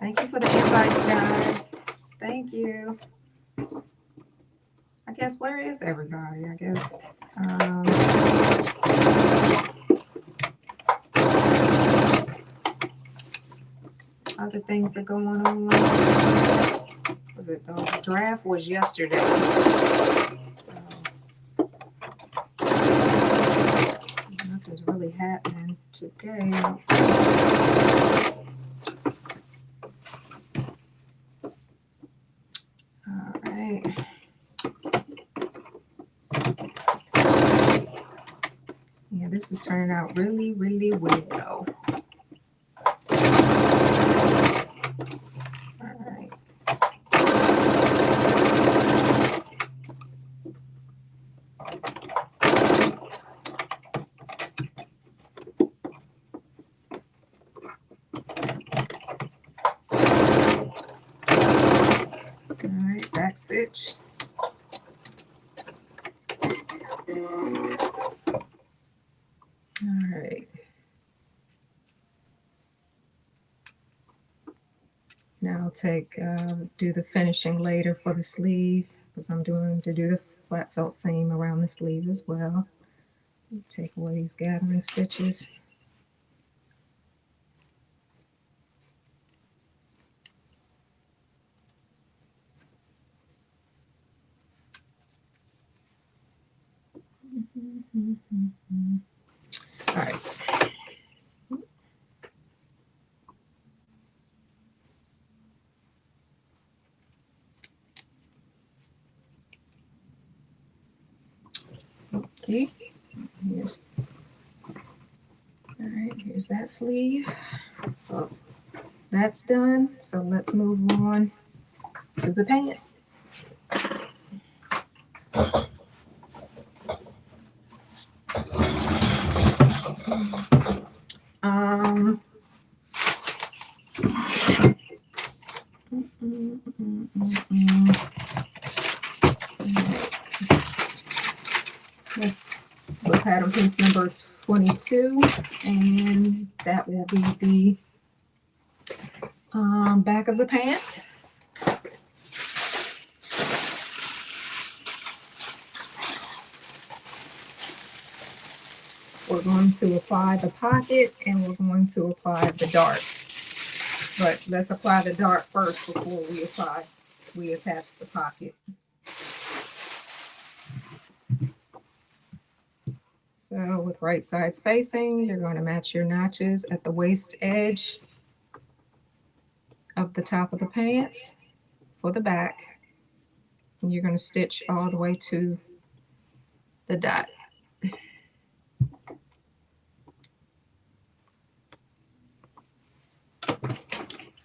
Thank you for the invites, guys. Thank you. I guess, where is everybody? I guess. Other things that going on. Was it the draft was yesterday? So nothing's really happening today. All right. Yeah, this is turning out really, really well. Back stitch. All right. Now I'll take do the finishing later for the sleeve, because I'm doing to do the flat felt seam around the sleeve as well. Take away these gathering stitches. All right. Okay. Here's, all right, here's that sleeve. So that's done. So let's move on to the pants. That's the pattern piece number 22, and that will be the back of the pants. We're going to apply the pocket and we're going to apply the dart. But let's apply the dart first before we attach the pocket. So with right sides facing, you're going to match your notches at the waist edge of the top of the pants for the back. And you're going to stitch all the way to the dot.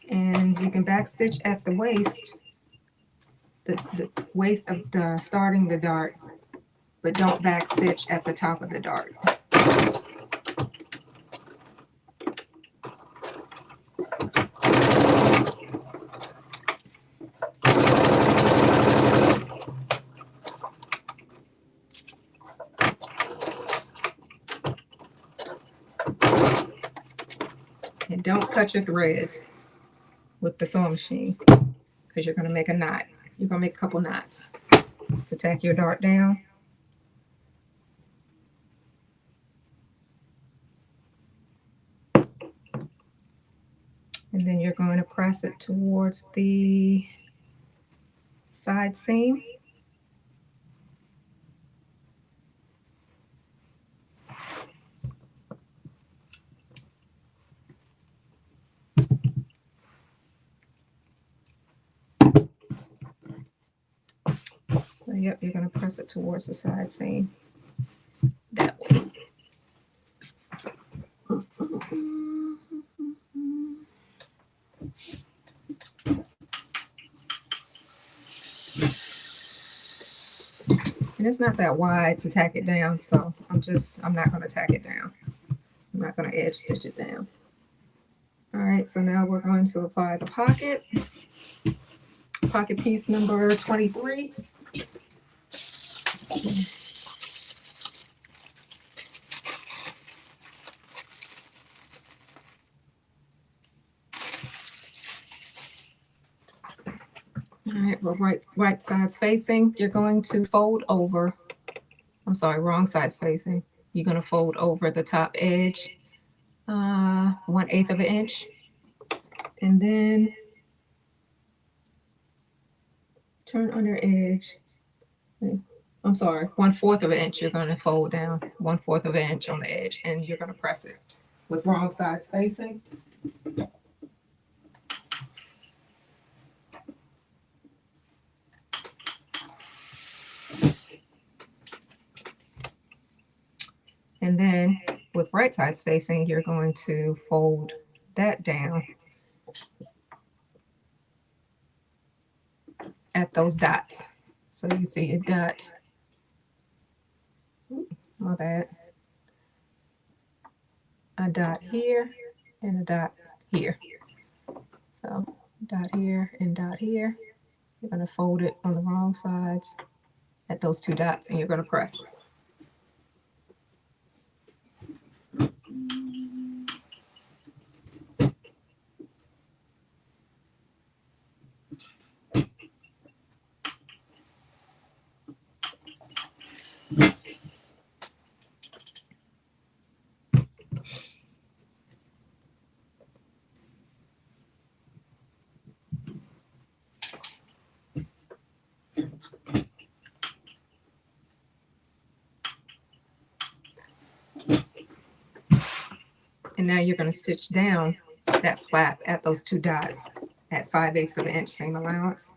And you can back stitch at the waist, the waist of the starting the dart, but don't back stitch at the top of the dart. And don't cut your threads with the sewing machine because you're going to make a knot. You're going to make a couple knots to tack your dart down. And then you're going to press it towards the side seam. So yep, you're going to press it towards the side seam that way. And it's not that wide to tack it down, so I'm not going to tack it down. I'm not going to edge stitch it down. All right, so now we're going to apply the pocket. Pocket piece number 23. All right, we're right sides facing. You're going to fold over. I'm sorry, wrong sides facing. You're going to fold over the top edge 1/8 of an inch, and then turn under edge. I'm sorry, 1/4 of an inch. You're going to fold down 1/4 of an inch on the edge, and you're going to press it with wrong sides facing. And then with right sides facing, you're going to fold that down at those dots. So you see a dot. My bad. A dot here and a dot here. So dot here and dot here. You're going to fold it on the wrong sides at those two dots, and you're going to press. And now you're going to stitch down that flap at those two dots at 5/8 of an inch seam allowance.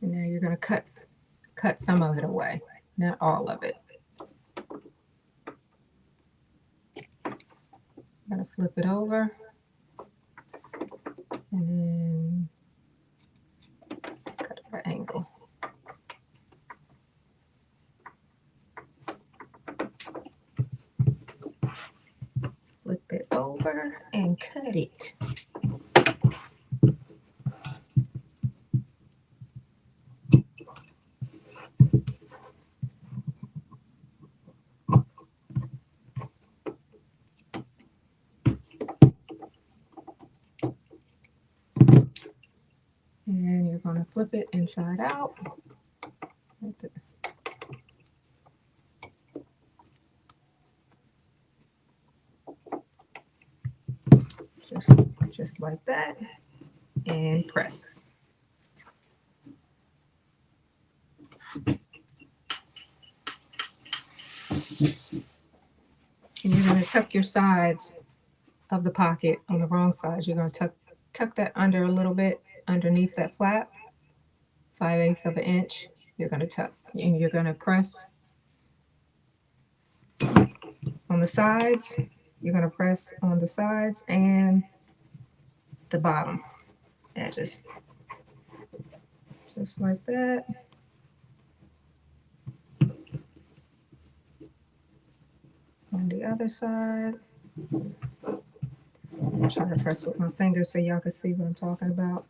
And now you're going to cut some of it away, not all of it. I'm going to flip it over and then cut at an angle. Flip it over and cut it. flip it inside out. Just like that, and press. And you're going to tuck your sides of the pocket on the wrong side. You're going to tuck that under a little bit underneath that flap, 5/8 of an inch. You're going to tuck, and you're going to press on the sides. You're going to press on the sides and the bottom edges, just like that. On the other side, I'm trying to press with my fingers so y'all can see what I'm talking about.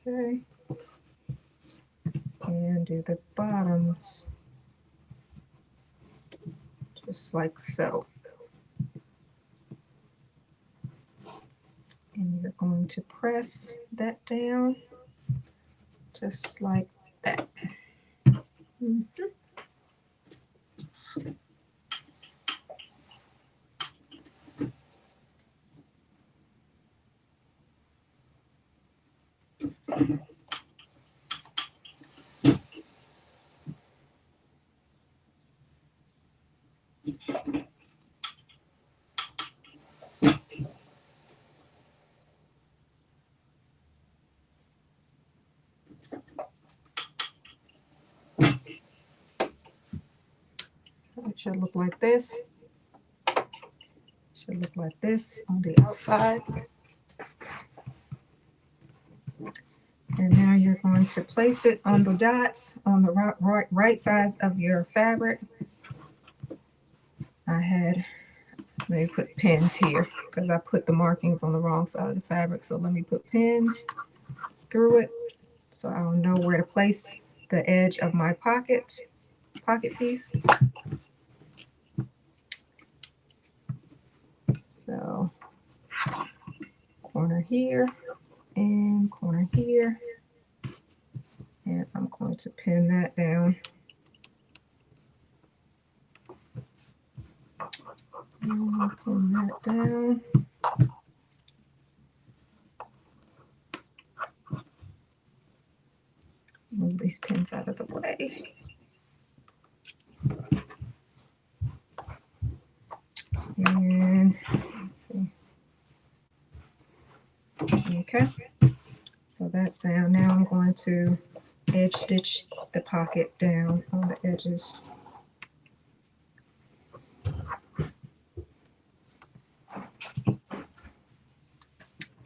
Okay, and do the bottoms just like so. And you're going to press that down just like that. It should look like this. Should look like this on the outside. And now you're going to place it on the dots on the right sides of your fabric. Let me put pins here because I put the markings on the wrong side of the fabric. So let me put pins through it so I'll know where to place the edge of my pocket piece. So corner here and corner here. And I'm going to pin that down. And pin that down. Move these pins out of the way. And let's see. Okay, so that's down. Now I'm going to edge stitch the pocket down on the edges.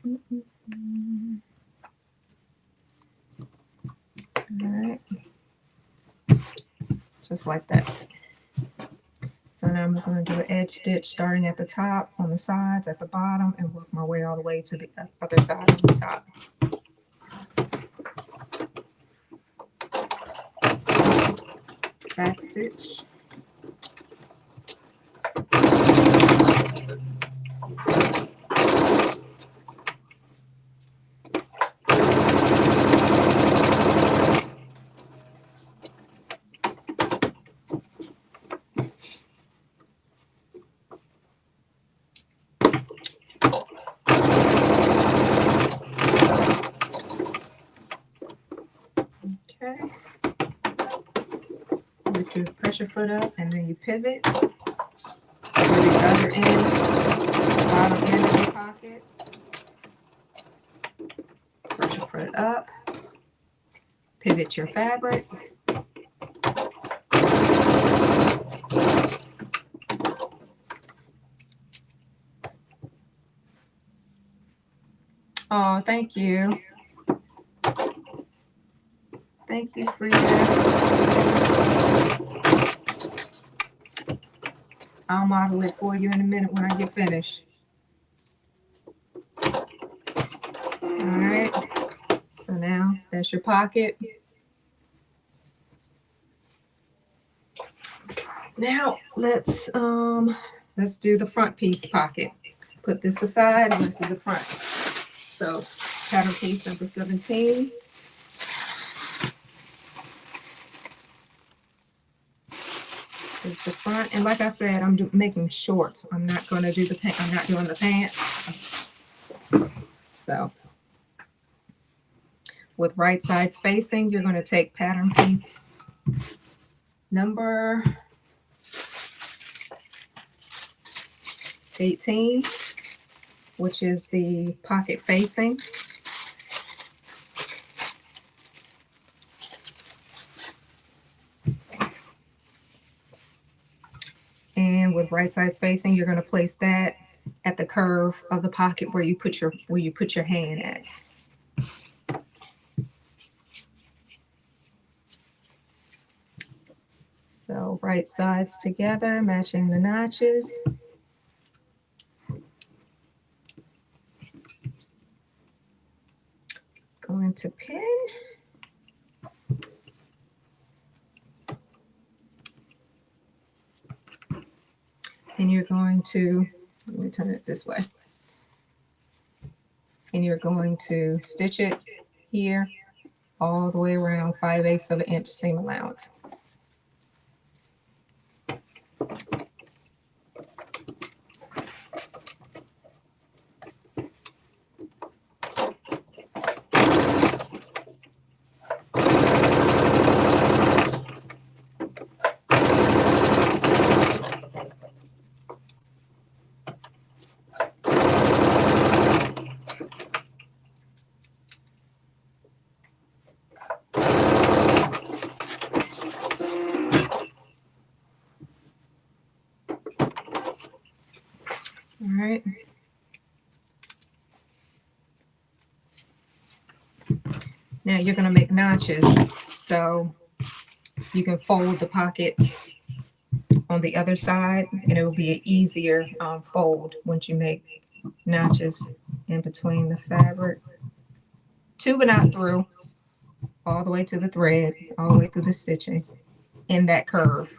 All right, just like that. So now I'm going to do an edge stitch starting at the top, on the sides, at the bottom, and work my way all the way to the other side on the top. Back stitch. Okay. Lift your pressure foot up and then you pivot to the other end, bottom end of the pocket. Pressure foot up. Pivot your fabric. Oh, thank you. Thank you, Frida. I'll model it for you in a minute when I get finished. All right. So now that's your pocket. Now let's do the front piece pocket. put this aside. I'm going to see the front. So pattern piece number 17. Is the front. And like I said, I'm making shorts. I'm not going to do the pants. I'm not doing the pants. So with right side spacing, you're going to take pattern piece number 18, which is the pocket facing. And with right side spacing, you're going to place that at the curve of the pocket where you put your hand at. So right sides together, matching the notches. Going to pin. And you're going to, let me turn it this way. And you're going to stitch it here all the way around 5/8 of an inch seam allowance. All right. Now you're going to make notches, so you can fold the pocket on the other side, and it will be an easier fold once you make notches in between the fabric. To but not through, all the way to the thread, all the way through the stitching in that curve.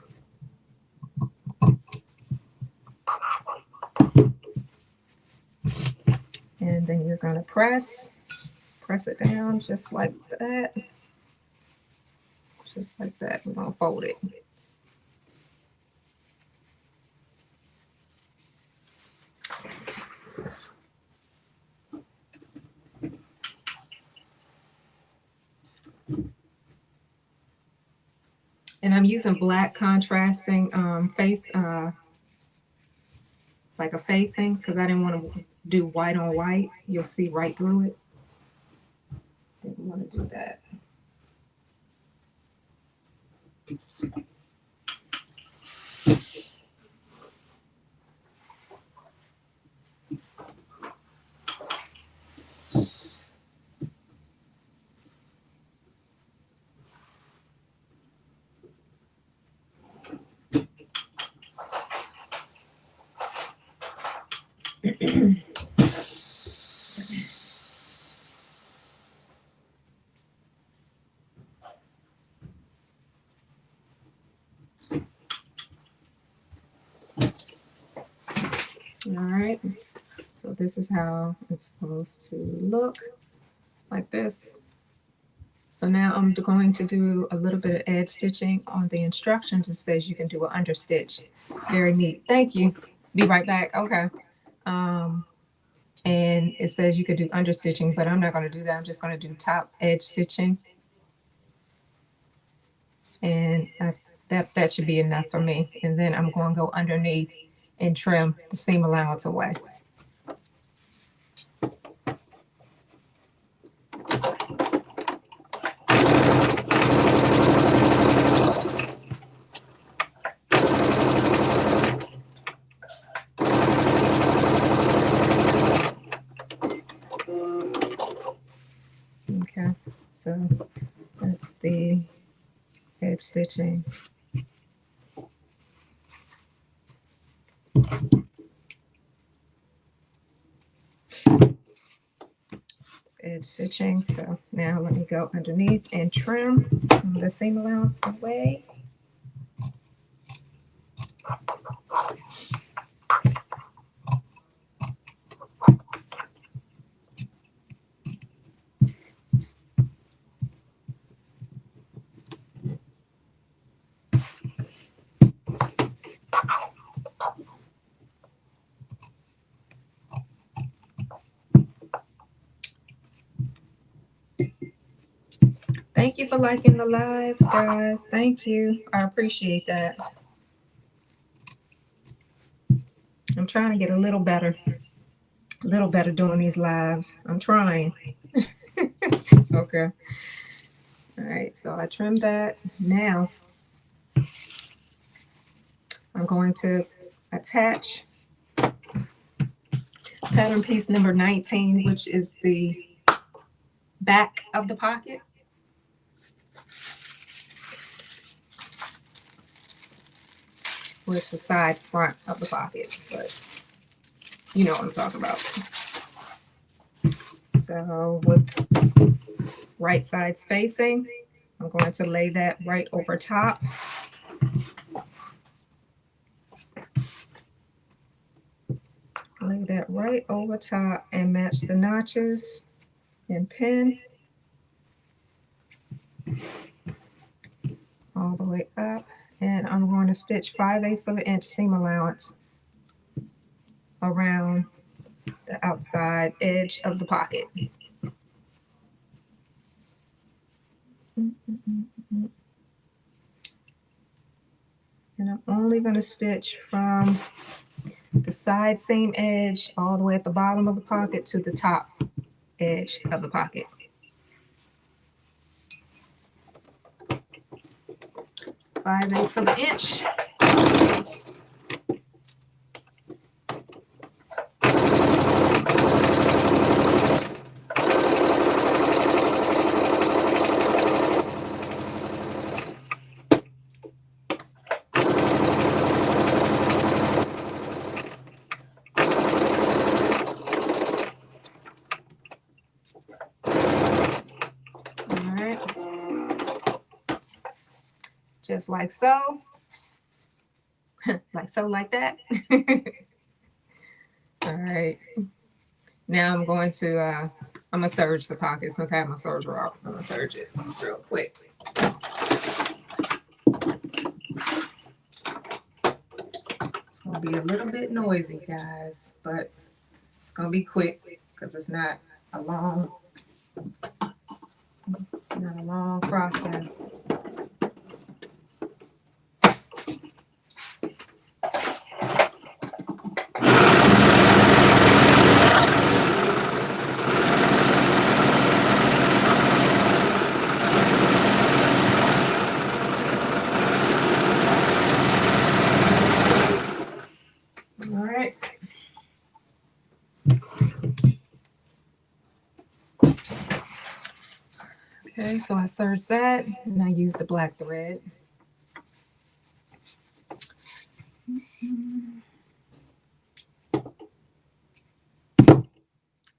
And then you're going to press it down just like that. Just like that. We're going to fold it. And I'm using black contrasting like a facing, because I didn't want to do white on white. You'll see right through it. Didn't want to do that. All right, so this is how it's supposed to look, like this. So now I'm going to do a little bit of edge stitching. On the instructions, it says you can do an understitch. Very neat. Thank you. Be right back. Okay. And it says you could do understitching, but I'm not going to do that. I'm just going to do top edge stitching. And that should be enough for me. And then I'm going to go underneath and trim the seam allowance away. Okay, so that's the edge stitching. It's edge stitching. So now let me go underneath and trim some of the seam allowance away. Thank you for liking the lives, guys. Thank you. I appreciate that. I'm trying to get a little better doing these lives. I'm trying. Okay. All right, so I trimmed that. Now I'm going to attach pattern piece number 19, which is the back of the pocket. Well, it's the side front of the pocket, but you know what I'm talking about. So with right side spacing, I'm going to lay that right over top. Lay that right over top and match the notches and pin all the way up. And I'm going to stitch 5/8 of an inch seam allowance around the outside edge of the pocket. And I'm only going to stitch from the side seam edge all the way at the bottom of the pocket to the top edge of the pocket. 5/8 of an inch. Just like so. like that. All right. Now I'm going to I'm gonna serge the pocket since I have my serger off. I'm gonna serge it real quick. It's gonna be a little bit noisy, guys, but it's gonna be quick because it's not a long process. Okay, so I serged that and I used the black thread.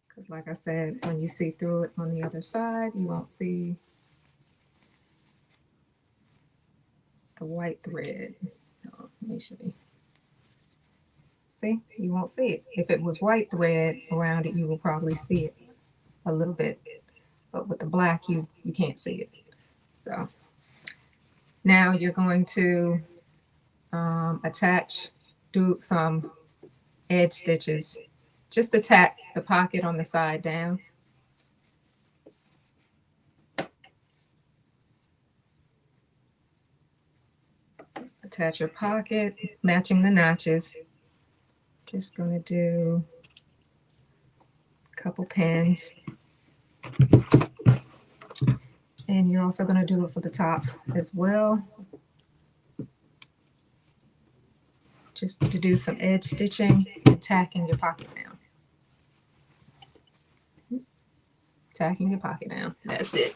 Because like I said, when you see through it on the other side, you won't see the white thread. Oh, let me show you. See, you won't see it. If it was white thread around it, you will probably see it a little bit. But with the black, you can't see it. So now you're going to do some edge stitches just to tack the pocket on the side down. Attach your pocket, matching the notches. Just going to do a couple pins. And you're also going to do it for the top as well. Just to do some edge stitching and tacking your pocket down. Tacking your pocket down. That's it.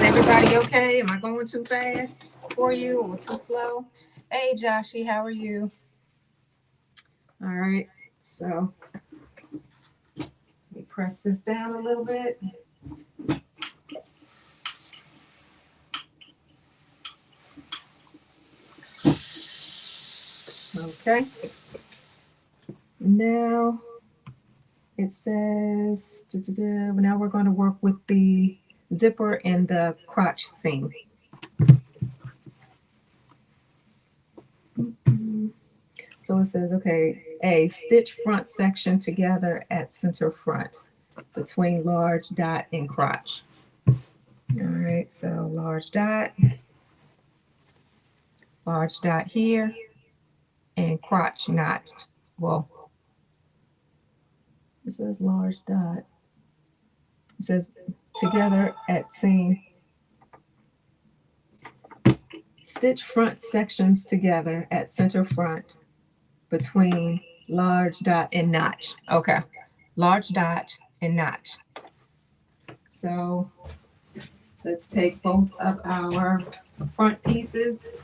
Everybody okay? Am I going too fast for you or too slow? Hey, Joshy, how are you? All right, so let me press this down a little bit. Okay. Now it says, now we're going to work with the zipper and the crotch seam. So it says, okay, A, stitch front section together at center front between large dot and crotch. All right, so large dot here, and crotch knot. Well, it says large dot. It says together at seam. Stitch front sections together at center front between large dot and notch. Okay, large dot and notch. So let's take both of our front pieces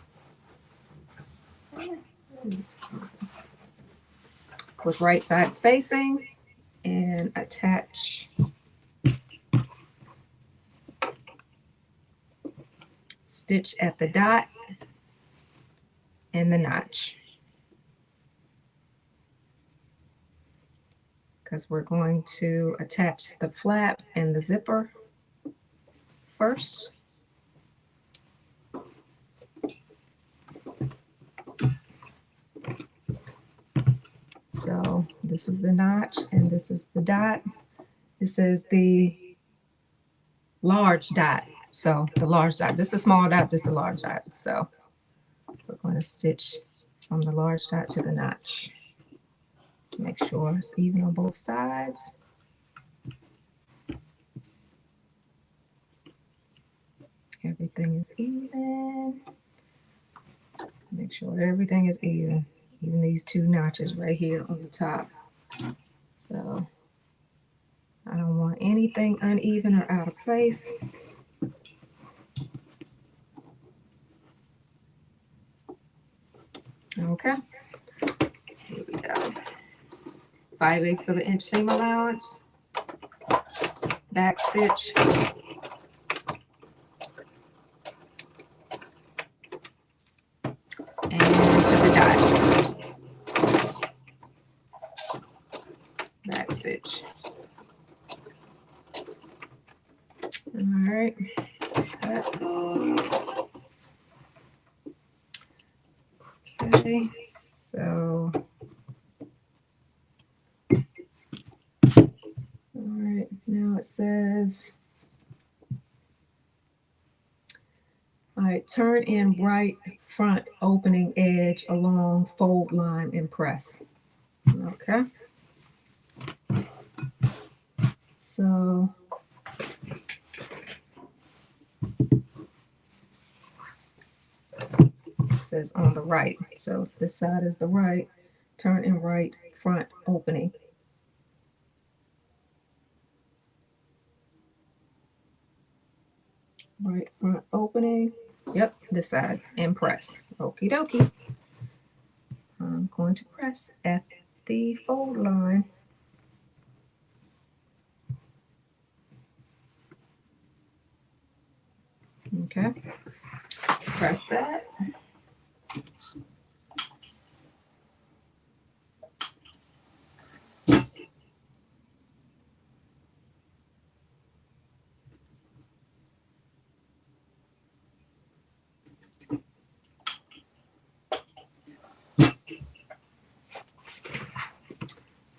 with right sides facing and attach stitch at the dot and the notch, because we're going to attach the flap and the zipper first. So this is the notch and this is the dot. This is the large dot. So the large dot, this is the small dot, this is the large dot. So we're going to stitch from the large dot to the notch. Make sure it's even on both sides. Everything is even. Make sure everything is even. Even these two notches right here on the top. So I don't want anything uneven or out of place. Okay. Here we go. 5/8 of an inch seam allowance. Back stitch. And to the dot. Back stitch. All right. Cut. Okay. So. All right. Now it says. All right. Turn in right front opening edge along fold line and press. Okay. So it says on the right. So this side is the right. Turn in right front opening. Right front opening. Yep, this side. And press. Okie dokie. I'm going to press at the fold line. Okay. Press that.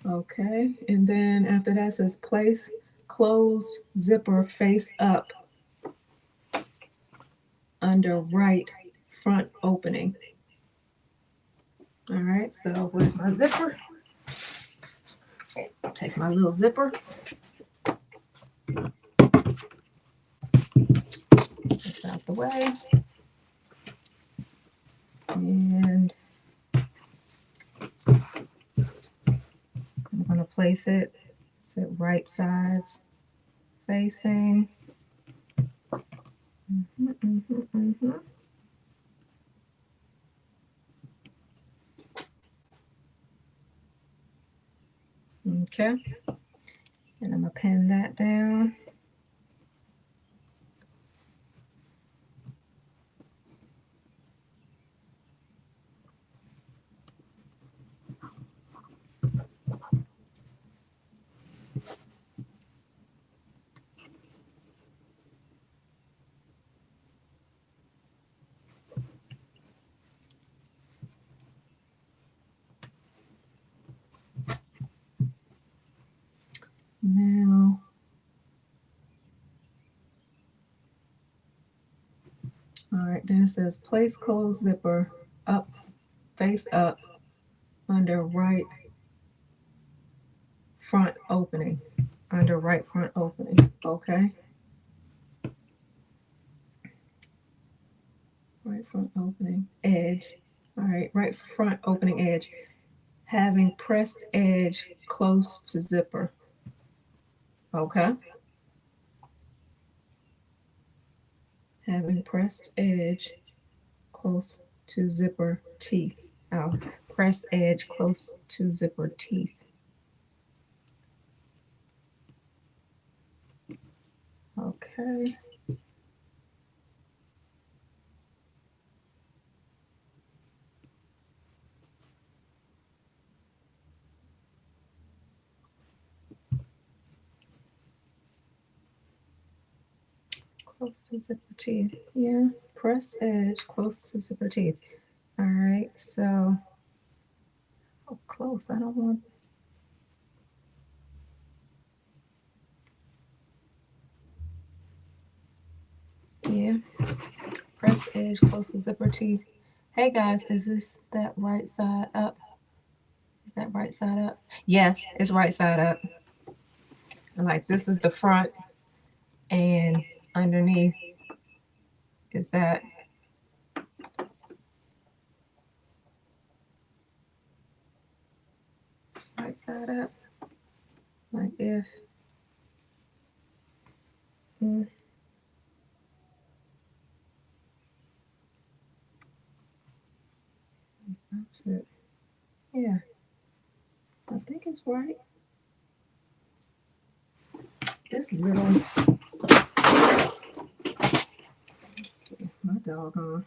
Okay, and then after that says place closed zipper face up under right front opening. All right, so where's my zipper? I'll take my little zipper. It's out the way. And I'm going to place it so right sides facing. Okay, and I'm going to pin that down. right, then it says place closed zipper up, face up, under right front opening. Under right front opening. Okay. Right front opening edge. All right, right front opening edge. Having pressed edge close to zipper. Okay. Having pressed edge close to zipper teeth. Oh, press edge close to zipper teeth. Okay. Close to zipper teeth. Yeah. Press edge close to zipper teeth. All right. So, oh, close. I don't want. Yeah. Press edge close to zipper teeth. Hey guys, is this that right side up? Is that right side up? Yes, it's right side up. Like this is the front, and underneath is that. Right side up. Like if. Yeah, I think it's right. This little. Let's see, my doggone.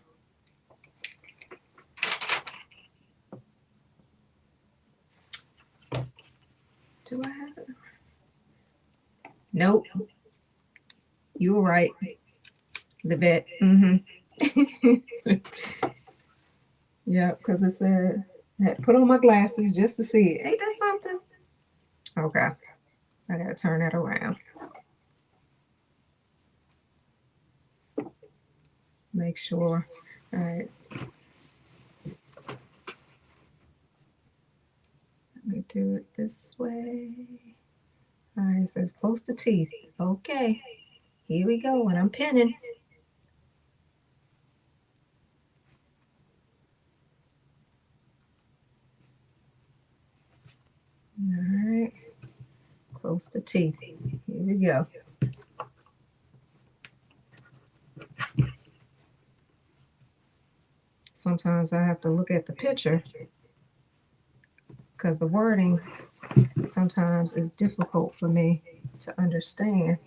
Do I have it? Nope. You were right. The vet. Yeah, because it said I had to put on my glasses just to see it. Ain't that something? Okay. I gotta turn that around. Make sure. All right. Let me do it this way. All right, it says close to teeth. Okay. Here we go, and I'm pinning. All right. Close to teeth. Here we go. Sometimes I have to look at the picture because the wording sometimes is difficult for me to understand.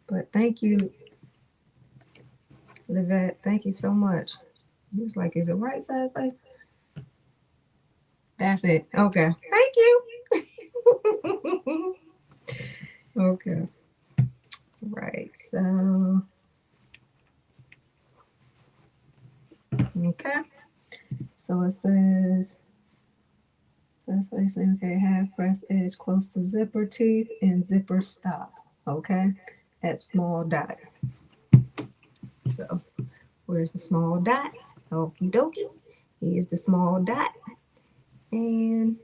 But thank you, Livette. Thank you so much. He was like, is it right side? That's it. Okay. Thank you. Okay. Right. So, okay. So it says, that's basically, okay, have press edge close to zipper teeth and zipper stop. Okay. At small dot. So, where's the small dot? Okie dokie. Here's the small dot. And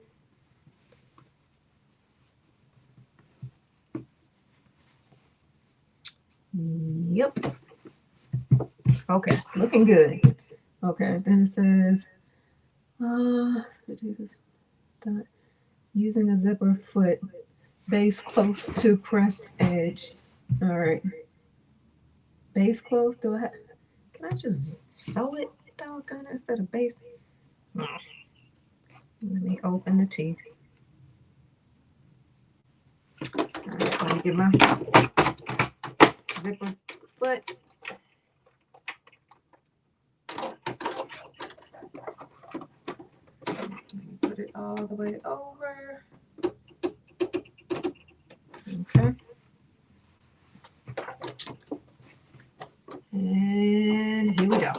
yep. Okay, looking good. Okay, then it says, using a zipper foot, base close to pressed edge. All right. Base close, do I have, can I just sew it, doggone, instead of base? Let me open the teeth. All right, let me get my zipper foot. Put it all the way over. Okay. And here we go.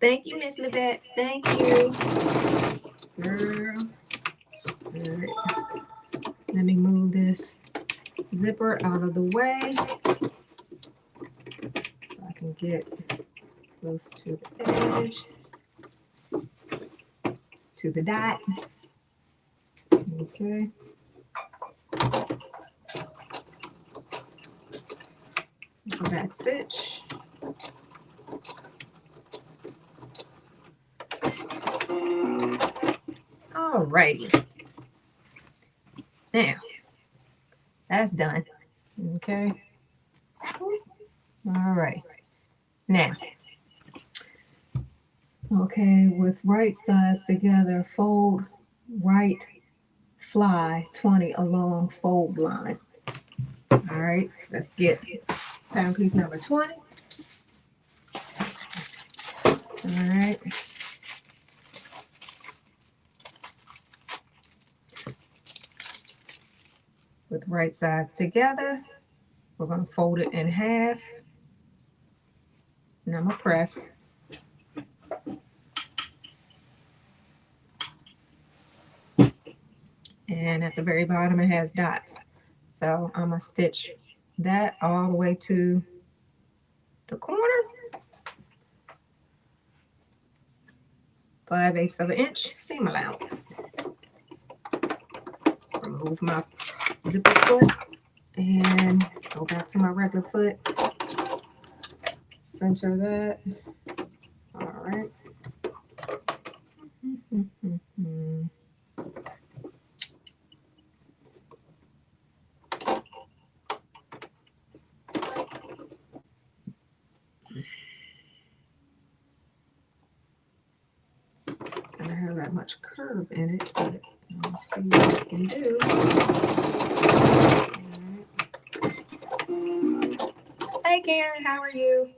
Thank you, Miss Livette. Thank you. Girl. All right. Let me move this zipper out of the way so I can get close to the edge, to the dot. Okay. Go back stitch. All righty. Now, that's done. Okay. All right. Now, okay, with right sides together, fold right fly 20 along fold line. All right, let's get pattern piece number 20. All right. With right sides together, we're going to fold it in half. And I'm going to press. And at the very bottom, it has dots. So I'm going to stitch that all the way to the corner. 5/8 of an inch seam allowance. Remove my zipper foot and go back to my regular foot. Center that. All right. I don't have that much curve in it, but let's see what I can do. Right. Hey Karen, how are you?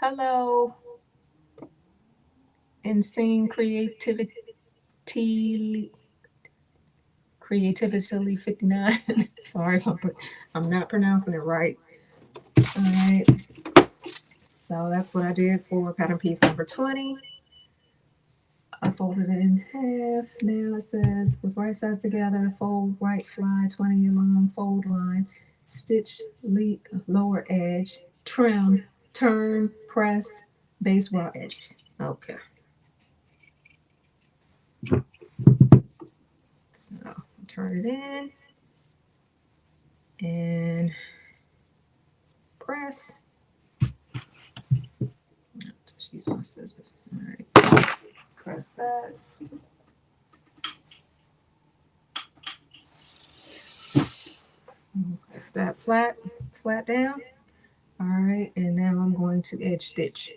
Hello. Insane creativity 59. Sorry if I'm not pronouncing it right. All right. So that's what I did for pattern piece number 20. I folded it in half. Now it says with right sides together, fold right fly 20 along fold line, stitch lower edge, trim, turn, press, base raw edges. Okay. So turn it in and press. Just use my scissors. All right. Press that. Press that flat down. All right, and now I'm going to edge stitch.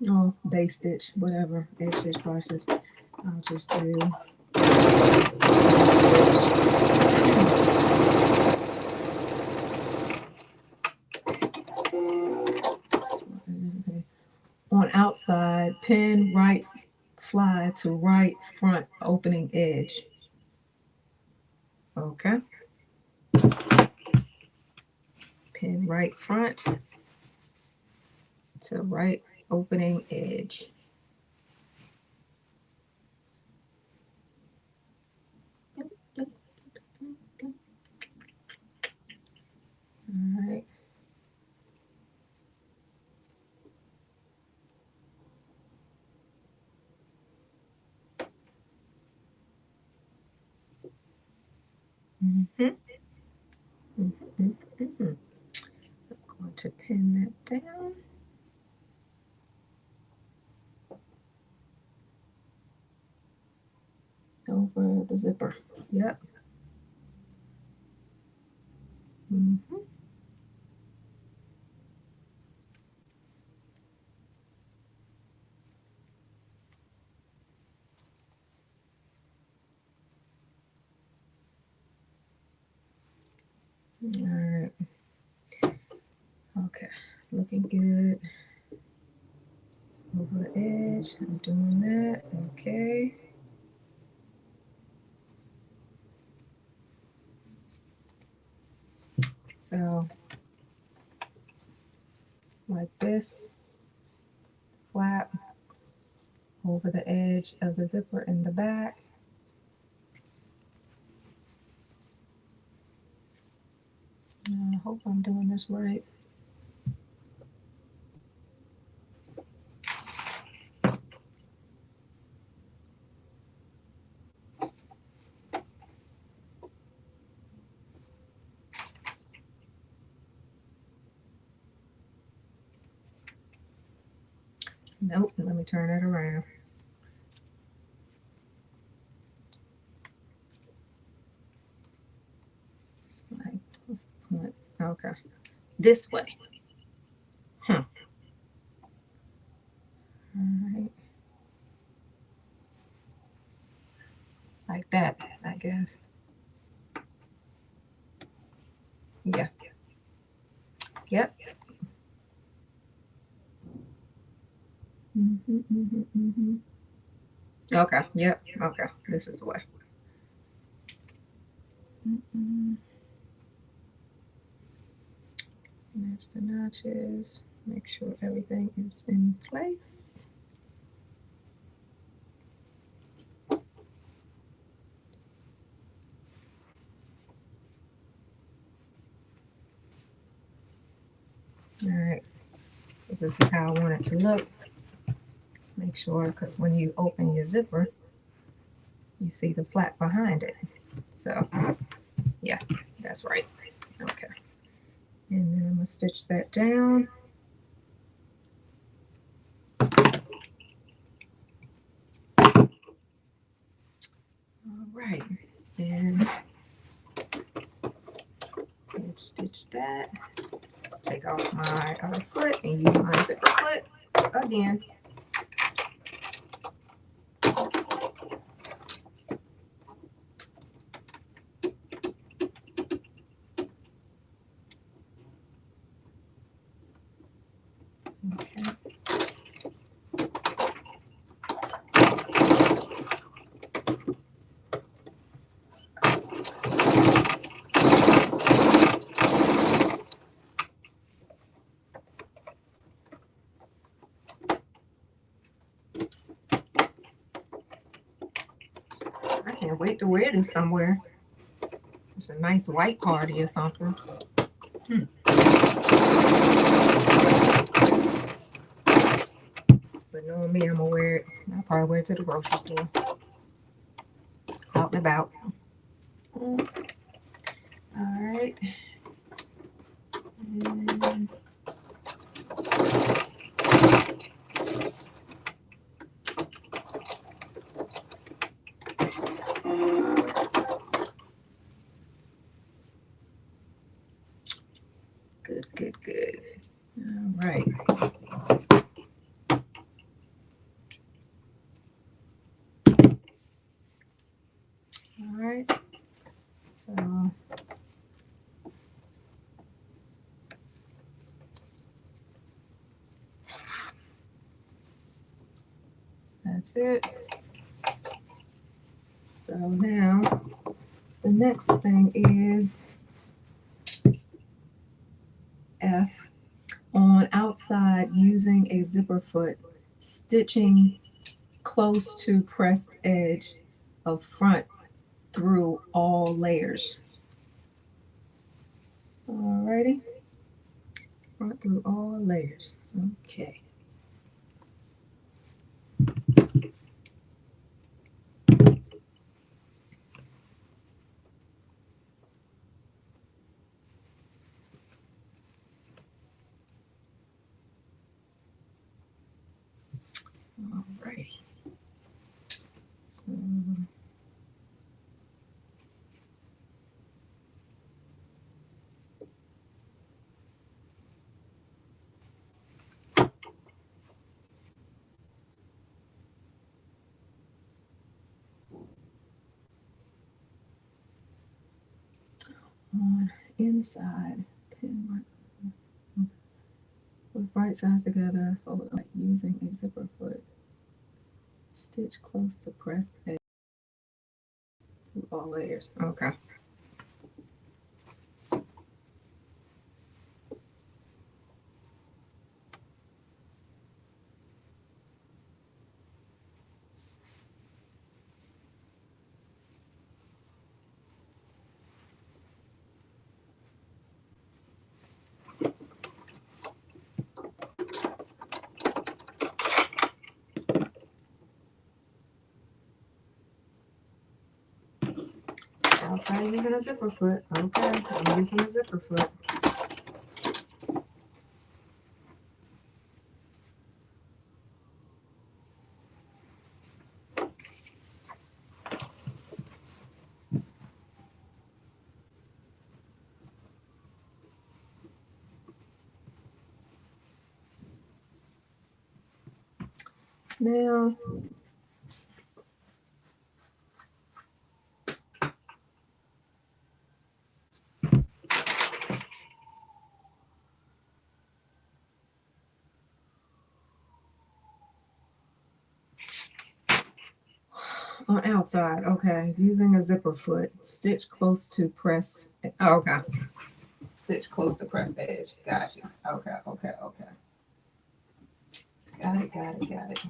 Oh, base stitch, whatever. Edge stitch, cross stitch. I'll just do edge stitch. On outside, pin right fly to right front opening edge. Okay. Pin right front to right opening edge. All right. I'm going to pin that down. Over the zipper. Yep. All right. Okay. Looking good. Over the edge. I'm doing that. Okay. So like this, flap over the edge of the zipper in the back. I hope I'm doing this right. Nope, let me turn it around. Like, what's the point? Okay, this way. All right. Like that, I guess. Yeah. Yep. Okay. Yep. Okay. This is the way. Match the notches. Make sure everything is in place. All right. This is how I want it to look. Make sure, because when you open your zipper, you see the flap behind it. So, yeah, that's right. Okay. And then I'm going to stitch that down. All right. And stitch that. Take off my other foot and use my zipper foot again. Okay. I can't wait to wear this somewhere. It's a nice white party or something. But knowing me, I'm gonna wear it. I'll probably wear it to the grocery store. Out and about. All right. And good. All right. All right. So that's it. So now the next thing is F. On outside using a zipper foot, stitching close to pressed edge of front through all layers. Alrighty, front through all layers. Okay. Alrighty. So on inside, pin mark with right sides together, fold like using a zipper foot. Stitch close to pressed edge through all layers. Okay. outside using a zipper foot. Okay, I'm using a zipper foot. Now, on outside, okay, using a zipper foot, stitch close to press. Oh, okay, stitch close to press edge. Gotcha. Okay, okay, okay. Got it, got it, got it.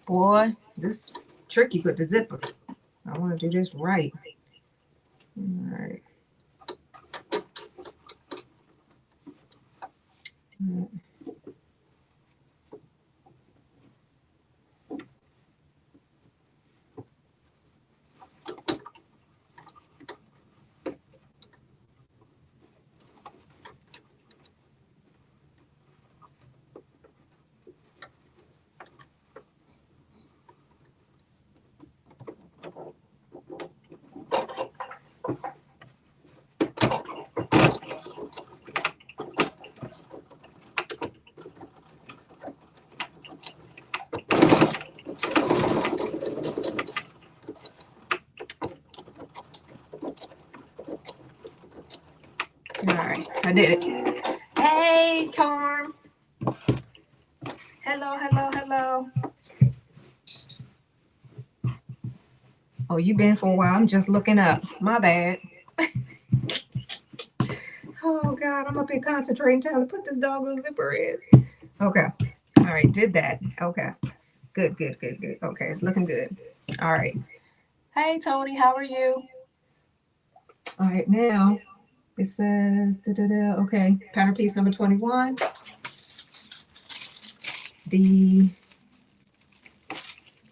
Boy, this is tricky with the zipper. I want to do this right. All right. All right, I did it. Hey, Carm. Hello, hello, hello. Oh, you been for a while. I'm just looking up. My bad. Oh, God, I'm up here concentrating, trying to put this doggone zipper in. Okay. All right, did that. Okay. Good, good, good, good. Okay, it's looking good. All right. Hey, Tony, how are you? All right, now it says, okay, pattern piece number 21. The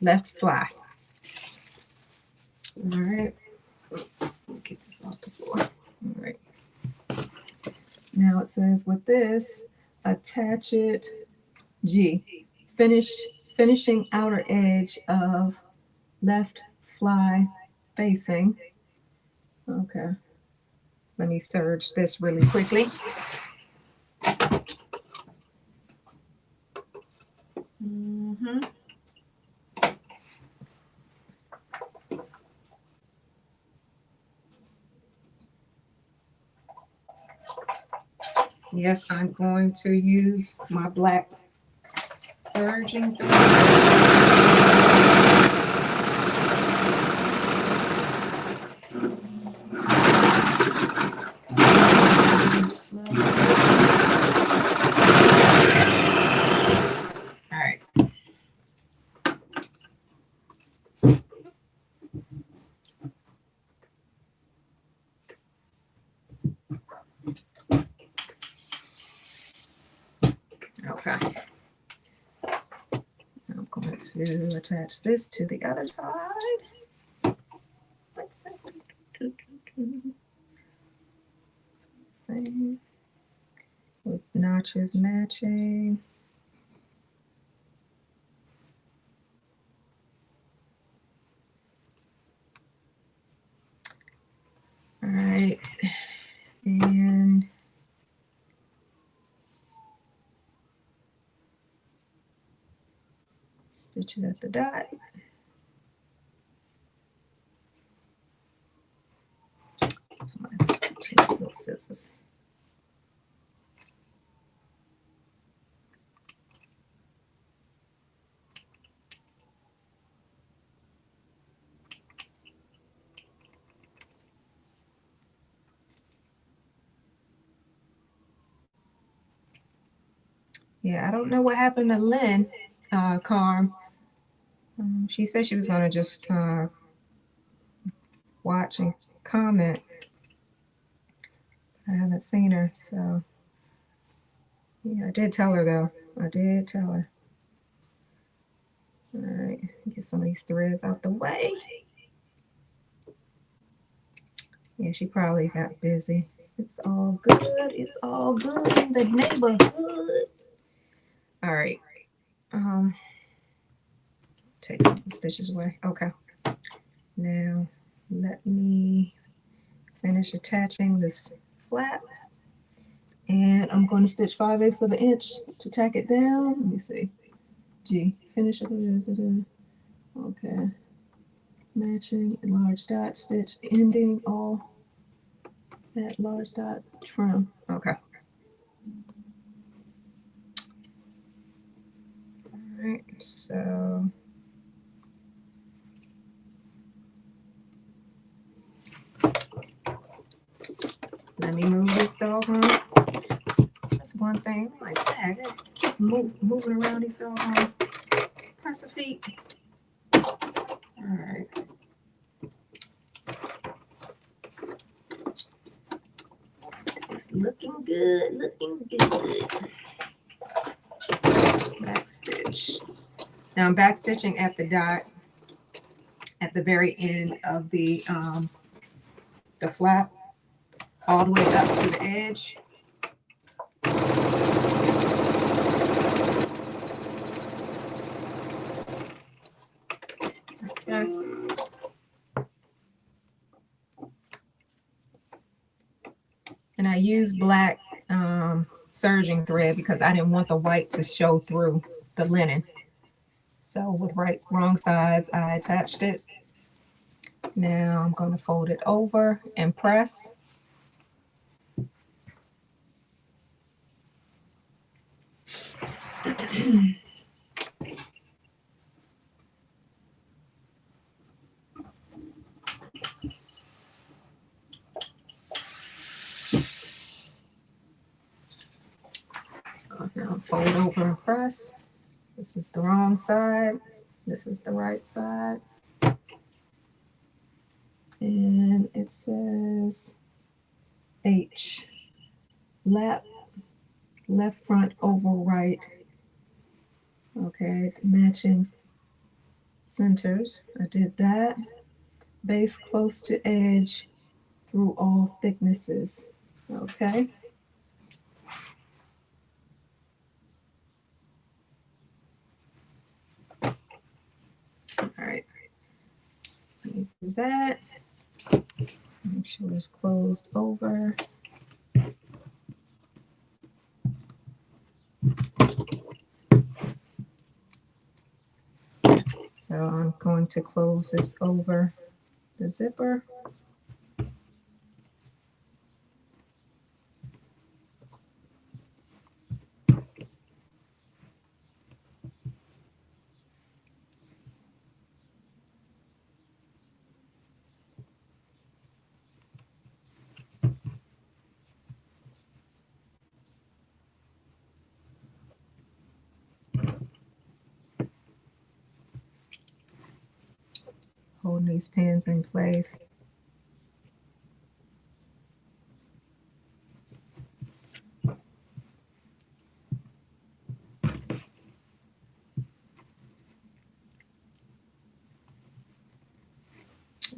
left fly. All right. Get this off the floor. All right. Now it says with this, attach it, G, finishing outer edge of left fly facing. Okay. Let me serge this really quickly. Mm-hmm. Yes, I'm going to use my black serging. All right. Okay. I'm going to attach this to the other side. Same. With notches matching. All right. And stitch it at the dot. Use my little scissors. Yeah, I don't know what happened to Lynn, Carm. She said she was going to just watch and comment. I haven't seen her, so yeah, I did tell her though. I did tell her. All right, get some of these threads out the way. Yeah, she probably got busy. It's all good. It's all good in the neighborhood. All right. Take some of the stitches away. Okay. Now let me finish attaching this flap. And I'm going to stitch 5/8 of an inch to tack it down. Let me see. G. Finish it. Okay. Matching large dot stitch ending all at large dot trim. Okay. All right. So let me move this doggone. That's one thing. I'm like, I gotta keep moving around these doggone press of feet. All right. It's looking good. Looking good. Back stitch. Now I'm back stitching at the dot at the very end of the flap, all the way up to the edge. Okay. And I use black serging thread because I didn't want the white to show through the linen. So with wrong sides, I attached it. Now I'm going to fold it over and press. Now fold over and press. This is the wrong side. This is the right side. And it says H. Lap, left front over right. Okay, matching centers. I did that. Base close to edge through all thicknesses. Okay. All right. So let me do that. Make sure it's closed over. So I'm going to close this over the zipper. Holding these pins in place.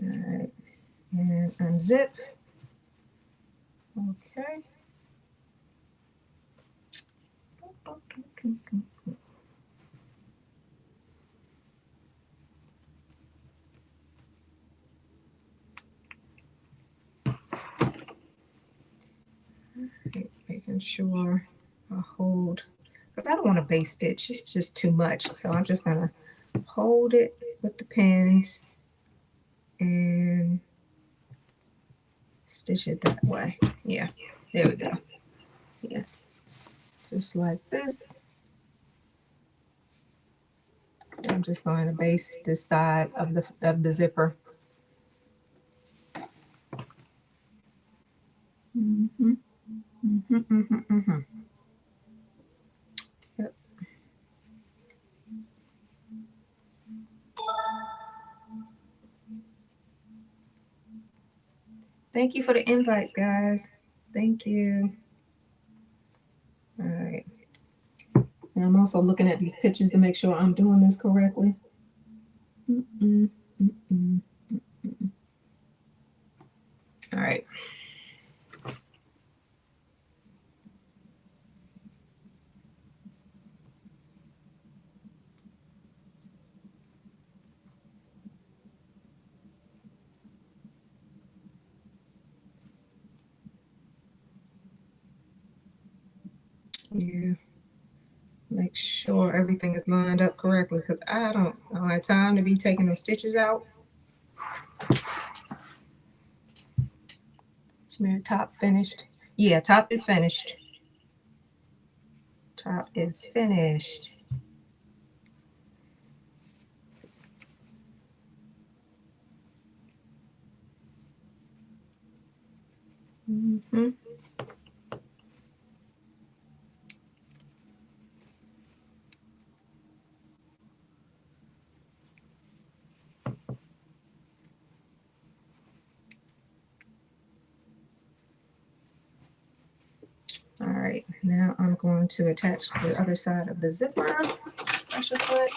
All right, and unzip. Okay. Making sure I hold, because I don't want to base stitch. It's just too much. So I'm just going to hold it with the pins and stitch it that way. Yeah, there we go. Yeah, just like this. I'm just going to base this side of the zipper. Yep. Thank you for the invites, guys. Thank you. All right. And I'm also looking at these pictures to make sure I'm doing this correctly. Mm-mm, mm-mm. All right. Yeah. Make sure everything is lined up correctly because I don't have time to be taking those stitches out. Top finished. Yeah, top is finished. Top is finished. Mm-hmm. All right, now I'm going to attach the other side of the zipper, pressure foot,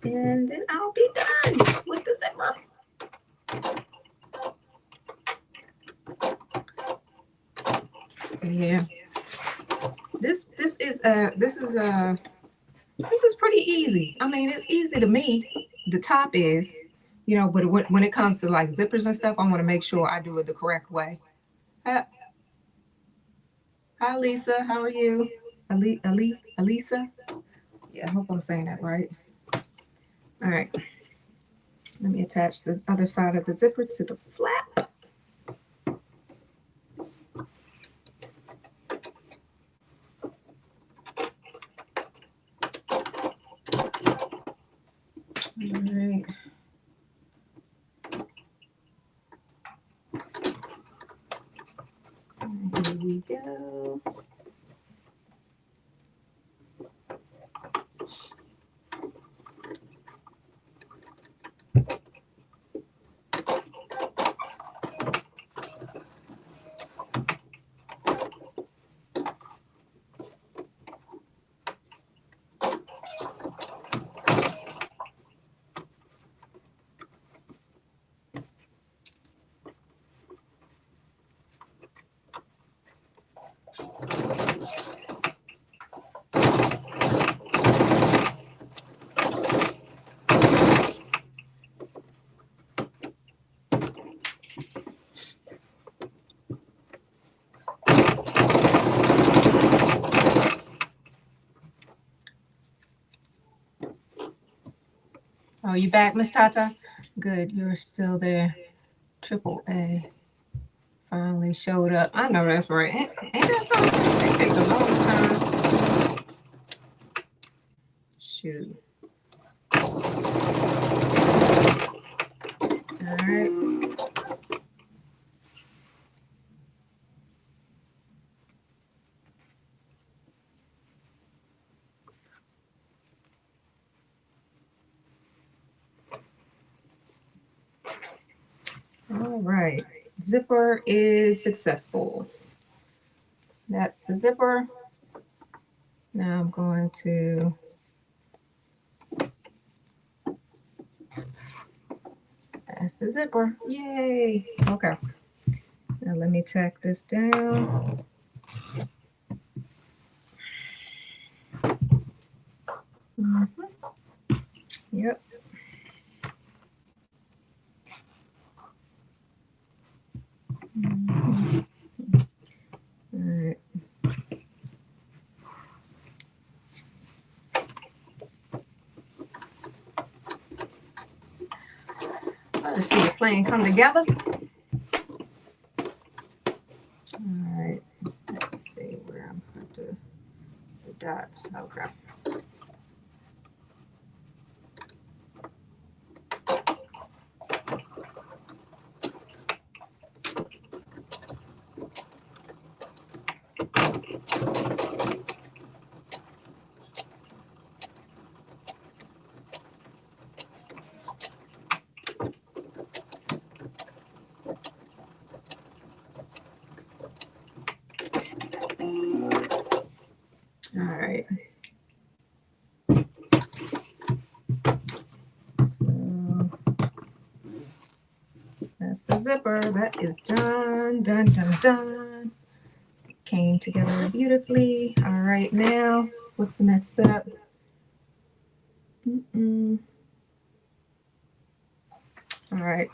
and then I'll be done with the zipper. Yeah, this is pretty easy. I mean, it's easy to me. The top is, you know, but when it comes to like zippers and stuff, I want to make sure I do it the correct way. Hi, Lisa. How are you? Alisa? Yeah, I hope I'm saying that right. All right. Let me attach this other side of the zipper to the flap. All right. Here we go. Oh, you back, Miss Tata? Good, you're still there. Triple A finally showed up. I know that's right. Ain't that something? It takes a long time. Shoot. All right. All right. Zipper is successful. That's the zipper. Now I'm going to that's the zipper. Yay. Okay. Now let me tack this down. Mm-hmm. Yep. Mm-hmm. All right. Let's see the plane come together. All right. Let's see where I'm going to the dots. Okay. All right. zipper. That is done, done, done, done. Came together beautifully. All right, now what's the next step? All right.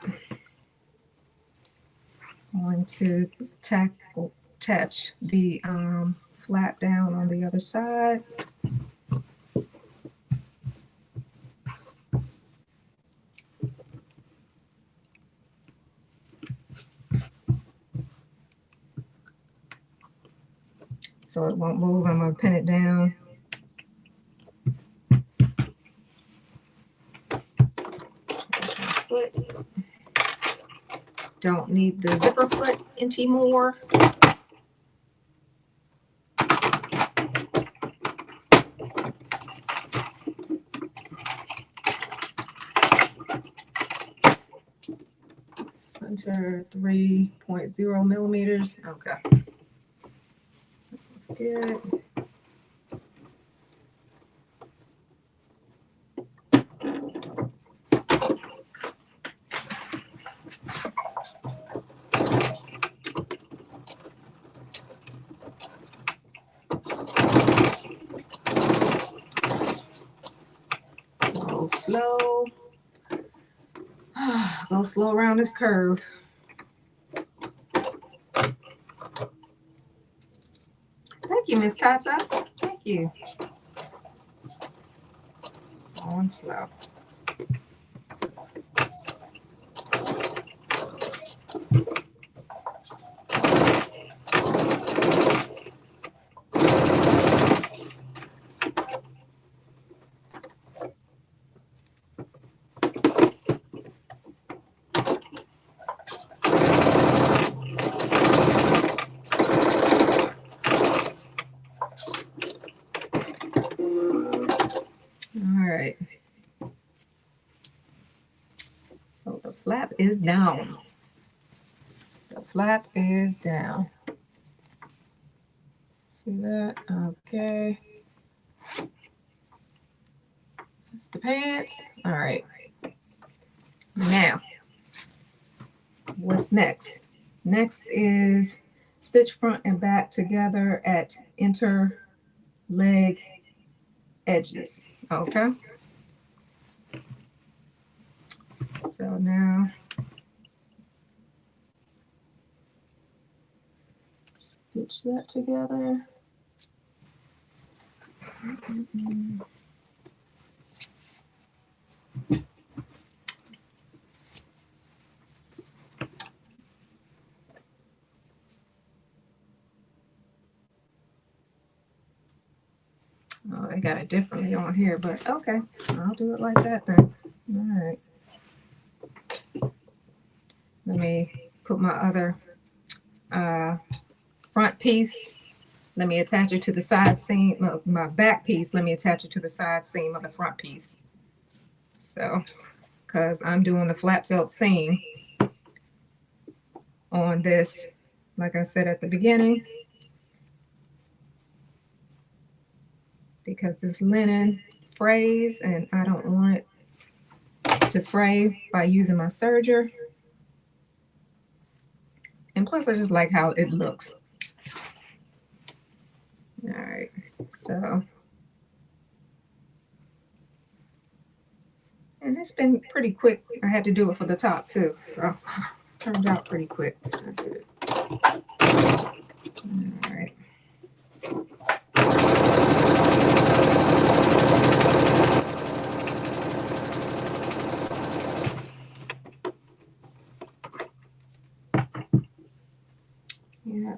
I'm going to attach the flap down on the other side. So it won't move. I'm going to pin it down. Don't need the zipper foot anymore. Center 3.0 millimeters. Okay. Sounds good. Go slow. Go slow around this curve. Thank you, Miss Tata. Thank you. On slow. So the flap is down. The flap is down. See that? Okay. That's the pants. All right. Now, what's next? Next is stitch front and back together at interleg edges. Okay. So now stitch that together. Oh, they got it differently on here, but okay. I'll do it like that then. All right. Let me put my other front piece. Let me attach it to the side seam of my back piece. Let me attach it to the side seam of the front piece. So, because I'm doing the flat felt seam on this, like I said at the beginning, because this linen frays and I don't want it to fray by using my serger. And plus I just like how it looks. All right, so, and it's been pretty quick. I had to do it for the top too, so it turned out pretty quick. All right. Yeah.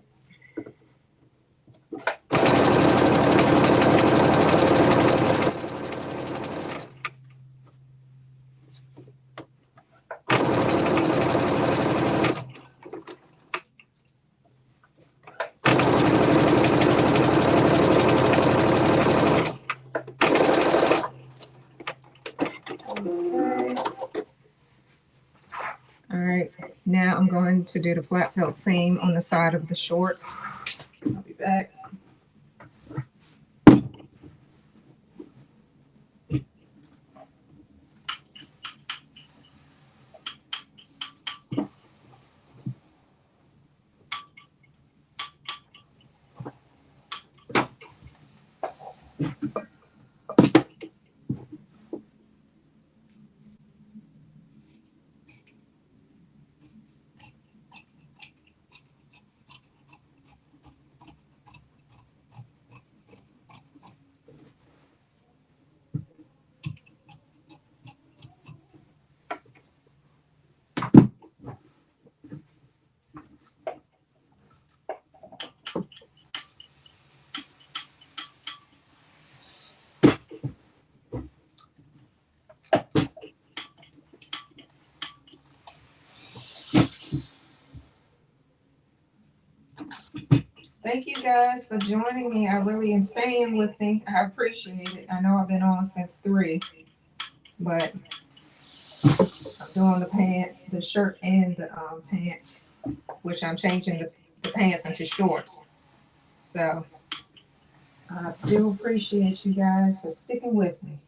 All right, now I'm going to do the flat felt seam on the side of the shorts. I'll be back. Thank you guys for joining me. I really am staying with me. I appreciate it. I know I've been on since 3, but I'm doing the pants, the shirt, and the pants, which I'm changing the pants into shorts. So I do appreciate you guys for sticking with me.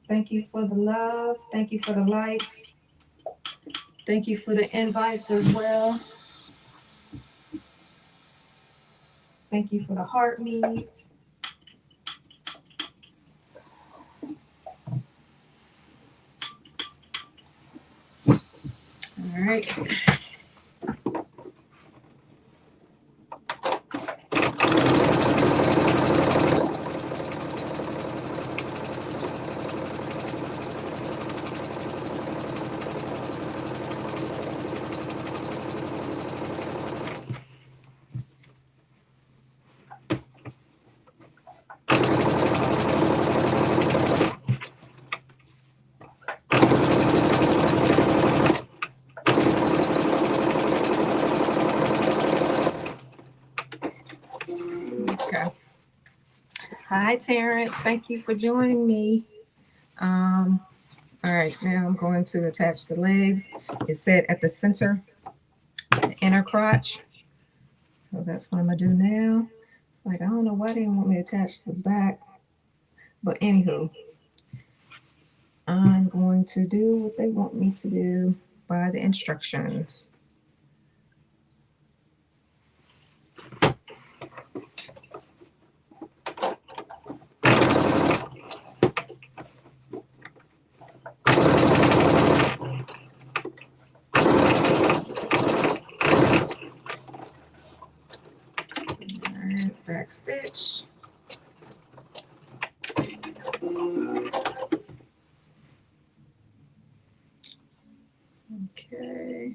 Thank you for the love. Thank you for the likes. Thank you for the invites as well. Thank you for the heart meets. All right. Okay. Hi, Terrence. Thank you for joining me. All right, now I'm going to attach the legs. It's set at the center, the inner crotch. So that's what I'm gonna do now. It's like, I don't know why they didn't want me to attach the back, but anywho, I'm going to do what they want me to do by the instructions. Back stitch. Okay.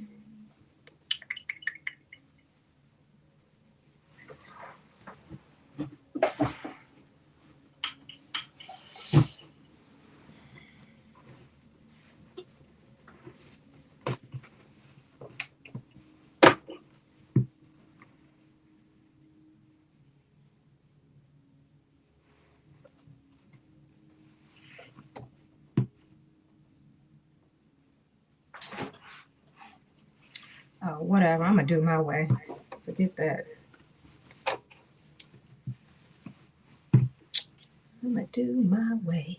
Oh, whatever. I'm gonna do my way. Forget that. I'm gonna do my way.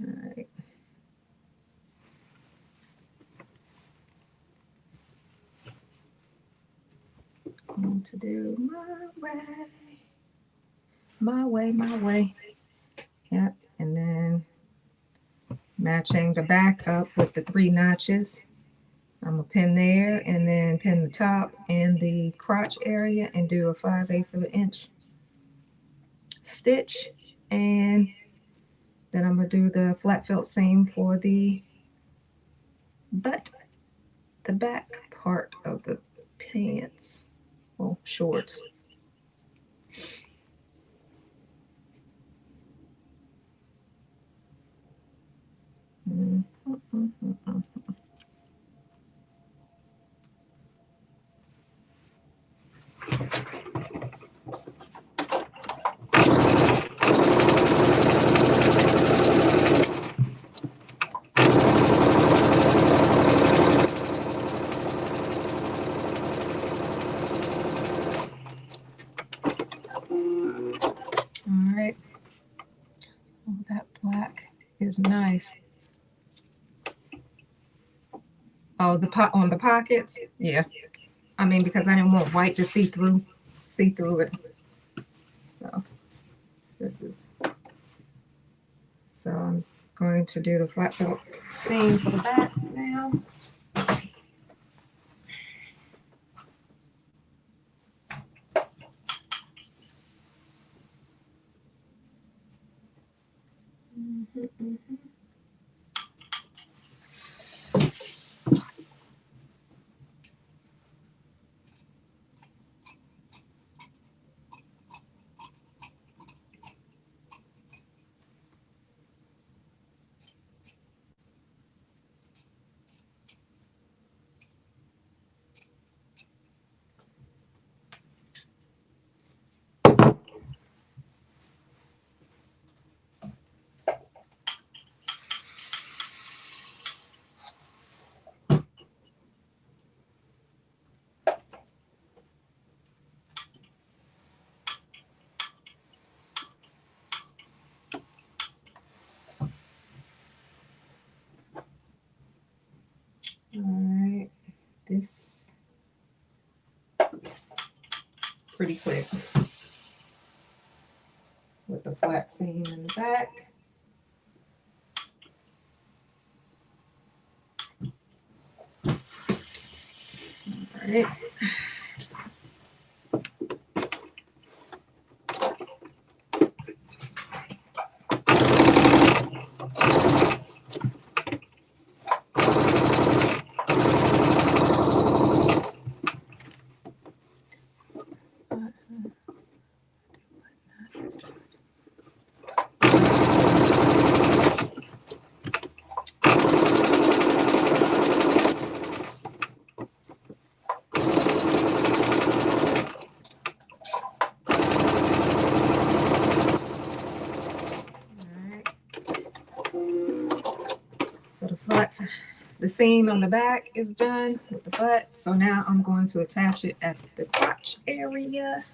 All right. I'm going to do my way. My way, my way. Yep. And then matching the back up with the 3 notches. I'm gonna pin there and then pin the top and the crotch area and do a 5/8 of an inch stitch, and then I'm gonna do the flat felt seam for the butt, the back part of the pants, well, shorts. Alright. Oh, that black is nice. Oh, the on the pockets? Yeah. I mean, because I didn't want white to see through. see through it. So so I'm going to do the flat felt seam for the back now. All right, this is pretty quick with the flat seam in the back. All right. So the seam on the back is done with the butt. So now I'm going to attach it at the crotch area.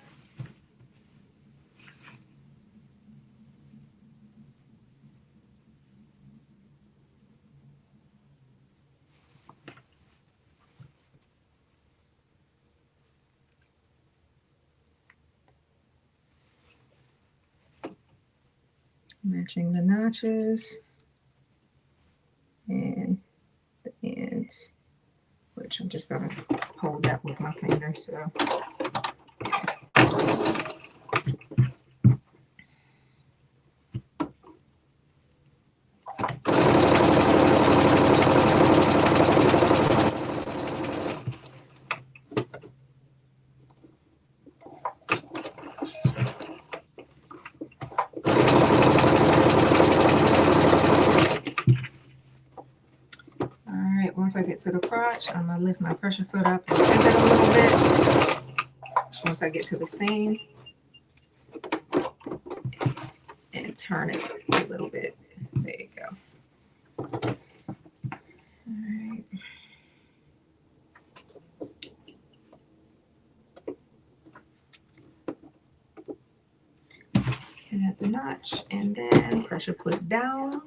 Matching the notches and the ends, which I'm just gonna hold that with my finger. So once I get to the crotch, I'm gonna lift my pressure foot up and bend it a little bit. Once I get to the seam, and turn it a little bit. There you go. All right. And at the notch, and then pressure foot down.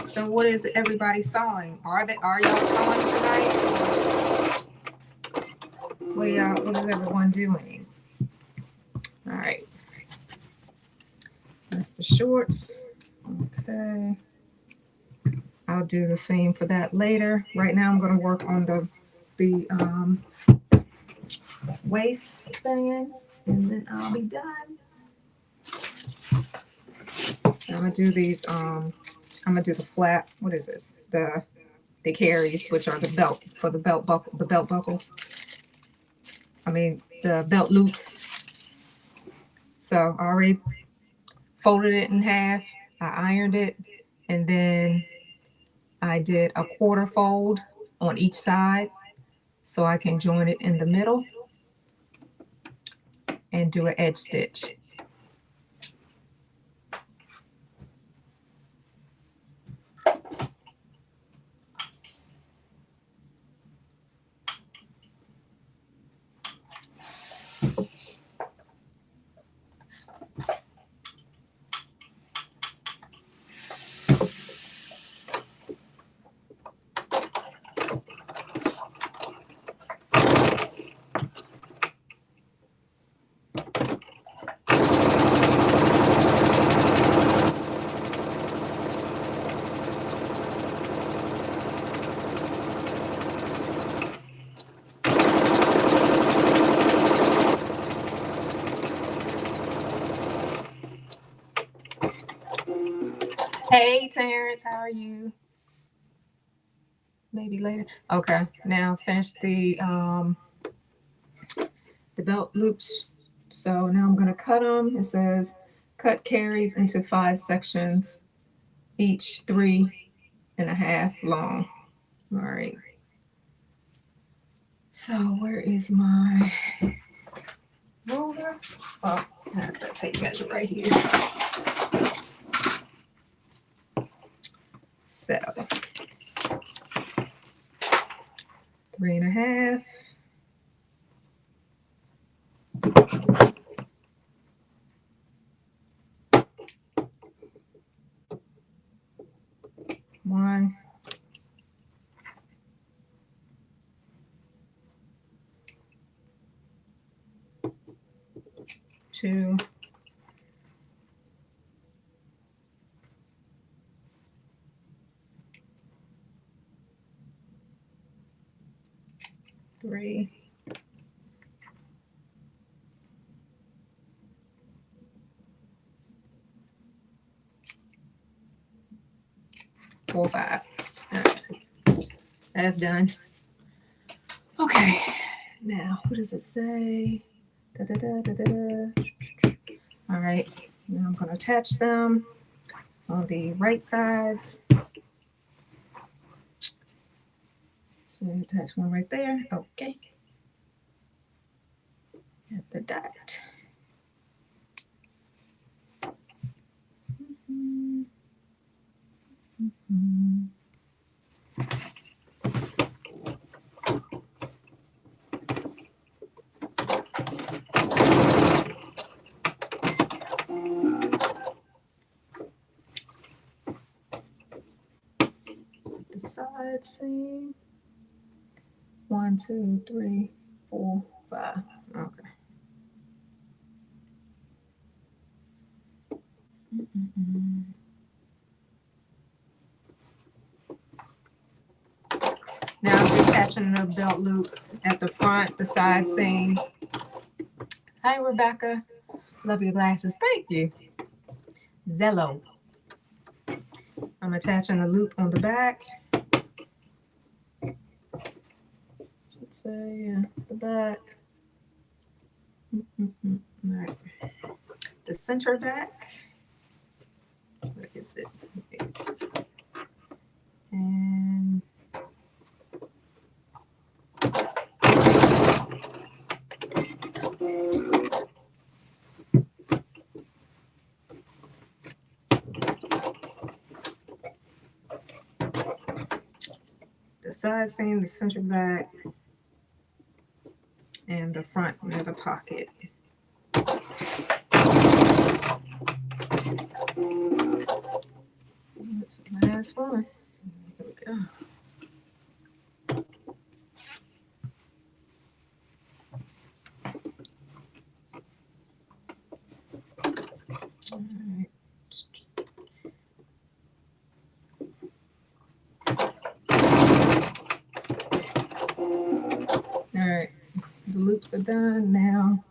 So what is everybody sewing? Are y'all sewing tonight? What is everyone doing? All right. That's the shorts. Okay. I'll do the same for that later. Right now I'm going to work on the waist band, and then I'll be done. I'm gonna do these. I'm gonna do the flat. What is this? The carries, which are the belt for the belt buckles. I mean the belt loops. So I already folded it in half. I ironed it, and then I did a quarter fold on each side, so I can join it in the middle and do an edge stitch. Hey, Terrence, how are you? Maybe later. Okay, now finish the belt loops. So now I'm going to cut them. It says cut carries into 5 sections, each 3.5 long. All right. So where is my ruler? Oh, I have to take measure right here. So 3.5. One, 2, 3, 4, 5. All right. That's done. Okay. Now, what does it say? Da, da, da, da, da. All right. Now I'm going to attach them on the right sides. So attach one right there. Okay. At the dot. The side seam. 1, 2, 3, 4, 5. Okay. Now I'm just attaching the belt loops at the front, the side seam. Hi, Rebecca. Love your glasses. Thank you. Zello. I'm attaching a loop on the back. Should say, yeah, the back. All right. The center back. Where is it? There it is. And the side seam, the center back, and the front near the pocket. That's the last one. Here we go. All right. All right. The loops are done. Now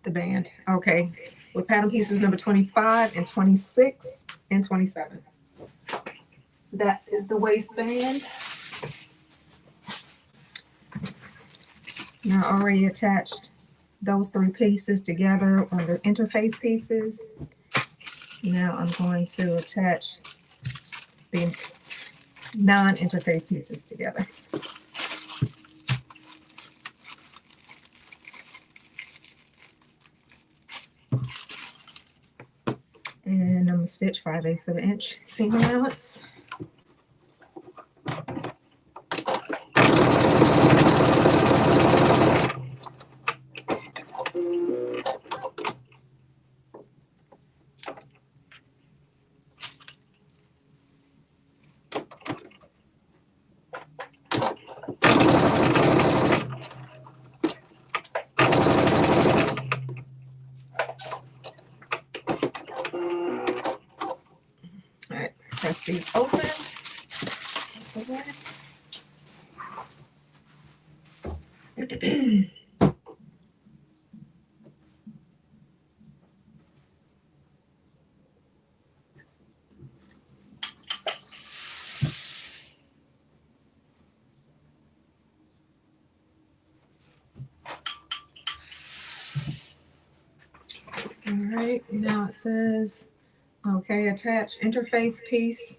the band. Okay. With pattern pieces number 25 and 26 and 27. That is the waistband. Now I already attached those 3 pieces together on the interface pieces. Now I'm going to attach the non-interface pieces together. And I'm going to stitch 5/8 of an inch seam allowance. All right, press these open. right, now it says, okay, attach interface piece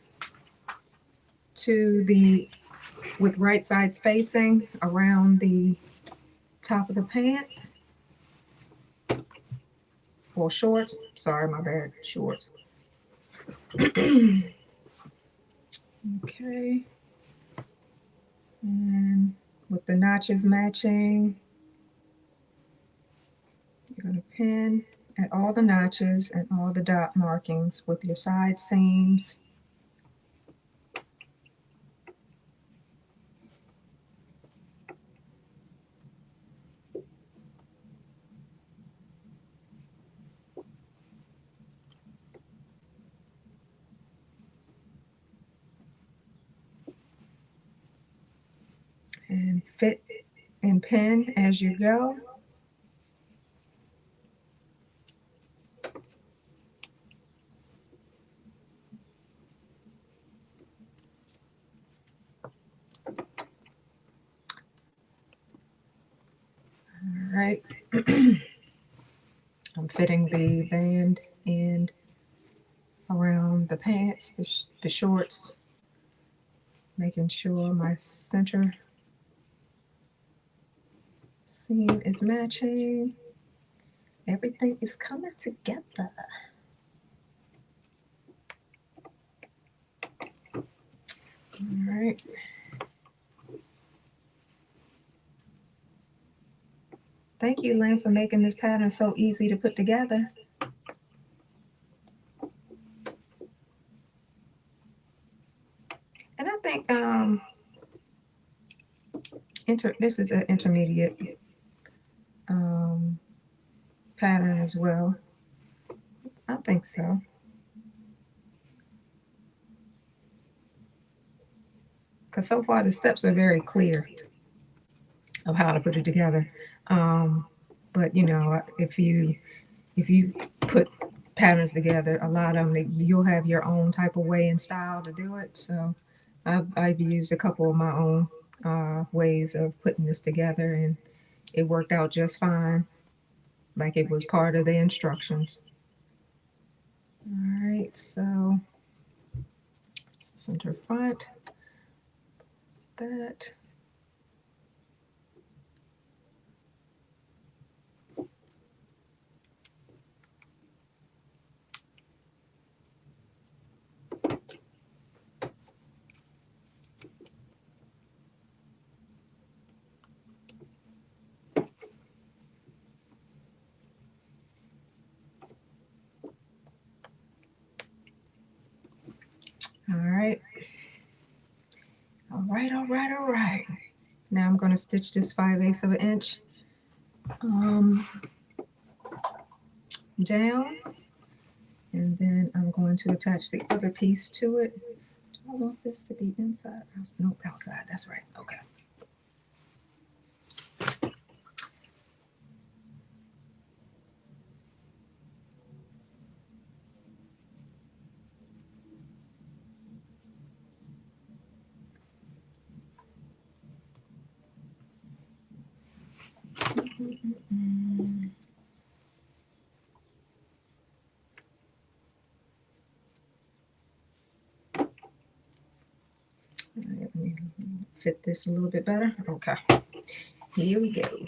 to the, with right side spacing around the top of the pants or shorts. Sorry, my bad, shorts. Okay. And with the notches matching, you're going to pin at all the notches and all the dot markings with your side seams. And fit and pin as you go. All right. I'm fitting the band end around the pants, the shorts, making sure my center seam is matching. Everything is coming together. All right. Thank you, Lynn, for making this pattern so easy to put together. And I think this is an intermediate pattern as well. I think so. Because so far the steps are very clear of how to put it together. But you know, if you put patterns together, a lot of them you'll have your own type of way and style to do it. So I've used a couple of my own ways of putting this together, and it worked out just fine, like it was part of the instructions. All right, so center front, that. All right. All right, all right, all right. Now I'm going to stitch this 5/8 of an inch down, and then I'm going to attach the other piece to it. Do I want this to be inside? Nope, outside. That's right. Okay. Let me fit this a little bit better. Okay, here we go.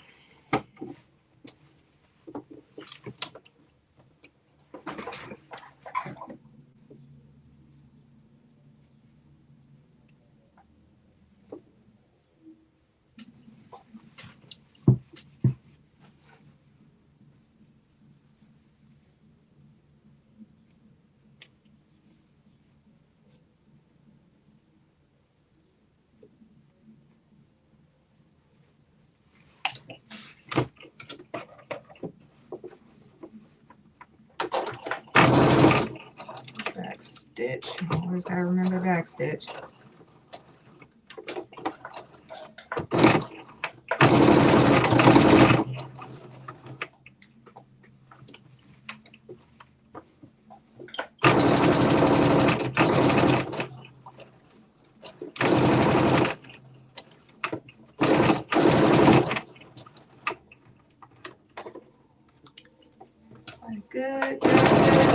Back stitch. Always gotta remember back stitch. Like Good, good, good.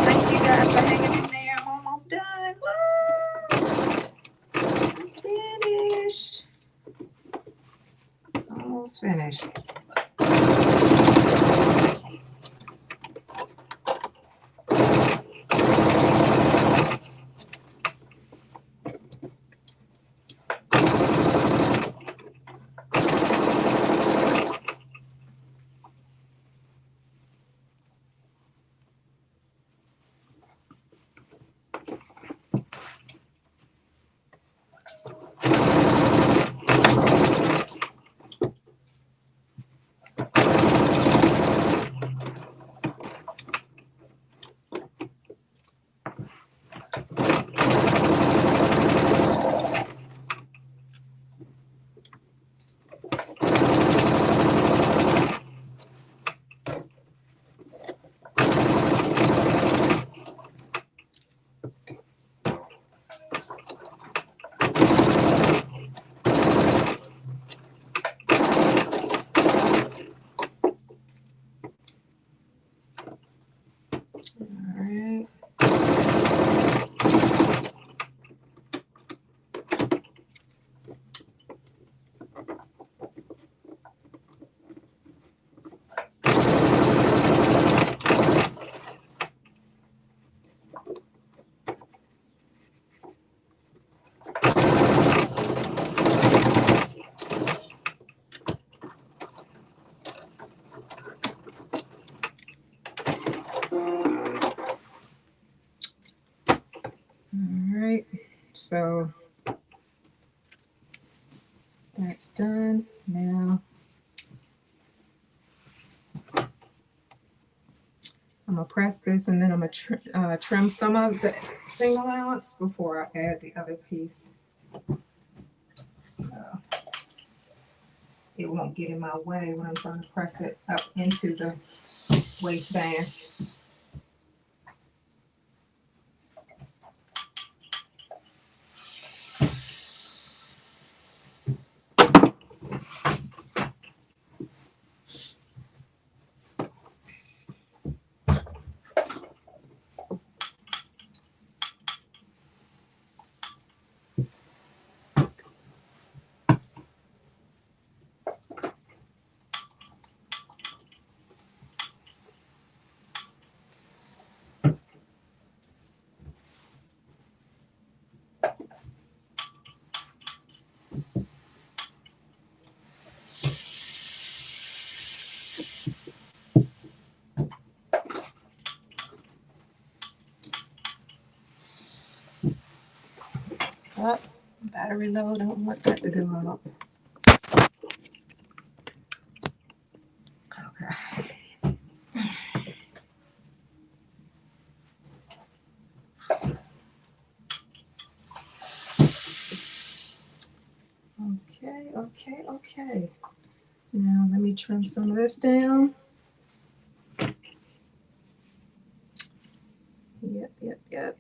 Thank you guys for hanging in there. I'm almost done. Woo! It's finished. Almost finished. Alright, so that's done. Now I'm gonna press this and then I'm gonna trim some of the seam allowance before I add the other piece. So it won't get in my way when I'm trying to press it up into the waistband. Oh, battery low, don't want that to go up. Okay. Okay. Now let me trim some of this down. Yep.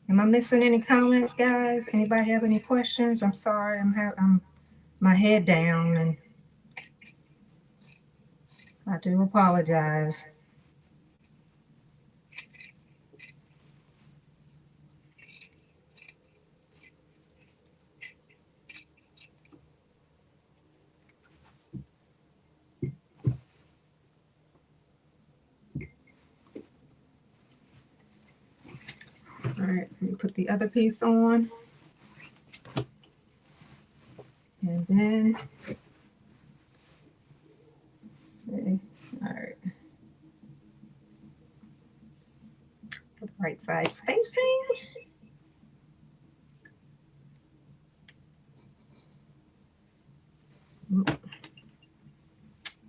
Am I missing any comments, guys? Anybody have any questions? I'm sorry, I'm my head down, and I do apologize. All right, let me put the other piece on. And then, let's see, all right. Right side spacing.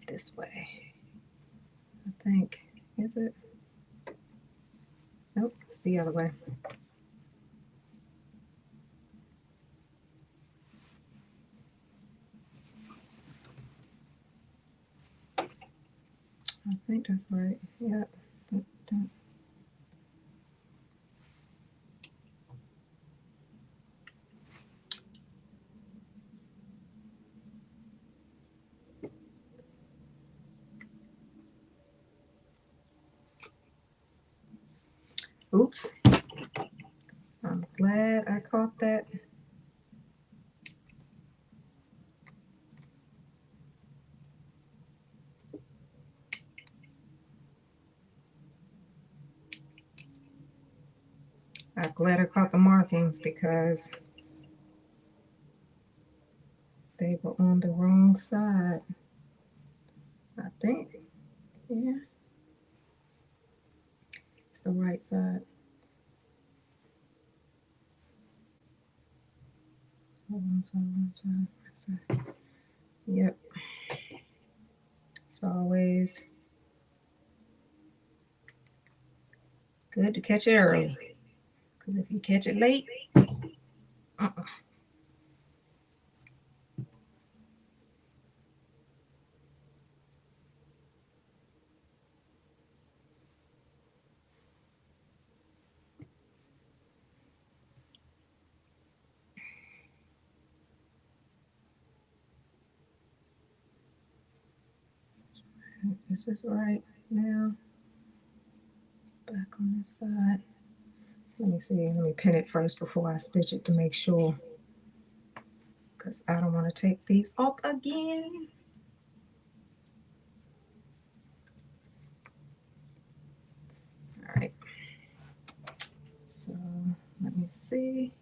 this way. I think, is it? Nope, it's the other way. I think that's right. Yeah. Oops. I'm glad I caught that. I'm glad I caught the markings because they were on the wrong side. I think. Yeah. It's the right side. One side. Yep. It's always good to catch it early. Because if you catch it late, This is right now. Back on this side. Let me see. Let me pin it first before I stitch it to make sure. Because I don't want to take these off again. All right. So let me see.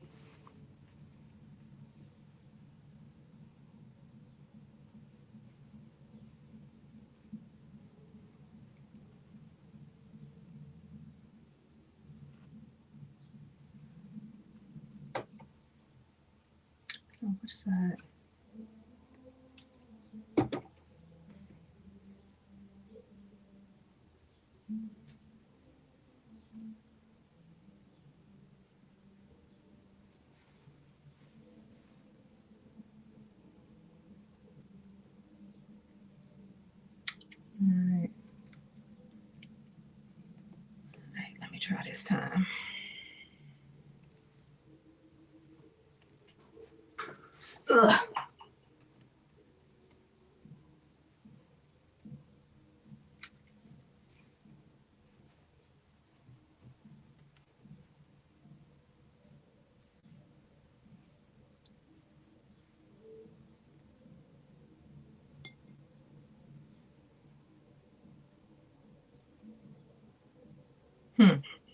On which side? All right. All right, let me try this time. Ugh.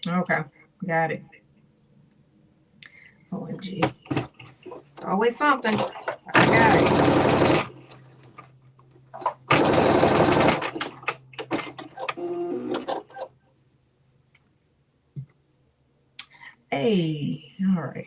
Okay, got it. OMG. It's always something. I got it. Hey, all right.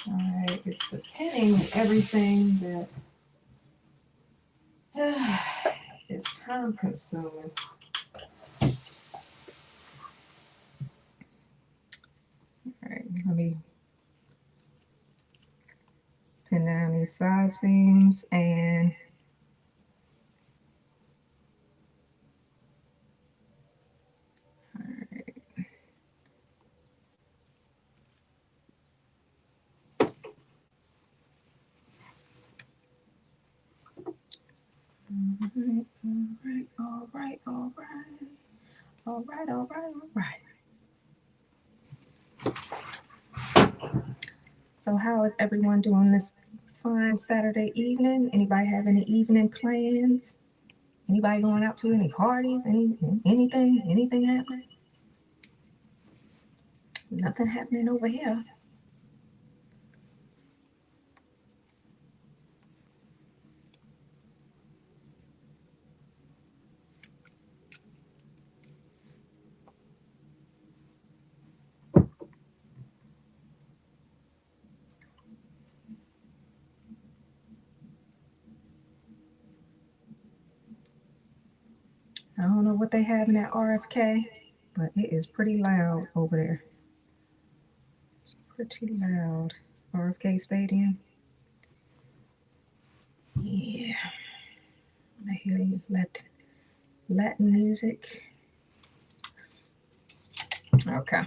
All right, it's the pinning and everything that is time consuming. All right, let me pin down these side seams and all right. So how is everyone doing this fine Saturday evening? Anybody have any evening plans? Anybody going out to any parties? Anything happening? Nothing happening over here. I don't know what they having at RFK, but it is pretty loud over there. It's pretty loud. RFK Stadium. Yeah. I hear you. Latin music. Okay.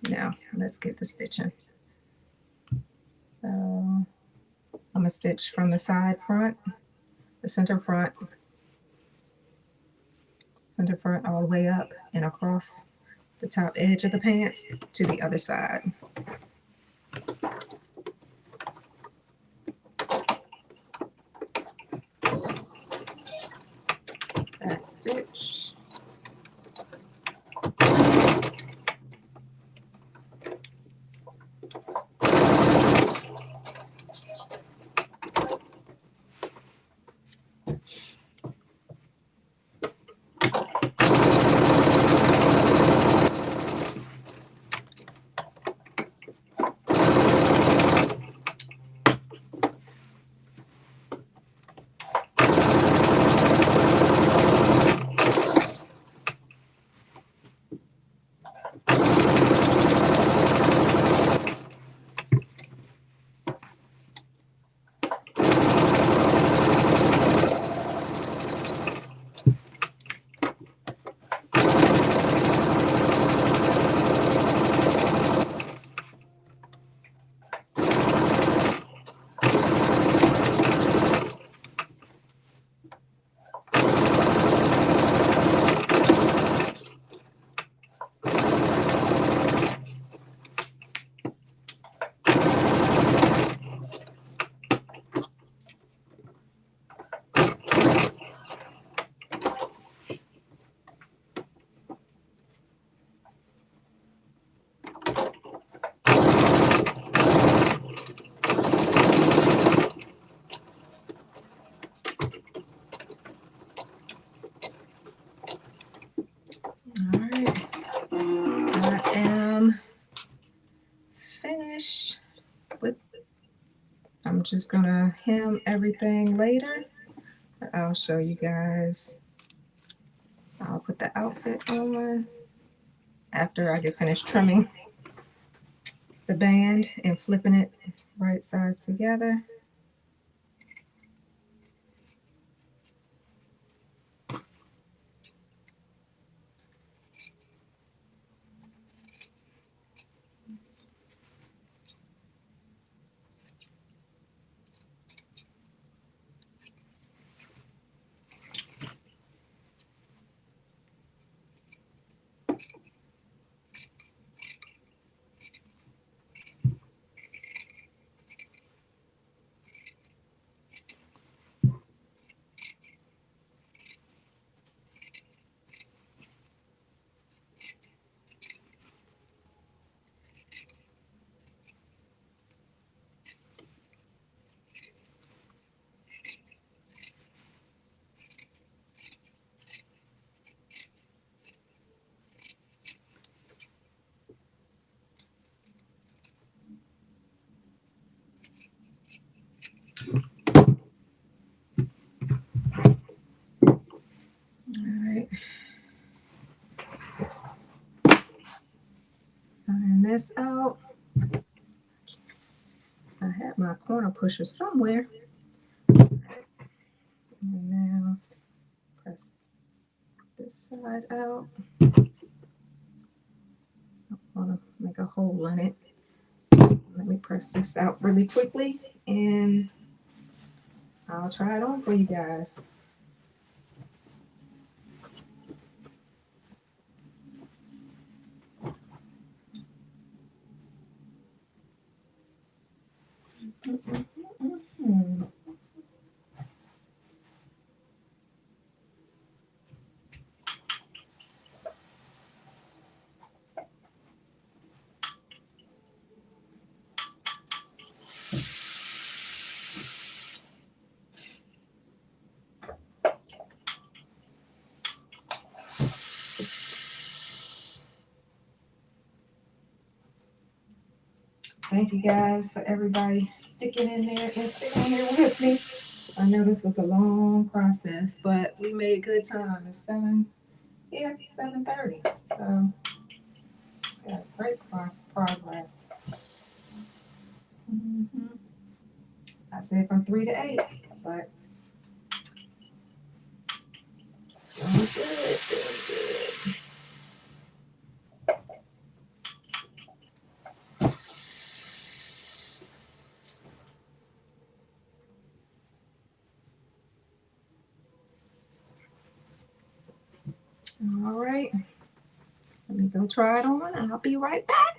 Now let's get to stitching. So I'm gonna stitch from the side front, the center front all the way up and across the top edge of the pants to the other side. Back stitch. I'm just gonna hem everything later. I'll show you guys. I'll put the outfit on after I get finished trimming the band and flipping it right sides together. Iron this out. I had my corner pusher somewhere. And now press this side out. I want to make a hole in it. Let me press this out really quickly and I'll try it on for you guys. Thank you guys for everybody sticking in there and sitting here with me. I know this was a long process, but we made good time. It's 7:30. So yeah, great progress. I said from 3 to 8, but doing good, doing good. All right, let me go try it on and I'll be right back.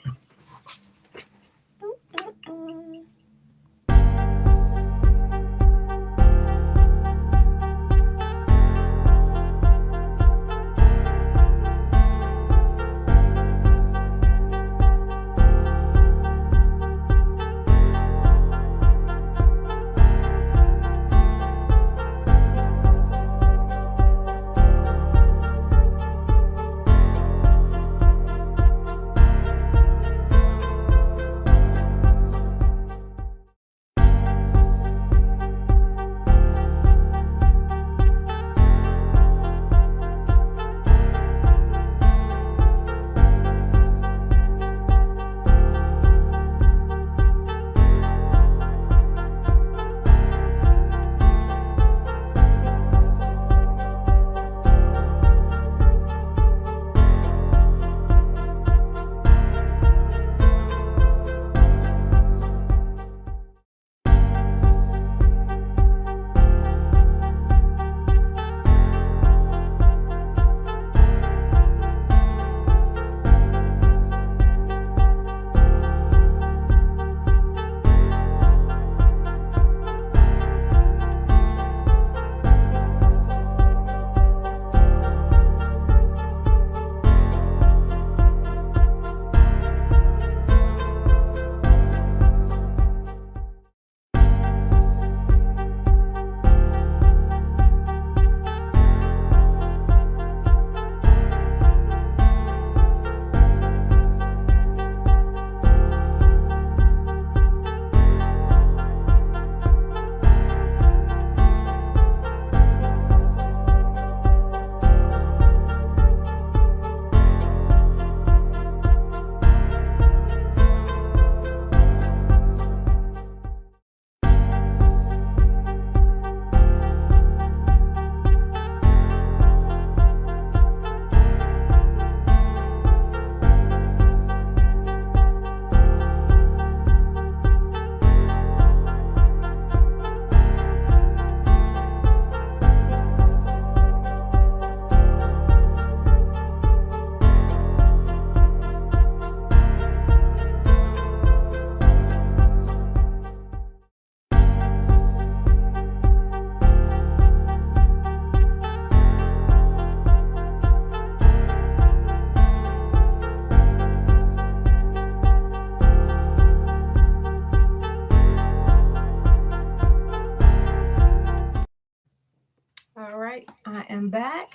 All right, I am back.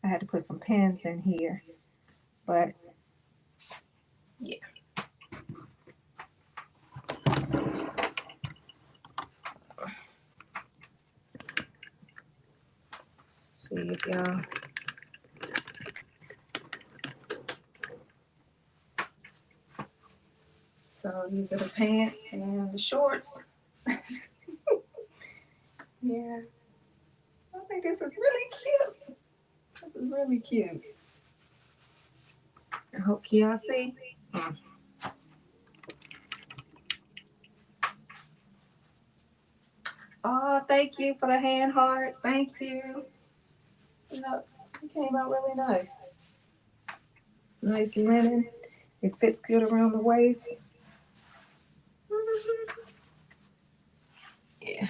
I had to put some pins in here, but yeah. See if y'all. So these are the pants and the shorts. Yeah. I think this is really cute. This is really cute. I hope y'all see. Oh, thank you for the hand hearts. Thank you. You know, it came out really nice. Nice linen. It fits good around the waist. Yeah,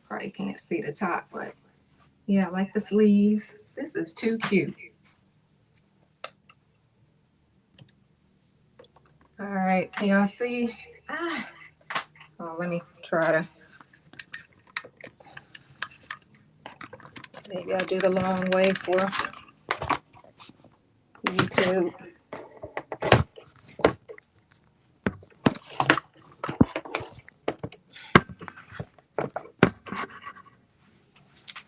probably can't see the top, but yeah, I like the sleeves. This is too cute. All right, can y'all see? Oh, let me try to. Maybe I'll do the long way for YouTube.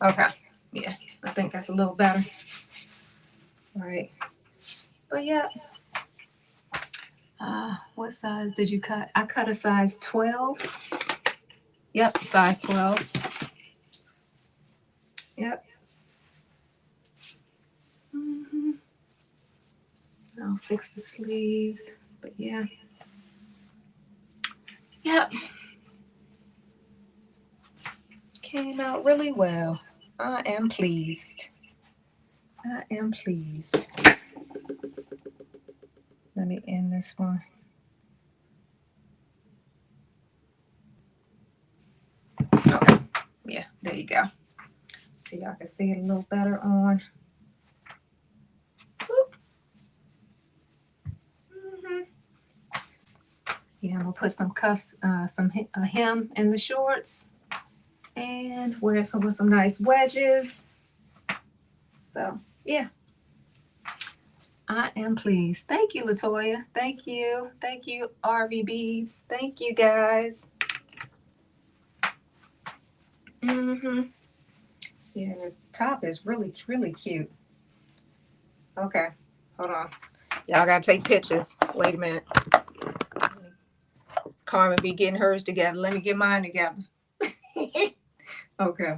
Okay. Yeah, I think that's a little better. All right. But yeah. What size did you cut? I cut a size 12. Yep, size 12. Yep. I'll fix the sleeves. But yeah. Yep. Came out really well. I am pleased. I am pleased. Let me end this one. Okay. Yeah, there you go. So y'all can see it a little better on. Yeah, I'm gonna put some cuffs, some hem in the shorts, and wear some with some nice wedges. So yeah, I am pleased. Thank you, Latoya. Thank you, RV Beads. Thank you, guys. Yeah, the top is really, really cute. Okay, hold on. Y'all gotta take pictures. Wait a minute. Carmen be getting hers together. Let me get mine together. Okay.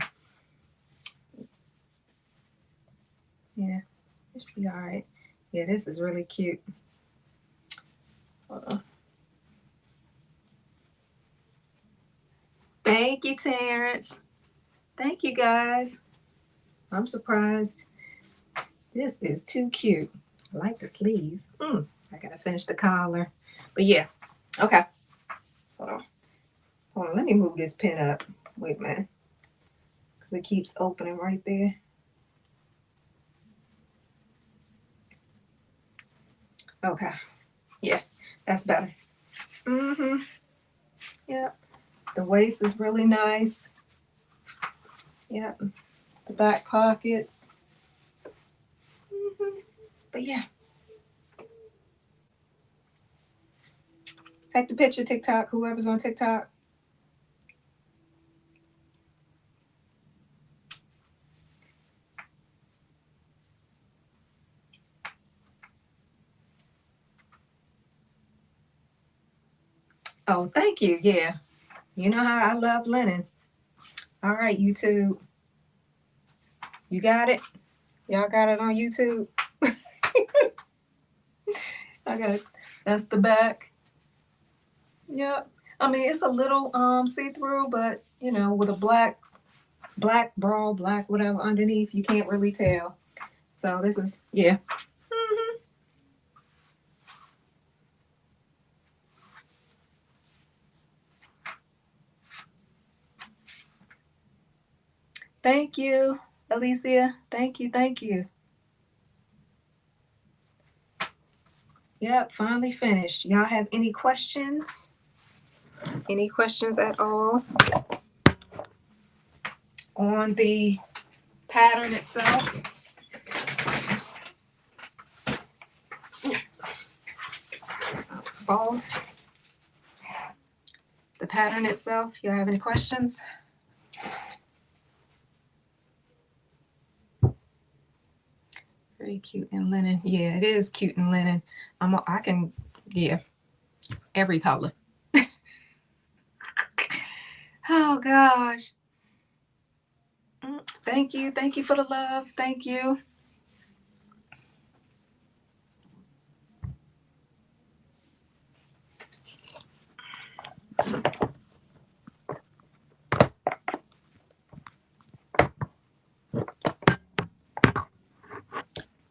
Yeah, this should be all right. Yeah, this is really cute. Hold on. Thank you, Terrence. Thank you, guys. I'm surprised. This is too cute. I like the sleeves. I gotta finish the collar. But yeah, okay. Hold on. Hold on, let me move this pin up. Wait a minute. Because it keeps opening right there. Okay. Yeah, that's better. Yep. The waist is really nice. Yep. The back pockets. But yeah. Take the picture, TikTok, whoever's on TikTok. Oh, thank you. Yeah. You know how I love linen. All right, YouTube. You got it? Y'all got it on YouTube? I got it. That's the back. Yep. I mean, it's a little see-through, but you know, with a black bra, black whatever underneath, you can't really tell. So this is, yeah. Thank you, Alicia. Thank you, thank you. Yep, finally finished. Y'all have any questions? Any questions at all on the pattern itself? Fall. The pattern itself. Y'all have any questions? Very cute in linen. Yeah, it is cute in linen. I can, yeah, every color. Oh gosh. Thank you. Thank you for the love. Thank you.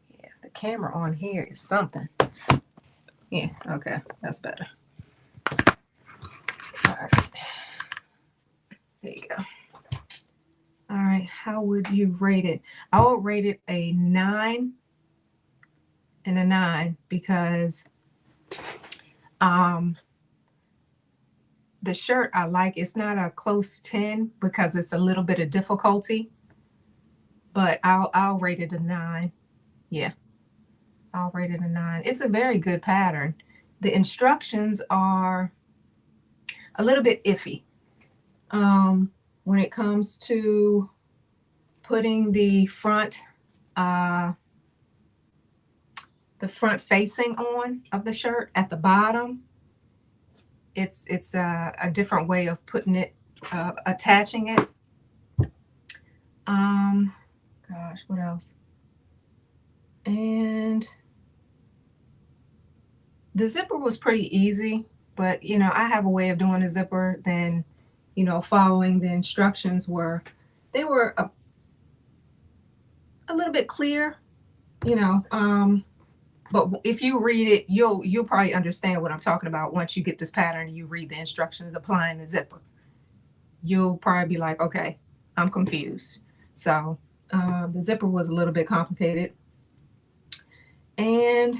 Yeah, the camera on here is something. Yeah, okay, that's better. All right. There you go. All right, how would you rate it? I would rate it a 9 and a 9 because the shirt I like. It's not a close 10 because it's a little bit of difficulty, but I'll rate it a 9. Yeah, I'll rate it a 9. It's a very good pattern. The instructions are a little bit iffy when it comes to putting the front facing on of the shirt at the bottom, it's a different way of putting it, attaching it. Gosh, what else? And the zipper was pretty easy, but you know, I have a way of doing the zipper than, you know, following the instructions were. They were a little bit clear, you know, but if you read it, you'll probably understand what I'm talking about. Once you get this pattern, you read the instructions applying the zipper, you'll probably be like, okay, I'm confused. So the zipper was a little bit complicated. And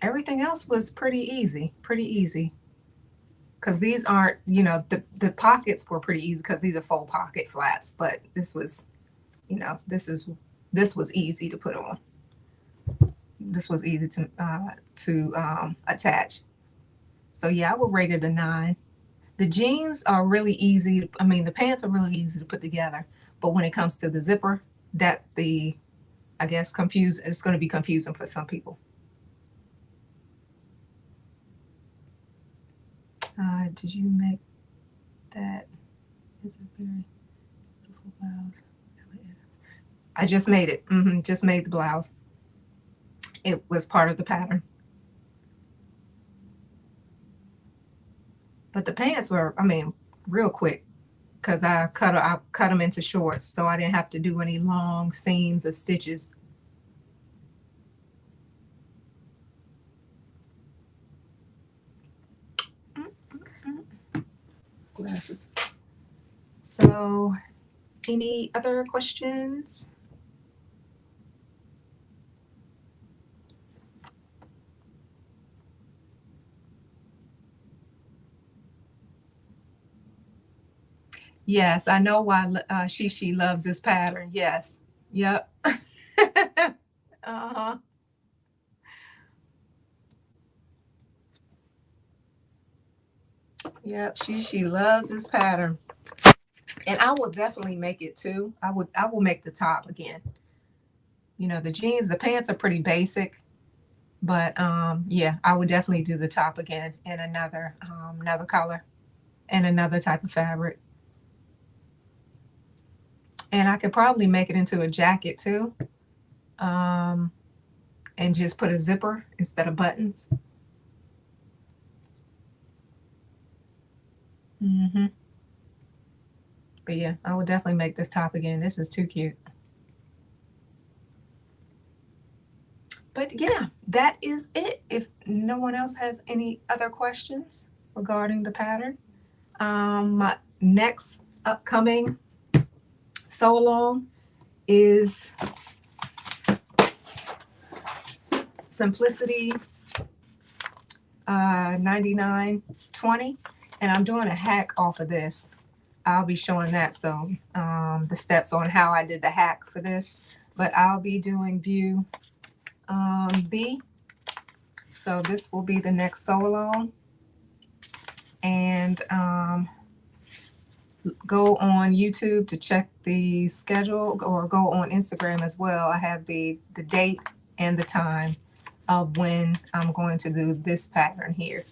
everything else was pretty easy, because these aren't, you know, the pockets were pretty easy because these are full pocket flaps, but this was, you know, this was easy to put on. This was easy to attach. So yeah, I would rate it a 9. The jeans are really easy. I mean, the pants are really easy to put together, but when it comes to the zipper, that's the, I guess, it's going to be confusing for some people. Did you make that? It's a very beautiful blouse. I just made it. Just made the blouse. It was part of the pattern. But the pants were, I mean, real quick, because I cut them into shorts, so I didn't have to do any long seams of stitches. Glasses. So, any other questions? Yes, I know why she loves this pattern. Yes. Yep. Uh-huh. Yep, she loves this pattern. And I will definitely make it too. I will make the top again. You know, the jeans, the pants are pretty basic, but yeah, I would definitely do the top again in another color and another type of fabric. And I could probably make it into a jacket too. And just put a zipper instead of buttons. But yeah, I would definitely make this top again. This is too cute. But yeah, that is it. If no one else has any other questions regarding the pattern, my next upcoming sew along is Simplicity 9920, and I'm doing a hack off of this. I'll be showing that, so the steps on how I did the hack for this, but I'll be doing view B. So this will be the next sew along, and go on YouTube to check the schedule, or go on Instagram as well. I have the date and the time of when I'm going to do this pattern here.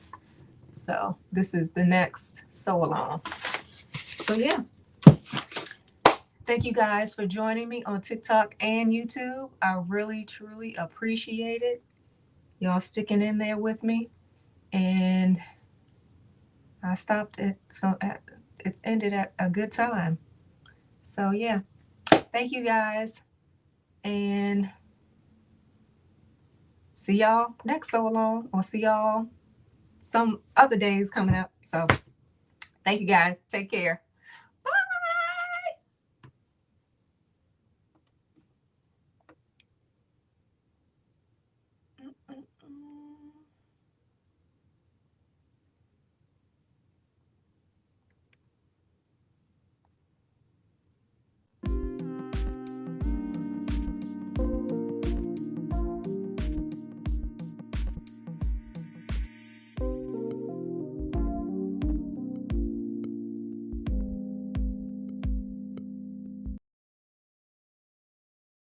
So this is the next sew along. So yeah, thank you guys for joining me on TikTok and YouTube. I really truly appreciate it, y'all sticking in there with me. And I stopped it, so it's ended at a good time. So yeah, thank you guys, and see y'all next sew along, or see y'all some other days coming up. So thank you guys. Take care.